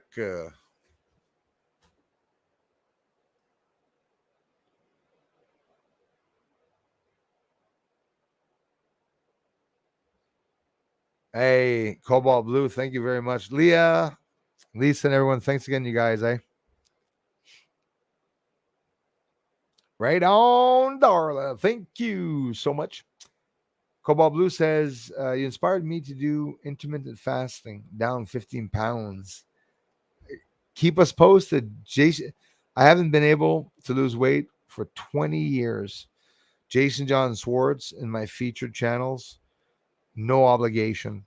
S1: Hey, Cobalt Blue, thank you very much. Leah, Lisa, and everyone, thanks again, you guys, eh? Right on, Darla. Thank you so much. Cobalt Blue says, you inspired me to do intermittent fasting, down 15 pounds. Keep us posted. Jason, I haven't been able to lose weight for 20 years. Jason John Swartz in my featured channels. No obligation.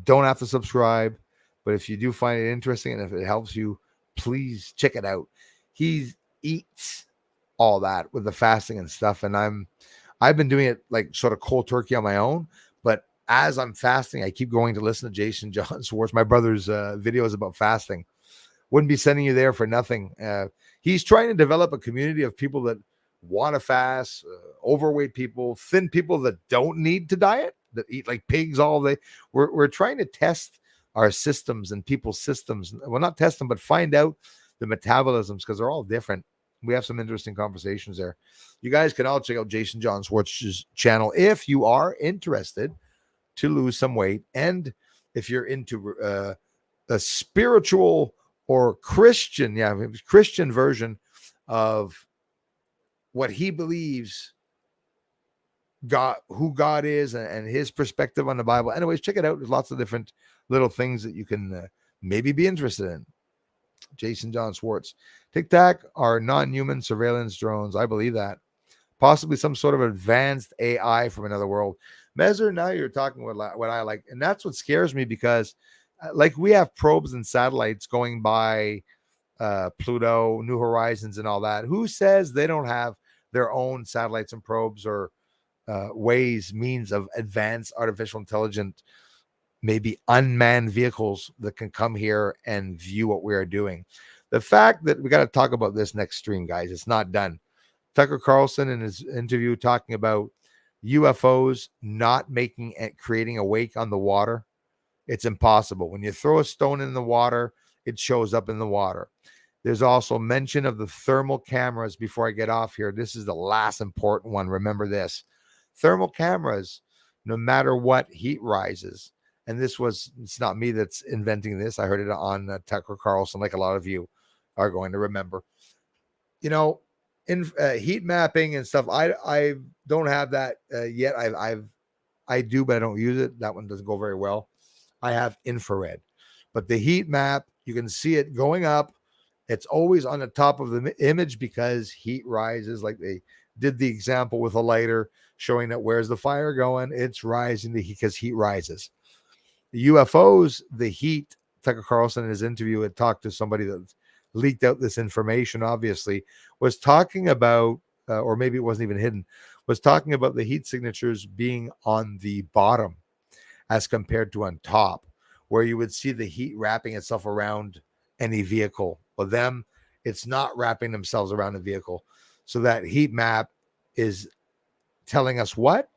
S1: Don't have to subscribe. But if you do find it interesting and if it helps you, please check it out. He eats all that with the fasting and stuff. And I've been doing it like sort of cold turkey on my own. But as I'm fasting, I keep going to listen to Jason John Swartz, my brother's videos about fasting. Wouldn't be sending you there for nothing. He's trying to develop a community of people that want to fast, overweight people, thin people that don't need to diet, that eat like pigs all day. We're trying to test our systems and people's systems. Well, not test them, but find out the metabolisms because they're all different. We have some interesting conversations there. You guys can all check out Jason John Swartz's channel if you are interested to lose some weight, and if you're into a spiritual or Christian, Christian version of what he believes God, who God is, and his perspective on the Bible. Anyways, check it out. There's lots of different little things that you can maybe be interested in. Jason John Swartz. Tic Tac are non-human surveillance drones. I believe that. Possibly some sort of advanced AI from another world. Mezer, now you're talking what I like. And that's what scares me because like we have probes and satellites going by Pluto, New Horizons, and all that. Who says they don't have their own satellites and probes or means of advanced artificial intelligence, maybe unmanned vehicles that can come here and view what we are doing? The fact that we got to talk about this next stream, guys, it's not done. Tucker Carlson in his interview talking about UFOs not creating a wake on the water. It's impossible. When you throw a stone in the water, it shows up in the water. There's also mention of the thermal cameras. Before I get off here, this is the last important one. Remember this. Thermal cameras, no matter what, heat rises. And it's not me that's inventing this. I heard it on Tucker Carlson, like a lot of you are going to remember. In heat mapping and stuff, I don't have that yet. I do, but I don't use it. That one doesn't go very well. I have infrared, but the heat map, you can see it going up. It's always on the top of the image because heat rises. Like they did the example with a lighter showing that where's the fire going? It's rising because heat rises. The UFOs, the heat, Tucker Carlson in his interview had talked to somebody that leaked out this information, obviously, was talking about, or maybe it wasn't even hidden, was talking about the heat signatures being on the bottom as compared to on top, where you would see the heat wrapping itself around any vehicle. With them, it's not wrapping themselves around a vehicle. So that heat map is telling us what?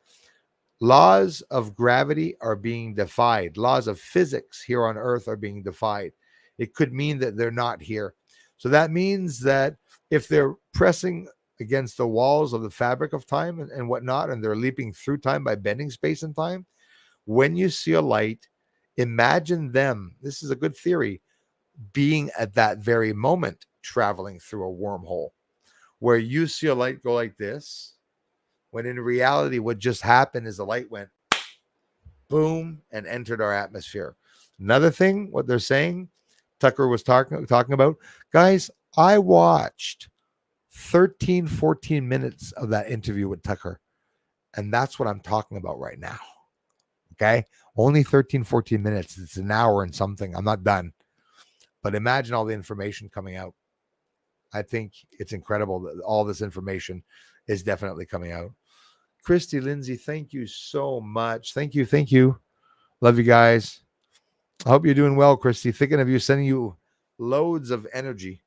S1: Laws of gravity are being defied. Laws of physics here on Earth are being defied. It could mean that they're not here. So that means that if they're pressing against the walls of the fabric of time and whatnot, and they're leaping through time by bending space and time, when you see a light, imagine them, this is a good theory, being at that very moment traveling through a wormhole where you see a light go like this, when in reality what just happened is the light went boom and entered our atmosphere. Another thing, what they're saying, Tucker was talking about, guys, I watched 14 minutes of that interview with Tucker, and that's what I'm talking about right now. Okay, only 14 minutes. It's an hour and something. I'm not done, but imagine all the information coming out. I think it's incredible that all this information is definitely coming out. Christy Lindsay, thank you so much. Thank you. Love you guys. I hope you're doing well, Christy. Thinking of you, sending you loads of energy.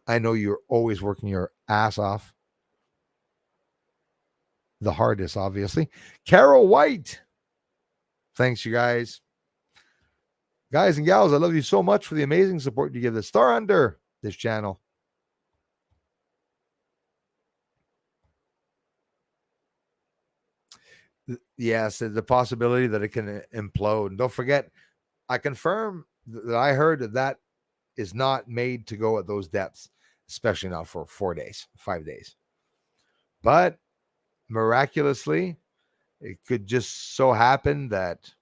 S1: I know you're always working your ass off. The hardest, obviously. Carol White. Thanks, you guys. Guys and gals, I love you so much for the amazing support you give the Star Under this channel. Yes, the possibility that it can implode. And don't forget, I confirm that I heard that is not made to go at those depths, especially not for 4 days, 5 days. But miraculously, it could just so happen that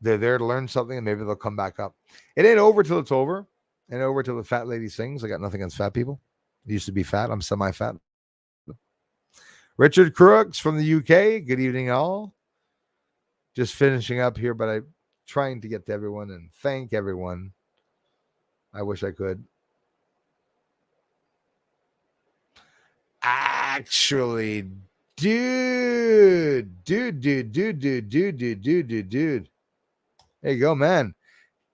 S1: they're there to learn something and maybe they'll come back up. It ain't over till it's over. And over till the fat lady sings. I got nothing against fat people. I used to be fat. I'm semi-fat. Richard Crooks from the UK. Good evening, all. Just finishing up here, but I'm trying to get to everyone and thank everyone. I wish I could. Actually, dude. There you go, man.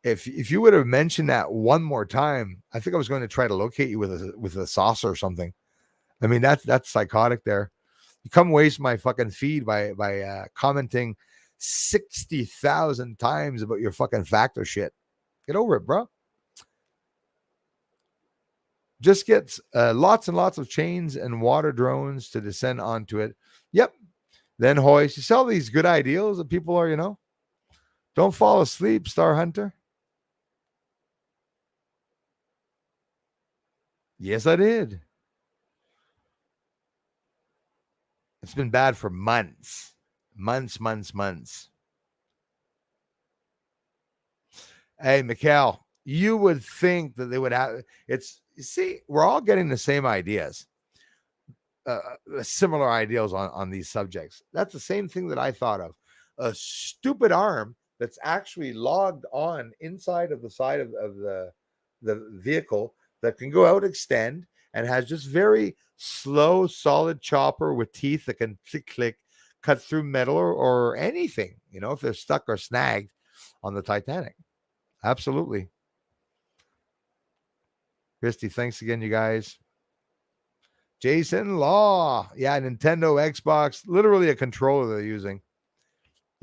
S1: If you would have mentioned that one more time, I think I was going to try to locate you with a saucer or something. I mean, that's psychotic there. You come waste my fucking feed by commenting 60,000 times about your fucking factor shit. Get over it, bro. Just get lots and lots of chains and water drones to descend onto it. Yep. Then hoist. You sell these good ideals that people are, don't fall asleep, Star Hunter. Yes, I did. It's been bad for months. Months. Hey, Mikhail, you would think that they would have you see, we're all getting the same ideas, similar ideals on these subjects. That's the same thing that I thought of. A stupid arm that's actually logged on inside of the side of the vehicle that can go out, extend, and has just very slow, solid chopper with teeth that can click, cut through metal or anything, if they're stuck or snagged on the Titanic. Absolutely. Christy, thanks again, you guys. Jason Law. Yeah, Nintendo, Xbox, literally a controller they're using.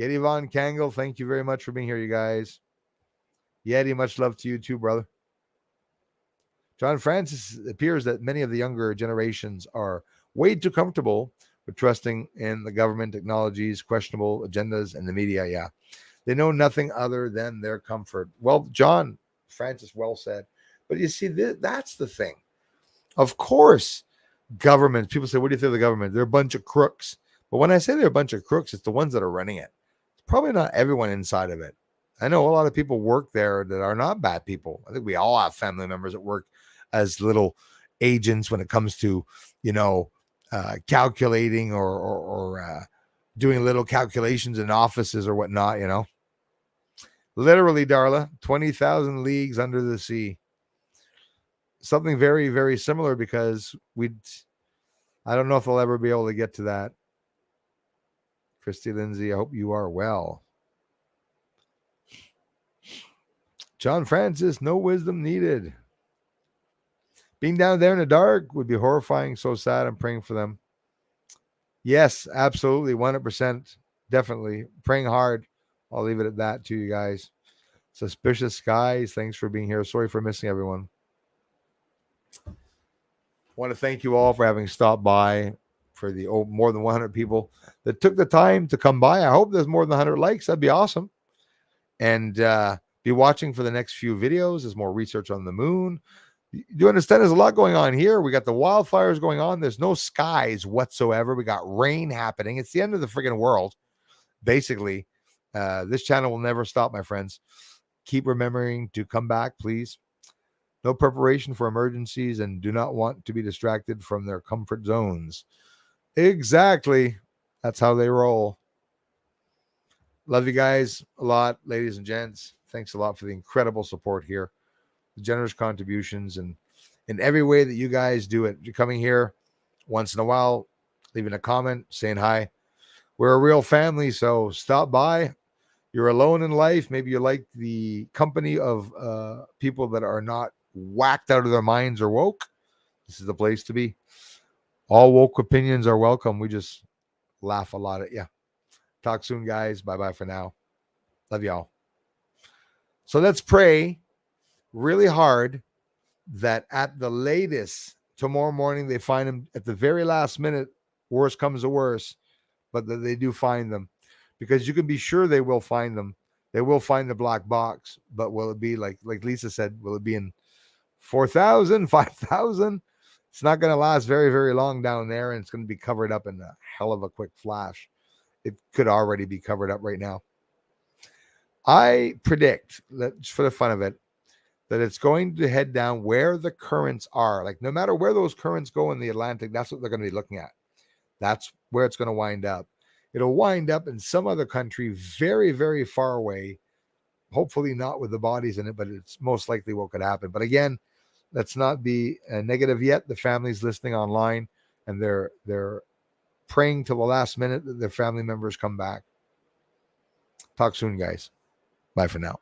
S1: Yeti Von Kangol, thank you very much for being here, you guys. Yeti, much love to you too, brother. John Francis, appears that many of the younger generations are way too comfortable with trusting in the government, technologies, questionable agendas, and the media. Yeah. They know nothing other than their comfort. Well, John Francis, well said. But you see, that's the thing. Of course, government, people say, what do you think of the government? They're a bunch of crooks. But when I say they're a bunch of crooks, it's the ones that are running it. It's probably not everyone inside of it. I know a lot of people work there that are not bad people. I think we all have family members that work as little agents when it comes to, calculating or doing little calculations in offices or whatnot, Literally, Darla, 20,000 leagues under the sea. Something very, very similar because I don't know if I'll ever be able to get to that. Christy Lindsay, I hope you are well. John Francis, no wisdom needed. Being down there in the dark would be horrifying, so sad. I'm praying for them. Yes, absolutely, 100%. Definitely. Praying hard. I'll leave it at that to you guys. Suspicious Skies, thanks for being here. Sorry for missing everyone. I want to thank you all for having stopped by, for the more than 100 people that took the time to come by. I hope there's more than 100 likes. That'd be awesome. And be watching for the next few videos. There's more research on the moon. You understand there's a lot going on here. We got the wildfires going on. There's no skies whatsoever. We got rain happening. It's the end of the friggin' world. Basically, this channel will never stop, my friends. Keep remembering to come back, please. No preparation for emergencies and do not want to be distracted from their comfort zones. Exactly. That's how they roll. Love you guys a lot, ladies and gents. Thanks a lot for the incredible support here, the generous contributions, and in every way that you guys do it. You're coming here once in a while, leaving a comment, saying hi. We're a real family, so stop by. You're alone in life. Maybe you like the company of people that are not whacked out of their minds or woke. This is the place to be. All woke opinions are welcome. We just laugh a lot at you. Talk soon, guys. Bye-bye for now. Love y'all. So let's pray really hard that at the latest tomorrow morning they find him. At the very last minute, worst comes to worst, but that they do find them, because you can be sure they will find them. They will find the black box, but will it be like Lisa said, will it be in 4,000, 5,000? It's not going to last very, very long down there, and it's going to be covered up in a hell of a quick flash. It could already be covered up right now. I predict that, just for the fun of it, that it's going to head down where the currents are. Like, no matter where those currents go in the Atlantic, that's what they're going to be looking at. That's where it's going to wind up. It'll wind up in some other country very, very far away. Hopefully not with the bodies in it, but it's most likely what could happen. But again, let's not be negative yet. The family's listening online. and they're praying till the last minute that their family members come back. Talk soon, guys. Bye for now.